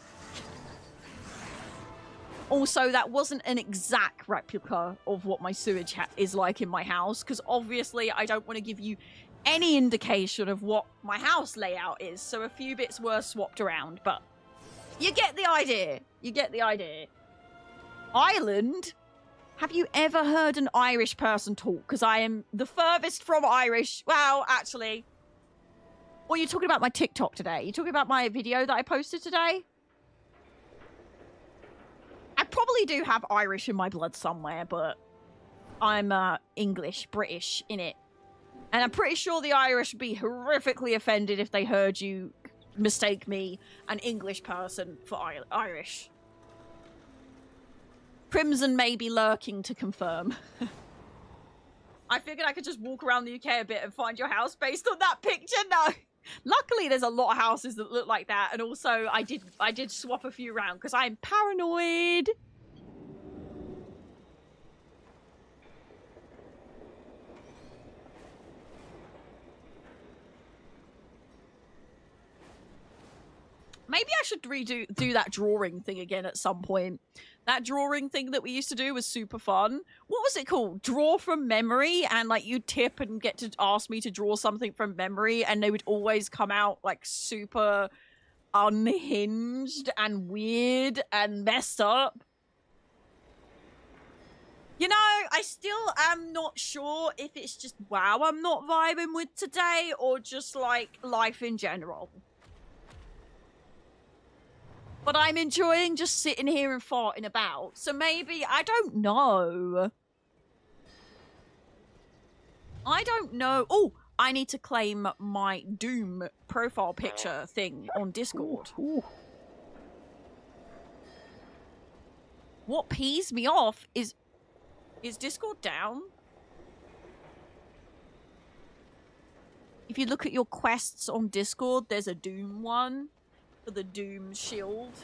Also, that wasn't an exact replica of what my sewage is like in my house, because obviously I don't want to give you any indication of what my house layout is, so a few bits were swapped around, but you get the idea. You get the idea. Ireland? Have you ever heard an Irish person talk? Because I am the furthest from Irish. Well, actually. Or you're talking about my TikTok today? You're talking about my video that I posted today? I probably do have Irish in my blood somewhere, but I'm English, British in it. And I'm pretty sure the Irish would be horrifically offended if they heard you mistake me, an English person, for Irish. Crimson may be lurking to confirm. I figured I could just walk around the UK a bit and find your house based on that picture. No. Luckily, there's a lot of houses that look like that, and also I did swap a few around because I'm paranoid. Maybe I should do that drawing thing again at some point. That drawing thing that we used to do was super fun. What was it called? Draw from memory, and like you tip and get to ask me to draw something from memory, and they would always come out like super unhinged and weird and messed up. You know, I still am not sure if it's just WoW I'm not vibing with today, or just like life in general. But I'm enjoying just sitting here and farting about. So maybe, I don't know. I don't know. Oh, I need to claim my Doom profile picture thing on Discord. Ooh. What pees me off is Discord down? If you look at your quests on Discord, there's a Doom one. For the Doom shield,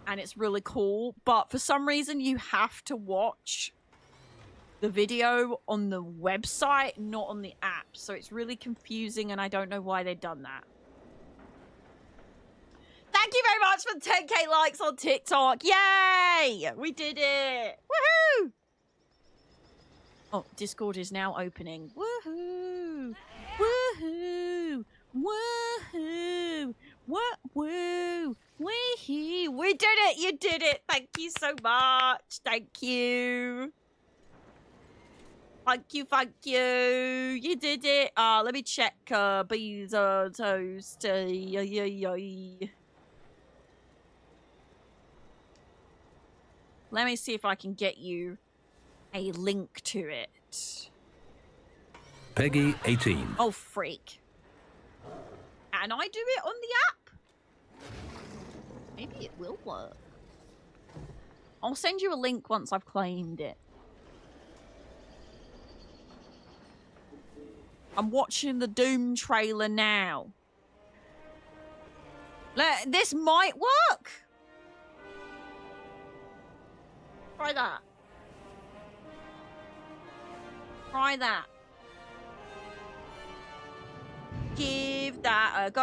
and it's really cool, but for some reason you have to watch the video on the website, not on the app, so it's really confusing, and I don't know why they've done that. Thank you very much for 10k likes on TikTok. Yay, we did it. Woohoo! Oh, Discord is now opening. Woohoo! Woohoo! Woohoo! What? Woo! Wee-hee! We did it! You did it! Thank you so much! Thank you! Thank you, thank you! You did it! Let me check, bees are toasty. Let me see if I can get you a link to it. Peggy 18. Oh, freak. Can I do it on the app? Maybe it will work. I'll send you a link once I've claimed it. I'm watching the Doom trailer now. This might work. Try that. Try that. Give that a go.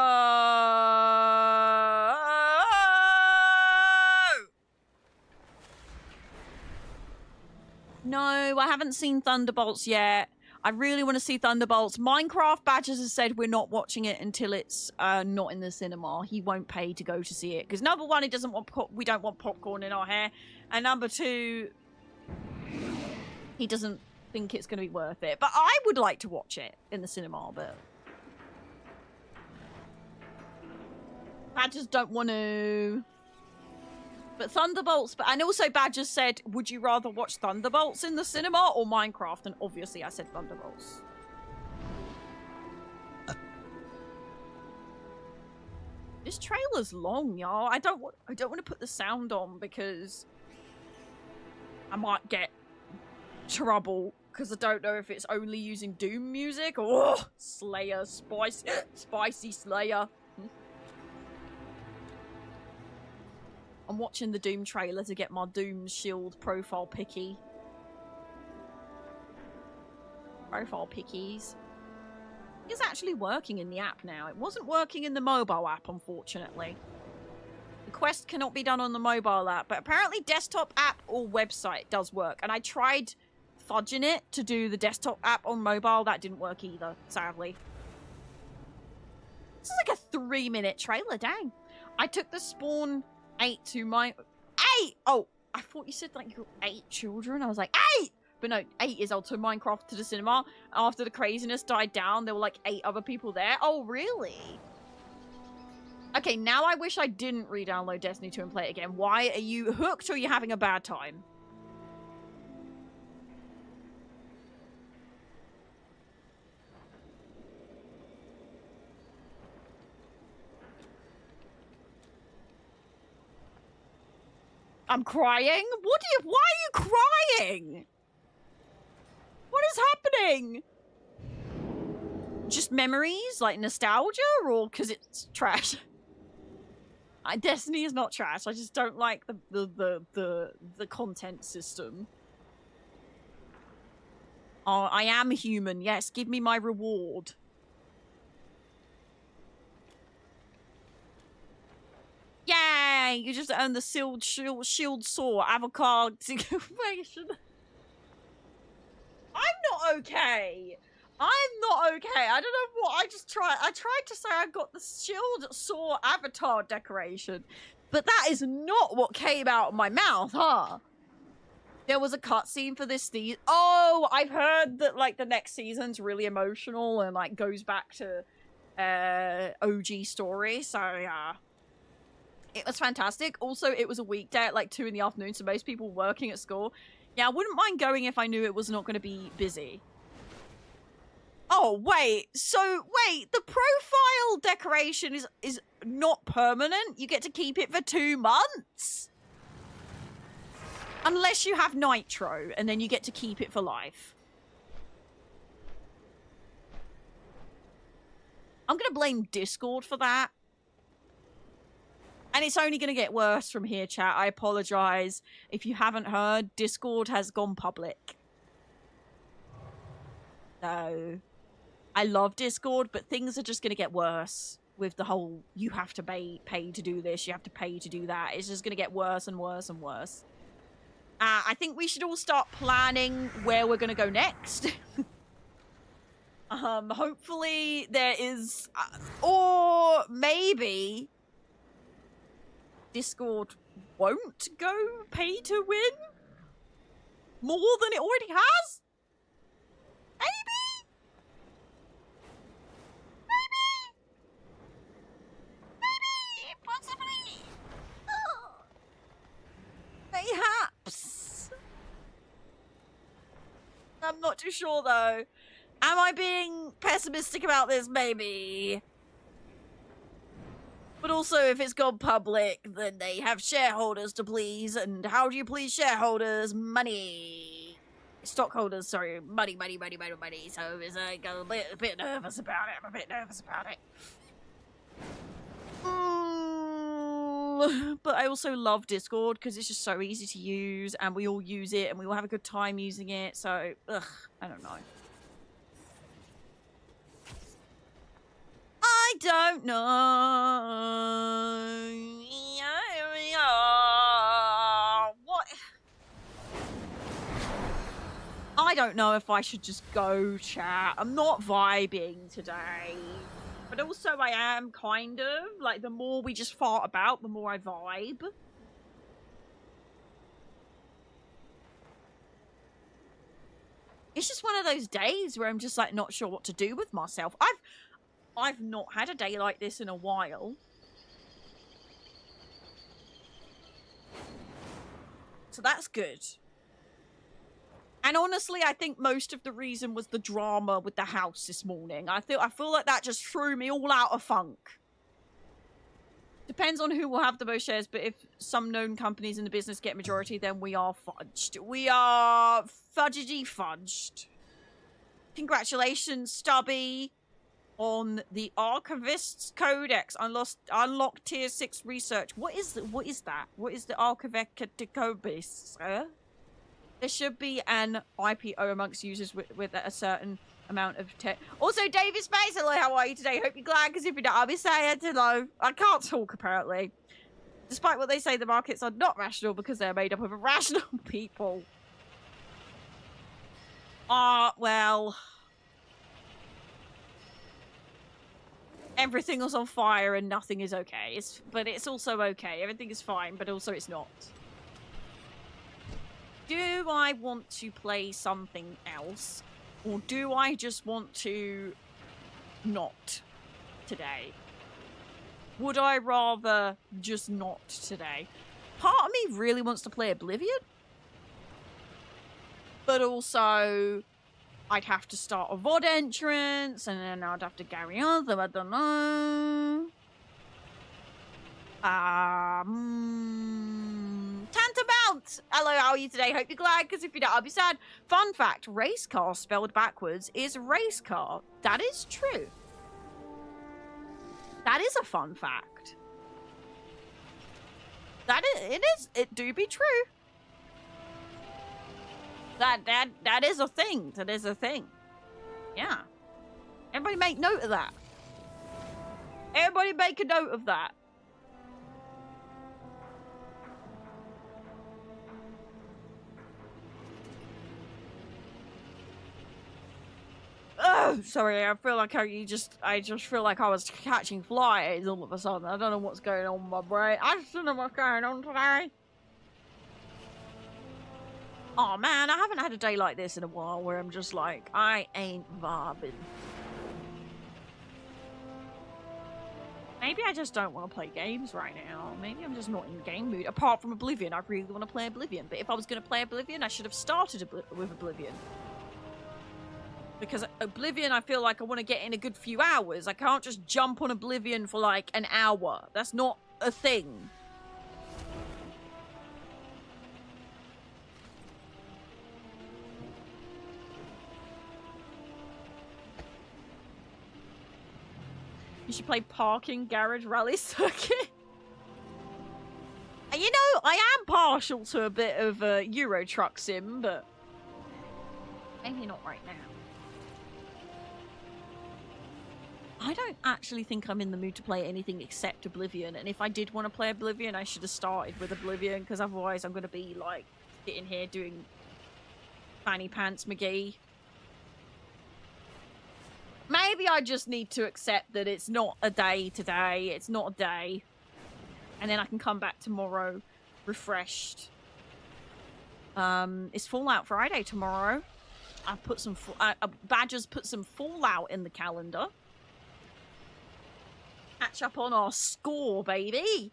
No, I haven't seen Thunderbolts yet. I really want to see Thunderbolts. Minecraft Badgers has said we're not watching it until it's not in the cinema. He won't pay to go to see it because number one, he doesn't want we don't want popcorn in our hair, and number two, he doesn't think it's going to be worth it. But I would like to watch it in the cinema, but Badgers don't want to. But Thunderbolts, and also Badgers said, would you rather watch Thunderbolts in the cinema or Minecraft? And obviously I said Thunderbolts. This trailer's long, y'all. I don't want to put the sound on because I might get trouble because I don't know if it's only using Doom music or Slayer, spicy Slayer. I'm watching the Doom trailer to get my Doom shield profile picky. Profile pickies. It's actually working in the app now. It wasn't working in the mobile app, unfortunately. The quest cannot be done on the mobile app, but apparently desktop app or website does work. And I tried fudging it to do the desktop app on mobile. That didn't work either, sadly. This is like a 3-minute trailer, dang. I took the Spawn 8 to my... 8! Oh, I thought you said like 8 children. I was like, 8! But no, 8 years old. So Minecraft to the cinema. After the craziness died down, there were like 8 other people there. Oh, really? Okay, now I wish I didn't re-download Destiny 2 and play it again. Why? Are you hooked or are you having a bad time? I'm crying? Why are you crying? What is happening? Just memories? Like nostalgia? Or because it's trash? Destiny is not trash. I just don't like the content system. Oh, I am human. Yes, give me my reward. Yay! You just earned the shield sword avocado situation. I'm not okay. I'm not okay. I don't know what I tried to say I got the shield sword avatar decoration, but that is not what came out of my mouth, huh? There was a cutscene for this season. Oh, I've heard that like the next season's really emotional and like goes back to OG story. So yeah. It was fantastic. Also, it was a weekday at like 2 in the afternoon, so most people were working at school. Yeah, I wouldn't mind going if I knew it was not going to be busy. Oh, wait. So, wait, the profile decoration is not permanent? You get to keep it for 2 months? Unless you have Nitro, and then you get to keep it for life. I'm going to blame Discord for that. And it's only going to get worse from here, chat. I apologize. If you haven't heard, Discord has gone public. So, I love Discord, but things are just going to get worse with the whole, you have to pay to do this, you have to pay to do that. It's just going to get worse and worse and worse. I think we should all start planning where we're going to go next. Hopefully there is... or maybe... Discord won't go pay to win more than it already has? Maybe? Maybe? Possibly? Oh. Perhaps. I'm not too sure though. Am I being pessimistic about this? Maybe. But also, if it's gone public, then they have shareholders to please. And how do you please shareholders? Money. Stockholders, sorry. Money. So it's like a bit nervous about it. I'm a bit nervous about it. But I also love Discord because it's just so easy to use. And we all use it. And we all have a good time using it. So, ugh, I don't know. I don't know. What? I don't know if I should just go, chat. I'm not vibing today. But also I am kind of. Like, the more we just fart about, the more I vibe. It's just one of those days where I'm just, like, not sure what to do with myself. I've not had a day like this in a while. So that's good. And honestly, I think most of the reason was the drama with the house this morning. I feel like that just threw me all out of funk. Depends on who will have the most shares, but if some known companies in the business get majority, then we are fudged. We are fudged. Congratulations, Stubby. On the Archivist's Codex, unlock tier 6 research. What is that? What is the Archivist's? There should be an IPO amongst users with a certain amount of tech. Also, David Space, hello, how are you today? Hope you're glad, because if you're not, I'll be saying hello. I can't talk, apparently. Despite what they say, the markets are not rational because they're made up of irrational people. Well... Everything is on fire and nothing is okay. But it's also okay. Everything is fine, but also it's not. Do I want to play something else? Or do I just want to not today? Would I rather just not today? Part of me really wants to play Oblivion. But also... I'd have to start a VOD entrance, and then I'd have to carry on, so I don't know. Tantamount! Hello, how are you today? Hope you're glad, because if you're not, I'll be sad. Fun fact, race car spelled backwards is race car. That is true. That is a fun fact. It do be true. That is a thing. That is a thing. Yeah. Everybody make note of that. Everybody make a note of that. Oh, sorry. I feel like I just feel like I was catching flies all of a sudden. I don't know what's going on with my brain. I just don't know what's going on today. Oh man, I haven't had a day like this in a while where I'm just like, I ain't vibing. Maybe I just don't want to play games right now. Maybe I'm just not in game mood. Apart from Oblivion, I really want to play Oblivion. But if I was going to play Oblivion, I should have started with Oblivion. Because Oblivion, I feel like I want to get in a good few hours. I can't just jump on Oblivion for like an hour. That's not a thing. You should play Parking Garage Rally Circuit. And you know, I am partial to a bit of Euro Truck Sim, but maybe not right now. I don't actually think I'm in the mood to play anything except Oblivion, and if I did want to play Oblivion, I should have started with Oblivion, because otherwise I'm going to be, like, sitting here doing fanny pants McGee. Maybe I just need to accept that it's not a day today. It's not a day. And then I can come back tomorrow refreshed. It's Fallout Friday tomorrow. I put some... Badger's put some Fallout in the calendar. Catch up on our score, baby.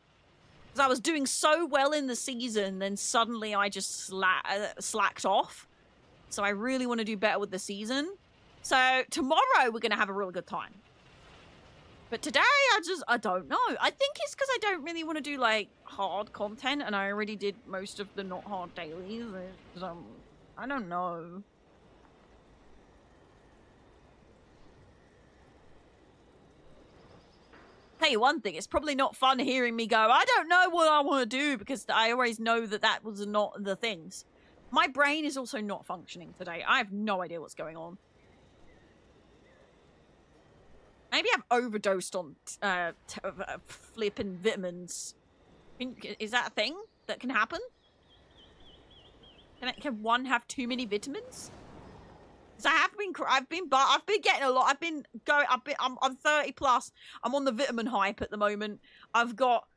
Because I was doing so well in the season, then suddenly I just slacked off. So I really want to do better with the season. So tomorrow we're going to have a really good time. But today I don't know. I think it's because I don't really want to do like hard content, and I already did most of the not hard dailies. I don't know. Tell you one thing, it's probably not fun hearing me go, I don't know what I want to do, because I always know that that was not the things. My brain is also not functioning today. I have no idea what's going on. Maybe I've overdosed on flipping vitamins. Is that a thing that can happen? Can one have too many vitamins? Because I've been getting a lot. I'm 30 plus. I'm on the vitamin hype at the moment. I've got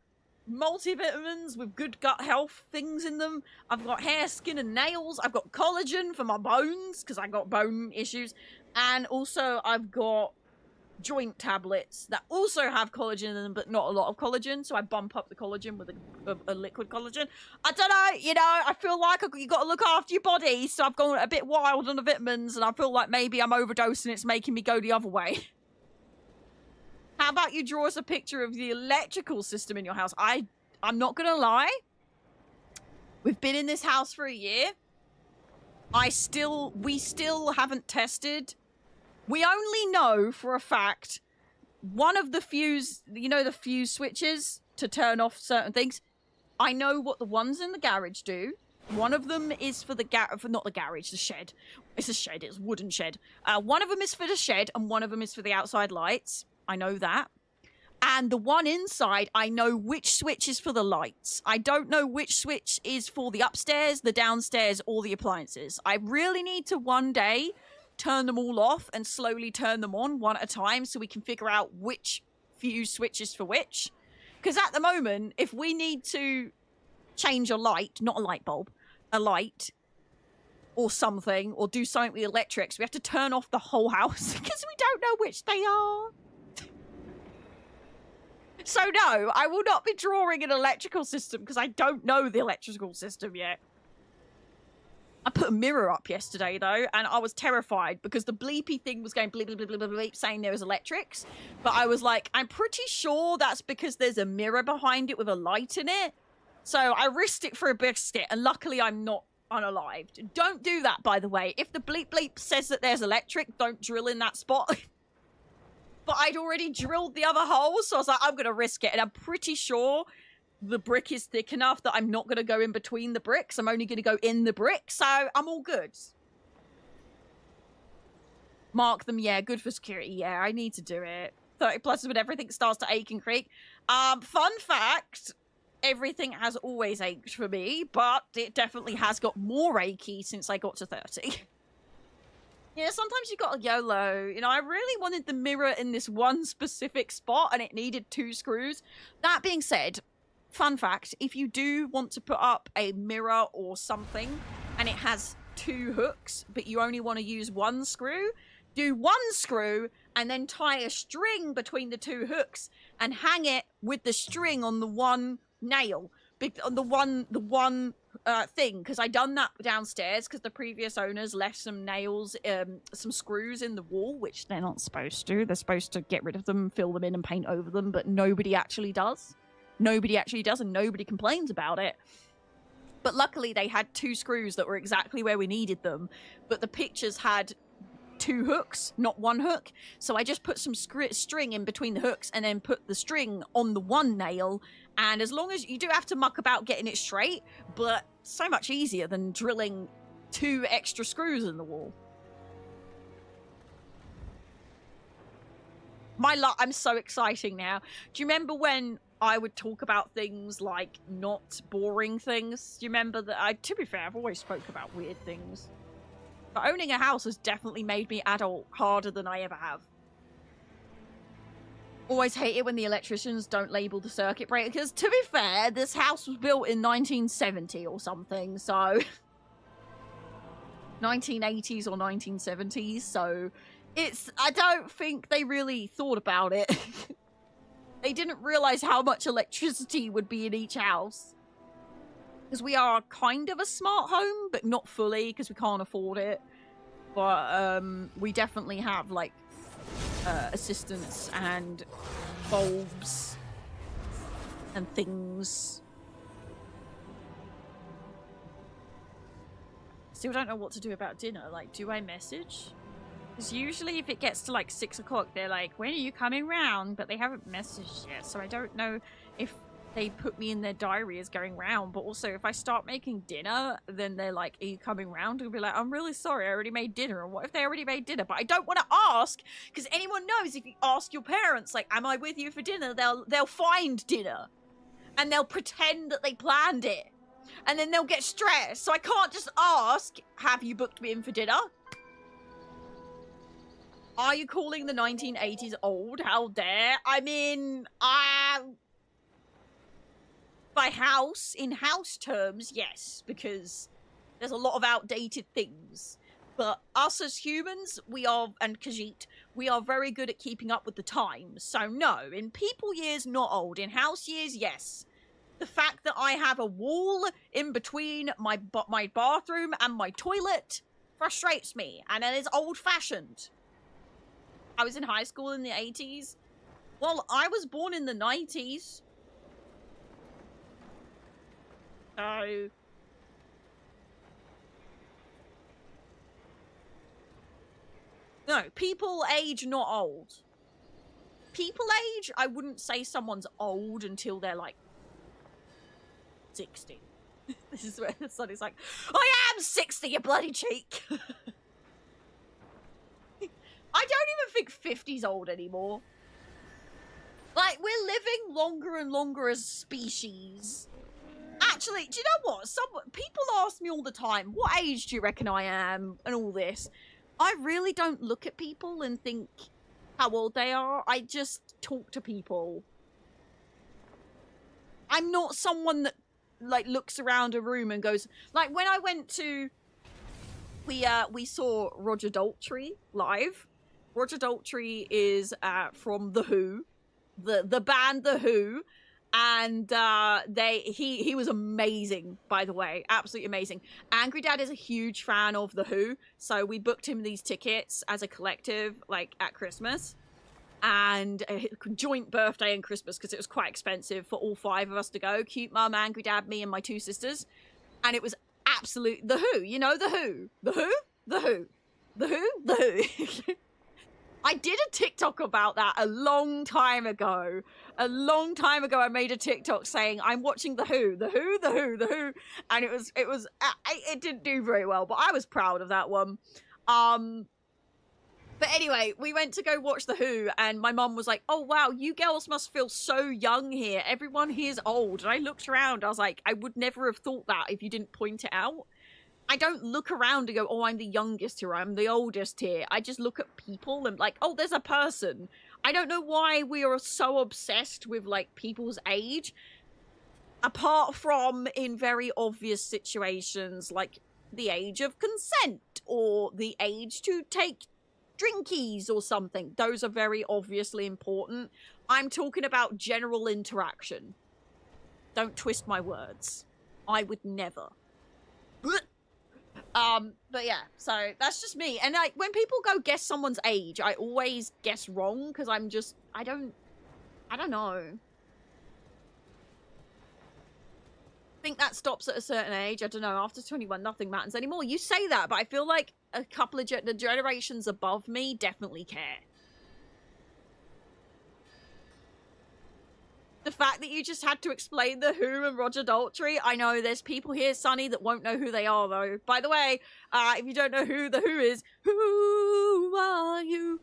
multivitamins with good gut health things in them. I've got hair, skin, and nails. I've got collagen for my bones because I got bone issues, and also I've got joint tablets that also have collagen in them, but not a lot of collagen, so I bump up the collagen with a liquid collagen. I don't know, you know, I feel like you got to look after your body, so I've gone a bit wild on the vitamins, and I feel like maybe I'm overdosing, it's making me go the other way. How about you draw us a picture of the electrical system in your house? I'm not gonna lie, we've been in this house for a year. We still haven't tested. We only know for a fact one of the fuse, you know, the fuse switches to turn off certain things. I know what the ones in the garage do. One of them is for the not the garage, the shed. It's a shed, it's a wooden shed. One of them is for the shed and one of them is for the outside lights. I know that. And the one inside, I know which switch is for the lights. I don't know which switch is for the upstairs, the downstairs, or the appliances. I really need to one day turn them all off and slowly turn them on one at a time so we can figure out which fuse switch is for which. Because at the moment, if we need to change a light, not a light bulb, a light, or something, or do something with electrics, we have to turn off the whole house because we don't know which they are. So no, I will not be drawing an electrical system because I don't know the electrical system yet. I put a mirror up yesterday though, and I was terrified because the bleepy thing was going bleep, bleep, bleep, bleep, bleep, saying there was electrics. But I was like, I'm pretty sure that's because there's a mirror behind it with a light in it. So I risked it for a biscuit, and luckily I'm not unalived. Don't do that, by the way. If the bleep bleep says that there's electric, don't drill in that spot. But I'd already drilled the other hole, so I was like, I'm going to risk it. And I'm pretty sure the brick is thick enough that I'm not going to go in between the bricks. I'm only going to go in the brick, so I'm all good. Mark them, yeah, good for security. Yeah, I need to do it. 30 plus is when everything starts to ache and creak. Fun fact, everything has always ached for me, but it definitely has got more achy since I got to 30. Yeah, sometimes you got a YOLO. You know, I really wanted the mirror in this one specific spot and it needed 2 screws. That being said, fun fact, if you do want to put up a mirror or something and it has 2 hooks, but you only want to use 1 screw, do 1 screw and then tie a string between the 2 hooks and hang it with the string on the 1 nail. On the one thing, because I done that downstairs because the previous owners left some nails, some screws in the wall, which they're not supposed to. They're supposed to get rid of them, fill them in and paint over them, but nobody actually does. Nobody actually does, and nobody complains about it. But luckily they had 2 screws that were exactly where we needed them, but the pictures had 2 hooks, not 1 hook. So I just put some string in between the hooks and then put the string on the 1 nail. And as long as you do have to muck about getting it straight, but so much easier than drilling 2 extra screws in the wall. I'm so exciting now. Do you remember when I would talk about things like not boring things? Do you remember that? To be fair, I've always spoke about weird things. But owning a house has definitely made me adult harder than I ever have. Always hate it when the electricians don't label the circuit breakers. To be fair, this house was built in 1970 or something, so... 1980s or 1970s, so... I don't think they really thought about it. They didn't realize how much electricity would be in each house. Because we are kind of a smart home, but not fully, because we can't afford it. But we definitely have, like, assistants and bulbs and things. Still don't know what to do about dinner. Like, do I message? Because usually if it gets to like 6 o'clock, they're like, when are you coming round? But they haven't messaged yet, so I don't know if they put me in their diary as going round. But also, if I start making dinner, then they're like, are you coming round? I'll be like, I'm really sorry, I already made dinner. And what if they already made dinner? But I don't want to ask, because anyone knows if you ask your parents, like, am I with you for dinner? They'll find dinner. And they'll pretend that they planned it. And then they'll get stressed. So I can't just ask, have you booked me in for dinner? Are you calling the 1980s old? How dare? I mean, by house, in house terms, yes, because there's a lot of outdated things. But us as humans, and Khajiit, we are very good at keeping up with the times. So no, in people years, not old. In house years, yes. The fact that I have a wall in between my bathroom and my toilet frustrates me, and it is old-fashioned. I was in high school in the 80s. Well, I was born in the 90s. So... no, people age, not old. People age, I wouldn't say someone's old until they're like 60. This is where the son is like, I am 60, you bloody cheek. I don't even think 50's old anymore. Like, we're living longer and longer as a species. Actually, do you know what? People ask me all the time, what age do you reckon I am? And all this. I really don't look at people and think how old they are. I just talk to people. I'm not someone that, like, looks around a room and goes... Like, when I went to... We saw Roger Daltrey live. Roger Daltrey is from The Who. The band The Who. And he was amazing, by the way. Absolutely amazing. Angry Dad is a huge fan of The Who, so we booked him these tickets as a collective, like, at Christmas. And a joint birthday and Christmas, because it was quite expensive for all 5 of us to go. Cute Mum, Angry Dad, me, and my 2 sisters. And it was absolute The Who. You know The Who? The Who? The Who? The Who? The Who? I did a TikTok about that a long time ago. A long time ago, I made a TikTok saying, I'm watching The Who, The Who, The Who, The Who. And it didn't do very well, but I was proud of that one. But anyway, we went to go watch The Who, and my mum was like, oh, wow, you girls must feel so young here. Everyone here's old. And I looked around, I was like, I would never have thought that if you didn't point it out. I don't look around and go, oh, I'm the youngest here, I'm the oldest here. I just look at people and like, oh, there's a person. I don't know why we are so obsessed with, like, people's age. Apart from in very obvious situations, like the age of consent or the age to take drinkies or something. Those are very obviously important. I'm talking about general interaction. Don't twist my words. I would never. But yeah, so that's just me. And like, when people go guess someone's age, I always guess wrong because I'm just, I don't know. I think that stops at a certain age. I don't know. After 21, nothing matters anymore. You say that, but I feel like a couple of the generations above me definitely care. The fact that you just had to explain The Who and Roger Daltrey, I know there's people here, Sonny, that won't know who they are, though. By the way, if you don't know who The Who is, who are you?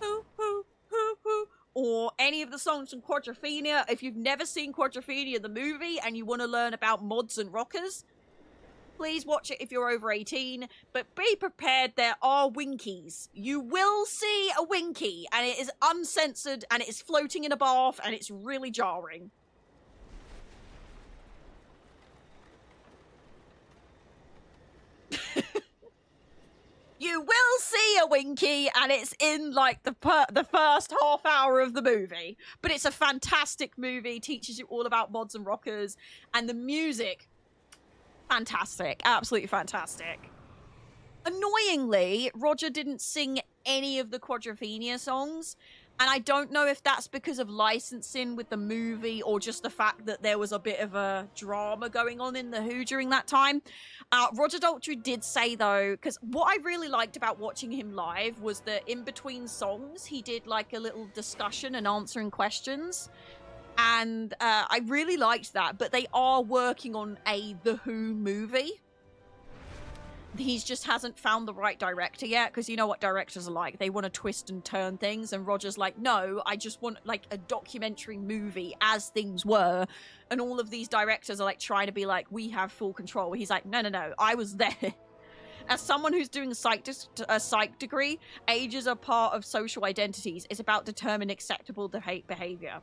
Who? Or any of the songs from Quadrophenia. If you've never seen Quadrophenia, the movie, and you want to learn about mods and rockers, please watch it if you're over 18, but be prepared, there are winkies. You will see a winky, and it is uncensored, and it is floating in a bath, and it's really jarring. You will see a winky, and it's in, like, the first half hour of the movie. But it's a fantastic movie, teaches you all about mods and rockers, and the music... fantastic. Absolutely fantastic. Annoyingly, Roger didn't sing any of the Quadrophenia songs, and I don't know if that's because of licensing with the movie or just the fact that there was a bit of a drama going on in The Who during that time. Roger Daltrey did say, though, because what I really liked about watching him live was that in between songs, he did like a little discussion and answering questions. And I really liked that, but they are working on a The Who movie. He just hasn't found the right director yet, because you know what directors are like. They want to twist and turn things, and Roger's like, no, I just want, like, a documentary movie as things were. And all of these directors are, like, trying to be like, we have full control. He's like, no, I was there. As someone who's doing a psych degree, ages are part of social identities. It's about determining acceptable behavior.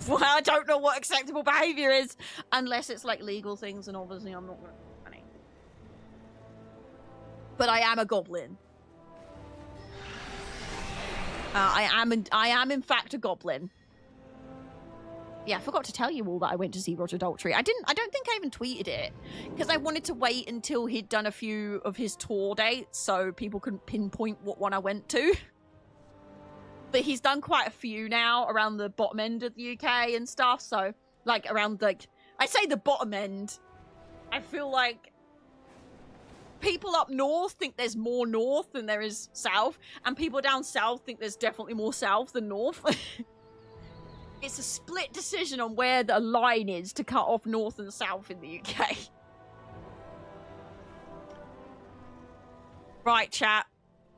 Well, I don't know what acceptable behavior is, unless it's like legal things, and obviously I'm not funny. But I am a goblin. I am in fact a goblin. Yeah, I forgot to tell you all that I went to see Roger Daltrey. I don't think I even tweeted it, because I wanted to wait until he'd done a few of his tour dates so people couldn't pinpoint what one I went to. But he's done quite a few now around the bottom end of the UK and stuff. So, like, around, like... I say the bottom end. I feel like people up north think there's more north than there is south. And people down south think there's definitely more south than north. It's a split decision on where the line is to cut off north and south in the UK. Right, chat.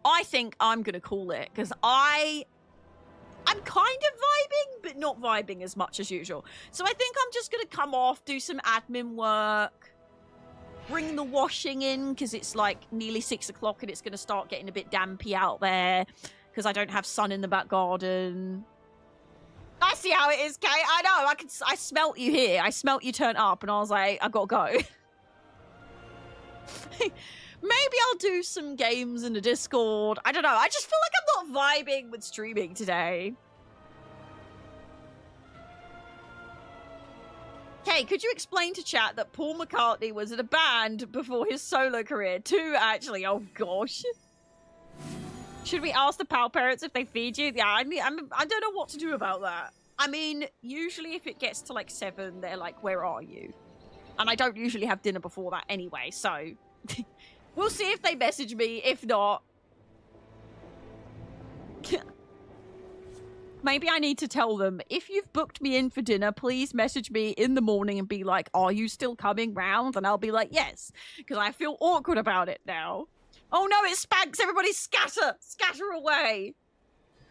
I think I'm going to call it, because I'm kind of vibing, but not vibing as much as usual. So I think I'm just going to come off, do some admin work, bring the washing in, because it's like nearly 6 o'clock and it's going to start getting a bit dampy out there, because I don't have sun in the back garden. I see how it is, Kay. I know. I smelt you here. I smelt you turn up, and I was like, I gotta go. Maybe I'll do some games in the Discord. I don't know. I just feel like I'm not vibing with streaming today. Kay, could you explain to chat that Paul McCartney was in a band before his solo career? 2, actually. Oh, gosh. Should we ask the pal parents if they feed you? Yeah, I don't know what to do about that. I mean, usually if it gets to like 7, they're like, where are you? And I don't usually have dinner before that anyway, so we'll see if they message me. If not, maybe I need to tell them, if you've booked me in for dinner, please message me in the morning and be like, are you still coming round? And I'll be like, yes, because I feel awkward about it now. Oh no, it's Spanx! Everybody scatter! Scatter away!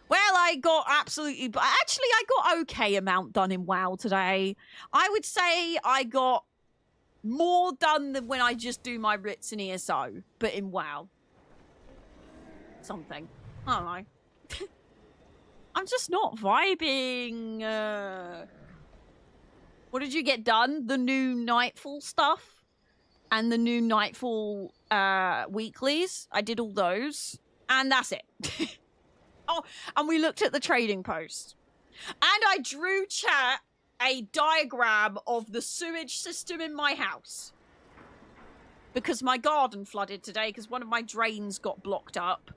Well, I got absolutely... Actually, I got okay amount done in WoW today. I would say I got more done than when I just do my writs in ESO, but in WoW. Something. I don't know. I'm just not vibing. What did you get done? The new Nightfall stuff? And the new Nightfall weeklies. I did all those. And that's it. Oh, and we looked at the trading post. And I drew chat a diagram of the sewage system in my house. Because my garden flooded today because one of my drains got blocked up.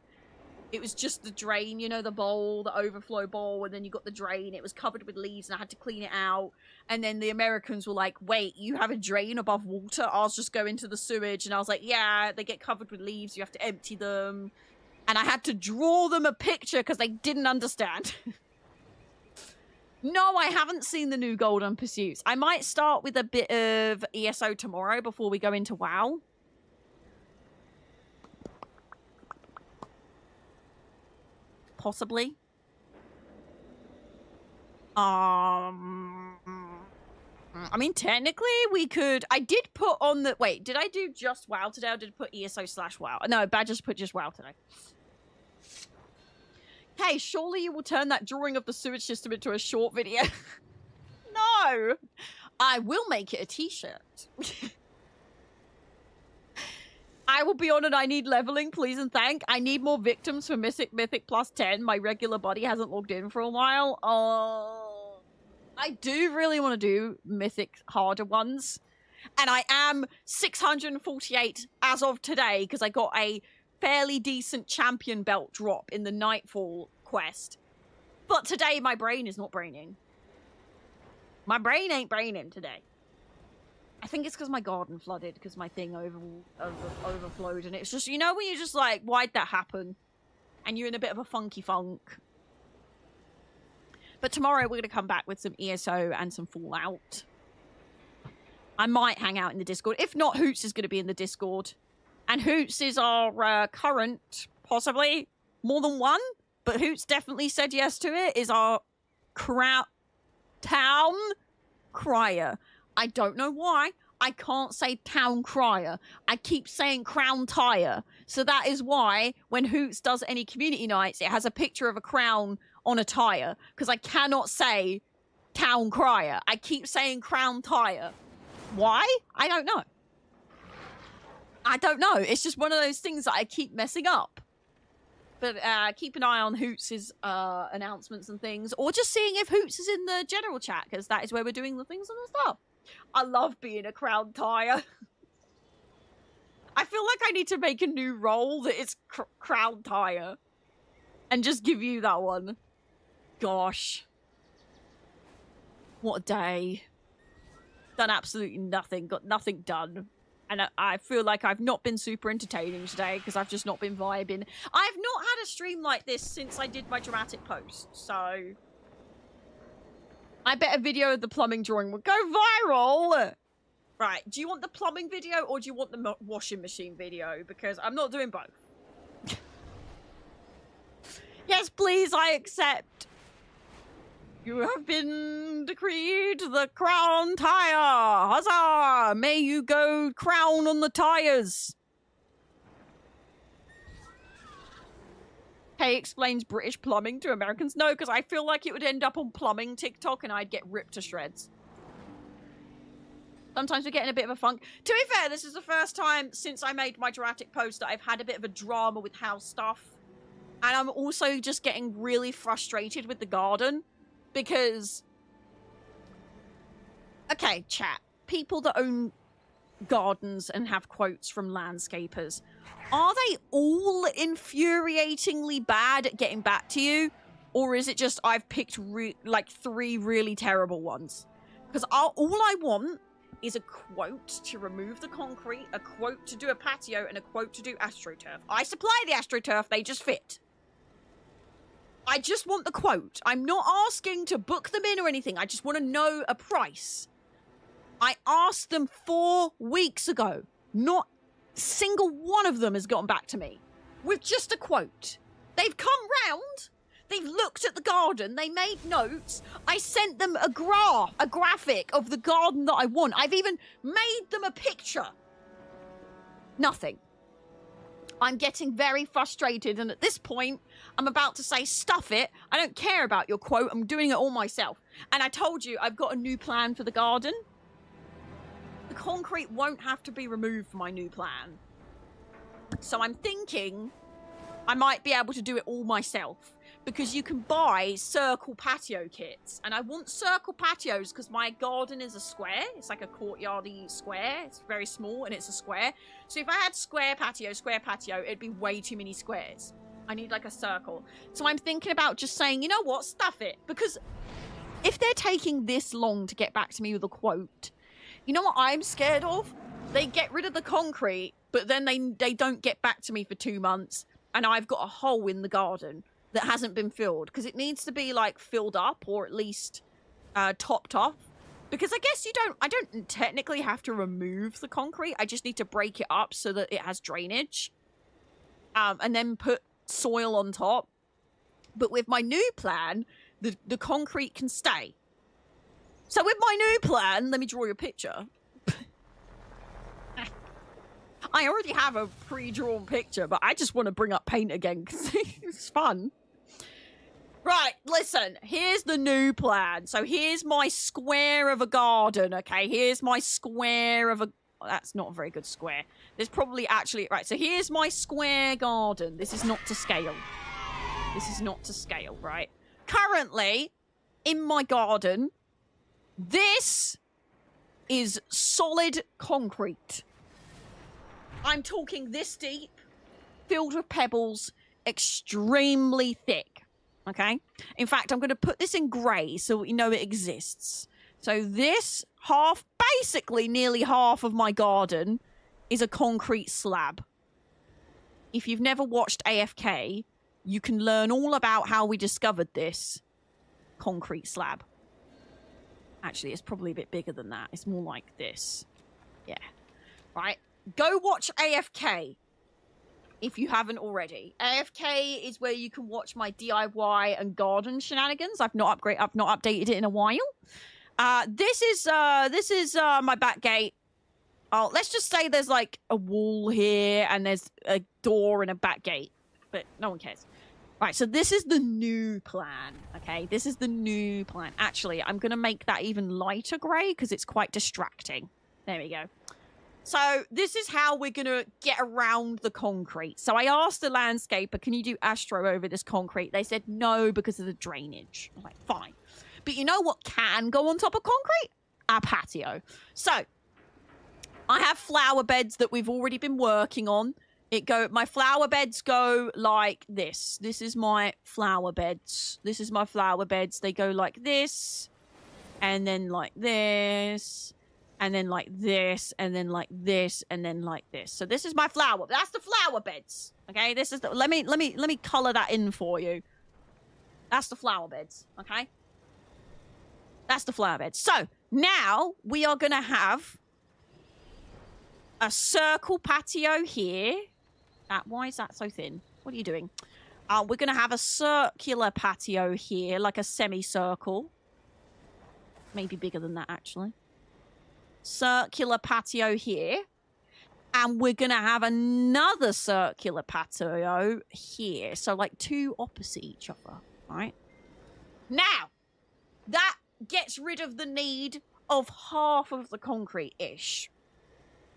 It was just the drain, you know, the bowl, the overflow bowl, and then you got the drain. It was covered with leaves and I had to clean it out. And then the Americans were like, wait, you have a drain above water? Ours just go into the sewage. And I was like, yeah, they get covered with leaves. You have to empty them. And I had to draw them a picture because they didn't understand. No, I haven't seen the new Golden Pursuits. I might start with a bit of ESO tomorrow before we go into WoW. Possibly. I mean, technically, we could... I did put on the... Wait, did I do just WoW today, or did I put ESO/WoW? No, Badger's put just WoW today. Hey, surely you will turn that drawing of the sewage system into a short video. No! I will make it a t-shirt. I will be on it. I need leveling, please and thank. I need more victims for Mythic plus 10. My regular buddy hasn't logged in for a while. Oh, I do really want to do Mythic harder ones. And I am 648 as of today because I got a fairly decent champion belt drop in the Nightfall quest. But today my brain is not braining. My brain ain't braining today. I think it's because my garden flooded, because my thing overflowed, and it's just, you know, when you're just like, why'd that happen? And you're in a bit of a funky funk. But tomorrow we're going to come back with some ESO and some Fallout. I might hang out in the Discord. If not, Hoots is going to be in the Discord. And Hoots is our current, possibly, more than one, but Hoots definitely said yes to it, is our town crier. I don't know why. I can't say town crier. I keep saying crown tire. So that is why when Hoots does any community nights, it has a picture of a crown on a tire. Because I cannot say town crier. I keep saying crown tire. Why? I don't know. I don't know. It's just one of those things that I keep messing up. But keep an eye on Hoots' announcements and things. Or just seeing if Hoots is in the general chat. Because that is where we're doing the things and the stuff. I love being a crown tire. I feel like I need to make a new role that is crown tire. And just give you that one. Gosh. What a day. Done absolutely nothing. Got nothing done. And I feel like I've not been super entertaining today because I've just not been vibing. I've not had a stream like this since I did my dramatic post. So... I bet a video of the plumbing drawing would go viral. Right, do you want the plumbing video or do you want the washing machine video? Because I'm not doing both. Yes, please, I accept. You have been decreed the crown tire. Huzzah! May you go crown on the tires. Kay explains British plumbing to Americans. No, because I feel like it would end up on plumbing TikTok and I'd get ripped to shreds. Sometimes we're getting a bit of a funk. To be fair, this is the first time since I made my dramatic post that I've had a bit of a drama with house stuff. And I'm also just getting really frustrated with the garden. Because... Okay, chat. People that own gardens and have quotes from landscapers. Are they all infuriatingly bad at getting back to you? Or is it just I've picked like 3 really terrible ones? Because all I want is a quote to remove the concrete, a quote to do a patio, and a quote to do AstroTurf. I supply the AstroTurf, they just fit. I just want the quote. I'm not asking to book them in or anything. I just want to know a price. I asked them 4 weeks ago. Not a single one of them has gotten back to me with just a quote. They've come round. They've looked at the garden. They made notes. I sent them a graphic of the garden that I want. I've even made them a picture. Nothing. I'm getting very frustrated, and at this point, I'm about to say, stuff it. I don't care about your quote. I'm doing it all myself. And I told you, I've got a new plan for the garden. The concrete won't have to be removed for my new plan. So I'm thinking I might be able to do it all myself. Because you can buy circle patio kits. And I want circle patios because my garden is a square. It's like a courtyardy square. It's very small and it's a square. So if I had square patio, it'd be way too many squares. I need like a circle. So I'm thinking about just saying, you know what, stuff it. Because if they're taking this long to get back to me with a quote, you know what I'm scared of? They get rid of the concrete, but then they don't get back to me for 2 months. And I've got a hole in the garden that hasn't been filled, because it needs to be like filled up or at least topped off. Because I guess I don't technically have to remove the concrete. I just need to break it up so that it has drainage, and then put soil on top. But with my new plan, the concrete can stay. So with my new plan, let me draw you a picture. I already have a pre-drawn picture, but I just want to bring up paint again because it's fun. Right, listen, here's the new plan. So here's my square of a garden, okay? Here's my square of a... That's not a very good square. There's probably actually... Right, so here's my square garden. This is not to scale. This is not to scale, right? Currently, in my garden, this is solid concrete. I'm talking this deep, filled with pebbles, extremely thick, okay? In fact, I'm going to put this in grey so we know it exists. So this half, basically nearly half of my garden, is a concrete slab. If you've never watched AFK, you can learn all about how we discovered this concrete slab. Actually, it's probably a bit bigger than that. It's more like this. Yeah. Right. Go watch AFK if you haven't already. AFK is where you can watch my DIY and garden shenanigans. I've not updated it in a while. This is my back gate. Oh, let's just say there's like a wall here and there's a door and a back gate, but no one cares. Right, so this is the new plan, okay? This is the new plan. Actually, I'm going to make that even lighter grey because it's quite distracting. There we go. So this is how we're going to get around the concrete. So I asked the landscaper, can you do Astro over this concrete? They said no because of the drainage. I was like, fine. But you know what can go on top of concrete? A patio. So I have flower beds that we've already been working on. My flower beds go like this. This is my flower beds. This is my flower beds. They go like this, and then like this, and then like this, and then like this, and then like this. So this is my flower. That's the flower beds. Okay, this is the, let me color that in for you. That's the flower beds. Okay. That's the flower bed. So now we are going to have a circle patio here. Why is that so thin? What are you doing? We're going to have a circular patio here, like a semicircle. Maybe bigger than that, actually. Circular patio here. And we're going to have another circular patio here. So, like, two opposite each other, right? Now, that gets rid of the need of half of the concrete-ish.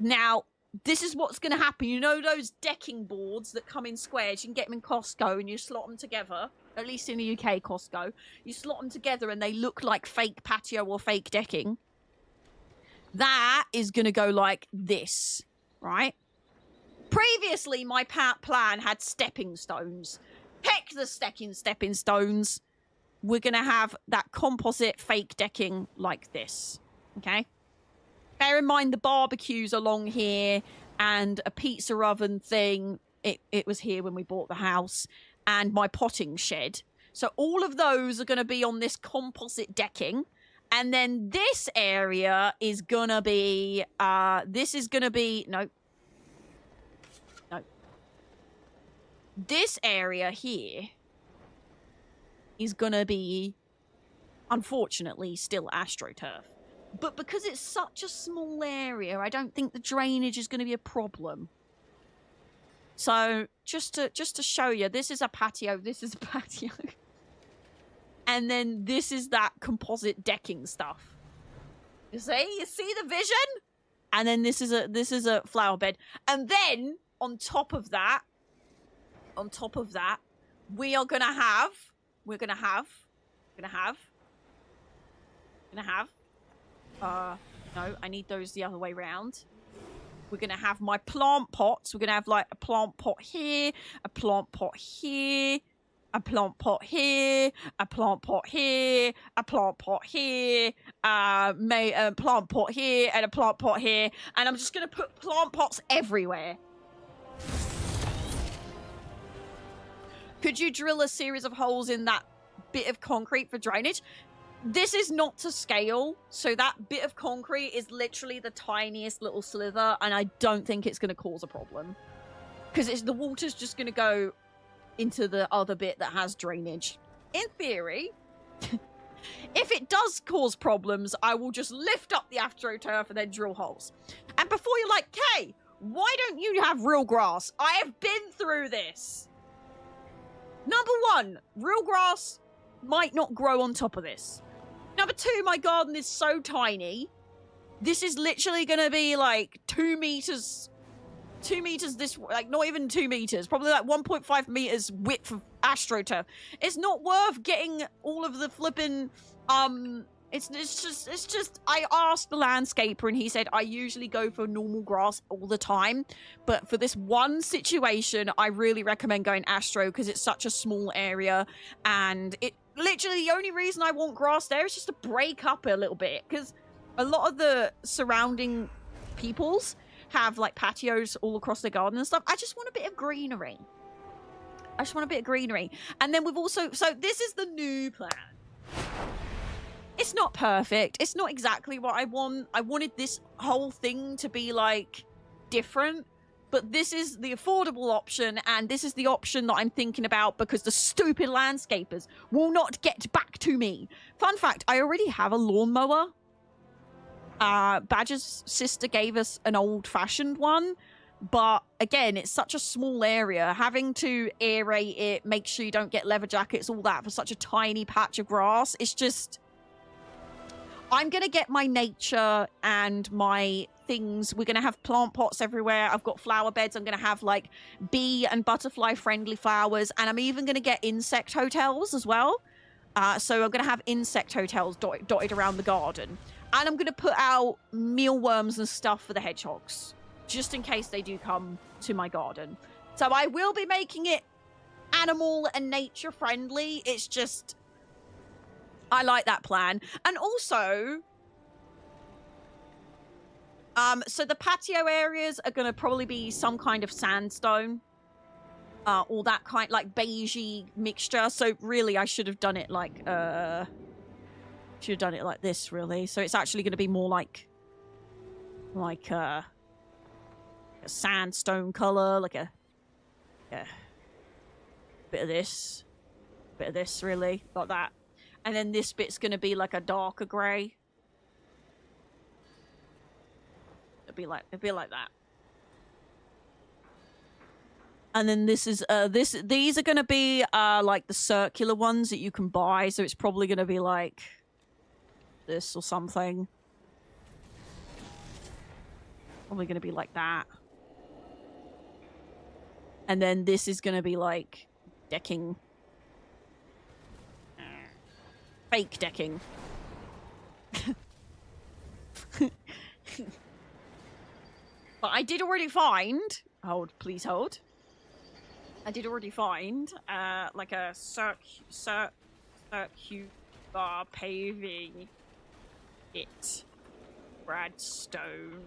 Now, this is what's going to happen. You know those decking boards that come in squares? You can get them in Costco and you slot them together. At least in the UK, Costco. You slot them together and they look like fake patio or fake decking. That is going to go like this, right? Previously, my plan had stepping stones. Heck the stepping stones. We're going to have that composite fake decking like this, okay? Bear in mind the barbecue's along here and a pizza oven thing. It was here when we bought the house. And my potting shed. So all of those are going to be on this composite decking. And then this area is going to be... this is going to be... No. This area here is going to be, unfortunately, still AstroTurf. But because it's such a small area, I don't think the drainage is going to be a problem. So, just to show you, this is a patio, this is a patio. And then this is that composite decking stuff. You see? You see the vision? And then this is a flower bed. And then, on top of that, we are going to have... no, I need those the other way round. We're going to have my plant pots. We're going to have, like, a plant pot here, a plant pot here, a plant pot here, a plant pot here, a plant pot here, a plant pot here, and a plant pot here. And I'm just going to put plant pots everywhere. Could you drill a series of holes in that bit of concrete for drainage? This is not to scale, so that bit of concrete is literally the tiniest little slither, and I don't think it's going to cause a problem. Because the water's just going to go into the other bit that has drainage. In theory, if it does cause problems, I will just lift up the AstroTurf and then drill holes. And before you're like, Kay, why don't you have real grass? I have been through this. Number one, real grass might not grow on top of this. Number two, my garden is so tiny. This is literally going to be like 2 meters. 2 meters this, like not even 2 meters. Probably like 1.5 meters width of AstroTurf. It's not worth getting all of the flipping, it's just, I asked the landscaper and he said, I usually go for normal grass all the time. But for this one situation, I really recommend going Astro because it's such a small area. And it literally, the only reason I want grass there is just to break up a little bit. Because a lot of the surrounding peoples have like patios all across their garden and stuff. I just want a bit of greenery. And then we've also, so this is the new plan. It's not perfect. It's not exactly what I want. I wanted this whole thing to be, like, different. But this is the affordable option, and this is the option that I'm thinking about because the stupid landscapers will not get back to me. Fun fact, I already have a lawnmower. Badger's sister gave us an old-fashioned one. But, again, it's such a small area. Having to aerate it, make sure you don't get leather jackets, all that, for such a tiny patch of grass, it's just... I'm going to get my nature and my things. We're going to have plant pots everywhere. I've got flower beds. I'm going to have, like, bee and butterfly-friendly flowers. And I'm even going to get insect hotels as well. So I'm going to have insect hotels dotted around the garden. And I'm going to put out mealworms and stuff for the hedgehogs. Just in case they do come to my garden. So I will be making it animal and nature-friendly. It's just... I like that plan. And also, so the patio areas are going to probably be some kind of sandstone. Or that kind, like, beigey mixture. So really, I should have done it like, Should have done it like this, really. So it's actually going to be more like a sandstone color, like a bit of this, really, like that. And then this bit's going to be like a darker grey. It'll be like that. And then this is these are going to be like the circular ones that you can buy, so it's probably going to be like this or something. Probably going to be like that. And then this is going to be like decking. Fake decking. But I did already find... Hold, please hold. I did already find like a circular paving kit. Bradstone.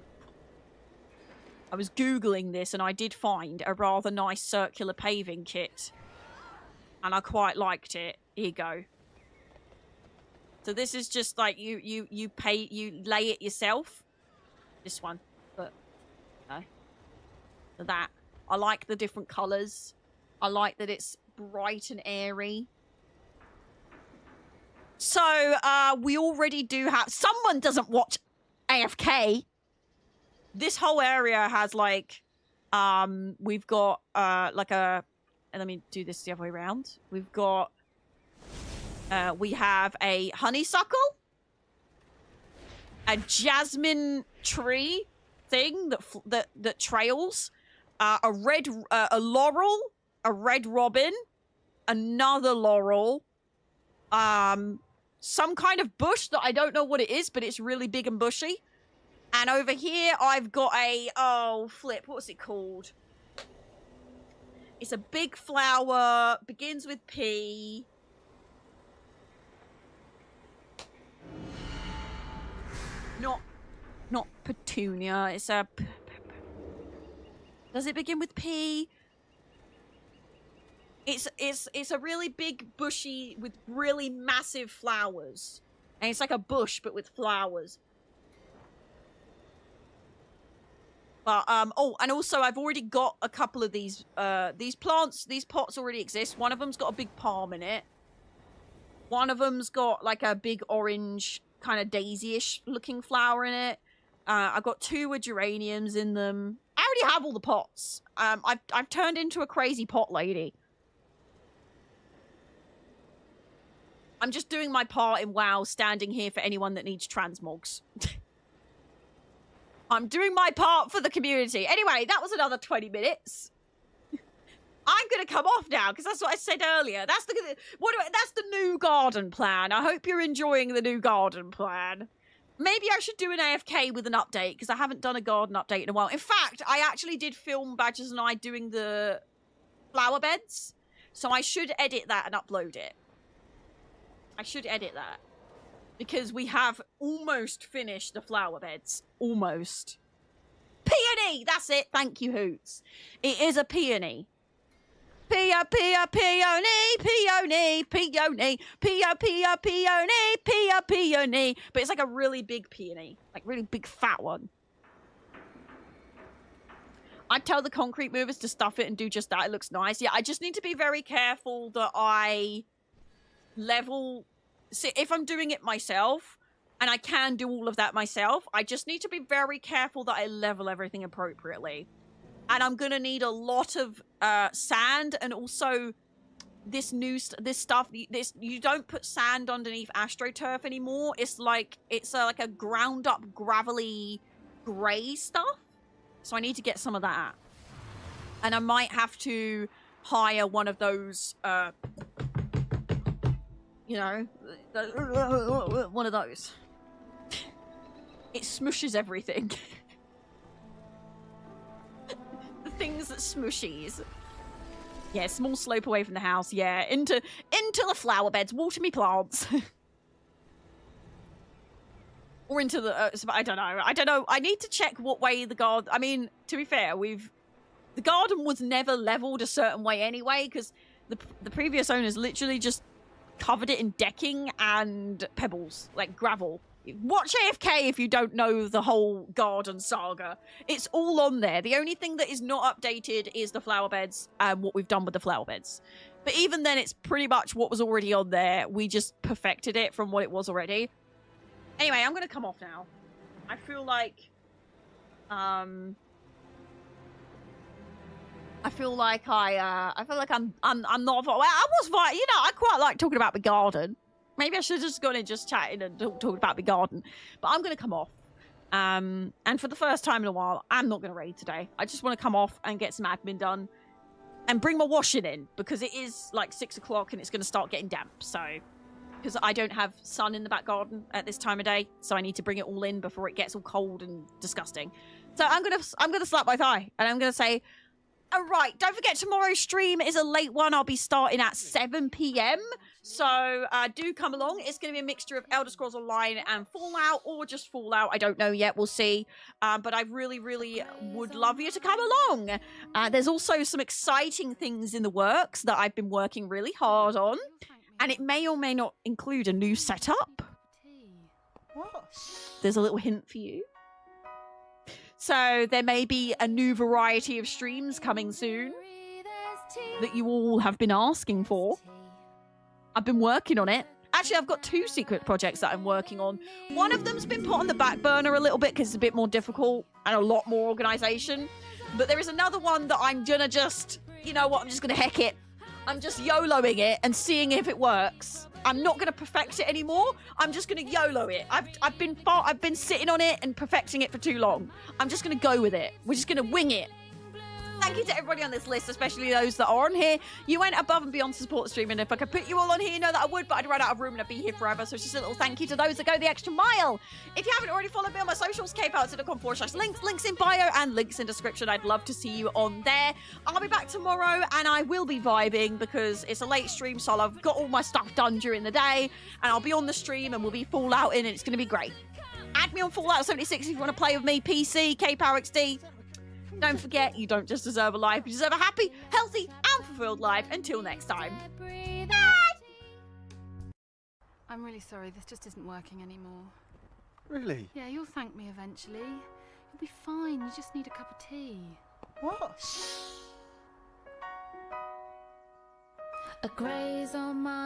I was Googling this and I did find a rather nice circular paving kit. And I quite liked it. Here you go. So this is just like you lay it yourself. This one. But no. So that. I like the different colours. I like that it's bright and airy. So we already do have... Someone doesn't watch AFK. This whole area has like, we've got like a, and let me do this the other way around. We've got, we have a honeysuckle, a jasmine tree thing that trails, a laurel, a red robin, another laurel, some kind of bush that I don't know what it is, but it's really big and bushy. And over here, I've got a... Oh, flip. What's it called? It's a big flower. Begins with P. Not petunia. It's a... Does it begin with P? It's a really big bushy with really massive flowers. And it's like a bush, but with flowers. But, oh, and also I've already got a couple of these plants, these pots already exist. One of them's got a big palm in it. One of them's got like a big orange kind of daisy-ish looking flower in it. I've got 2 with geraniums in them. I already have all the pots. I've turned into a crazy pot lady. I'm just doing my part in WoW, standing here for anyone that needs transmogs. I'm doing my part for the community. Anyway, that was another 20 minutes. I'm going to come off now because that's what I said earlier. That's the new garden plan. I hope you're enjoying the new garden plan. Maybe I should do an AFK with an update because I haven't done a garden update in a while. In fact, I actually did film Badgers and I doing the flower beds. So I should edit that and upload it. I should edit that. Because we have almost finished the flower beds. Almost. Peony! That's it. Thank you, Hoots. It is a peony. Peony, peony, peony, peony, peony. But it's like a really big peony. Like really big fat one. I'd tell the concrete movers to stuff it and do just that. It looks nice. Yeah, I just need to be very careful that I level... See, if I'm doing it myself, and I can do all of that myself, I just need to be very careful that I level everything appropriately. And I'm going to need a lot of sand, and also this stuff. You don't put sand underneath AstroTurf anymore. It's like a ground up gravelly grey stuff. So I need to get some of that. And I might have to hire one of those... you know, one of those. It smushes everything. The things that smushies. Yeah, small slope away from the house. Yeah, into the flower beds. Water me plants. Or into the... I don't know. I need to check what way the garden... I mean, to be fair, the garden was never leveled a certain way anyway, because the previous owners literally just covered it in decking and pebbles, like gravel. Watch AFK if you don't know the whole garden saga. It's all on there. The only thing that is not updated is the flower beds and what we've done with the flower beds. But even then, it's pretty much what was already on there. We just perfected it from what it was already. Anyway, I'm going to come off now. I feel like... I feel like I'm not... Well, I was... You know, I quite like talking about the garden. Maybe I should have just gone and just chatting and talked about the garden. But I'm going to come off. And for the first time in a while, I'm not going to raid today. I just want to come off and get some admin done. And bring my washing in. Because it is like 6 o'clock and it's going to start getting damp. So, because I don't have sun in the back garden at this time of day. So I need to bring it all in before it gets all cold and disgusting. So I'm gonna slap my thigh. And I'm going to say... All right, don't forget tomorrow's stream is a late one. I'll be starting at 7 p.m. So do come along. It's going to be a mixture of Elder Scrolls Online and Fallout, or just Fallout. I don't know yet. We'll see. But I really, really would love you to come along. There's also some exciting things in the works that I've been working really hard on. And it may or may not include a new setup. There's a little hint for you. So there may be a new variety of streams coming soon that you all have been asking for. I've been working on it. Actually, I've got 2 secret projects that I'm working on. One of them's been put on the back burner a little bit because it's a bit more difficult and a lot more organization. But there is another one that I'm gonna just, you know what, I'm just gonna heck it. I'm just YOLOing it and seeing if it works. I'm not going to perfect it anymore. I'm just going to YOLO it. I've been sitting on it and perfecting it for too long. I'm just going to go with it. We're just going to wing it. Thank you to everybody on this list, especially those that are on here. You went above and beyond to support the stream, and if I could put you all on here, you know that I would, but I'd run out of room and I'd be here forever. So it's just a little thank you to those that go the extra mile. If you haven't already followed me on my socials, kayPOWXD.com/links, links in bio and links in description. I'd love to see you on there. I'll be back tomorrow, and I will be vibing because it's a late stream, so I've got all my stuff done during the day, and I'll be on the stream, and we'll be Fallout in, and it's going to be great. Add me on Fallout 76 if you want to play with me. PC, kayPOWXD. Don't forget, you don't just deserve a life, you deserve a happy, healthy, and fulfilled life. Until next time. Bye! I'm really sorry, this just isn't working anymore. Really? Yeah, you'll thank me eventually. You'll be fine, you just need a cup of tea. What? A graze on my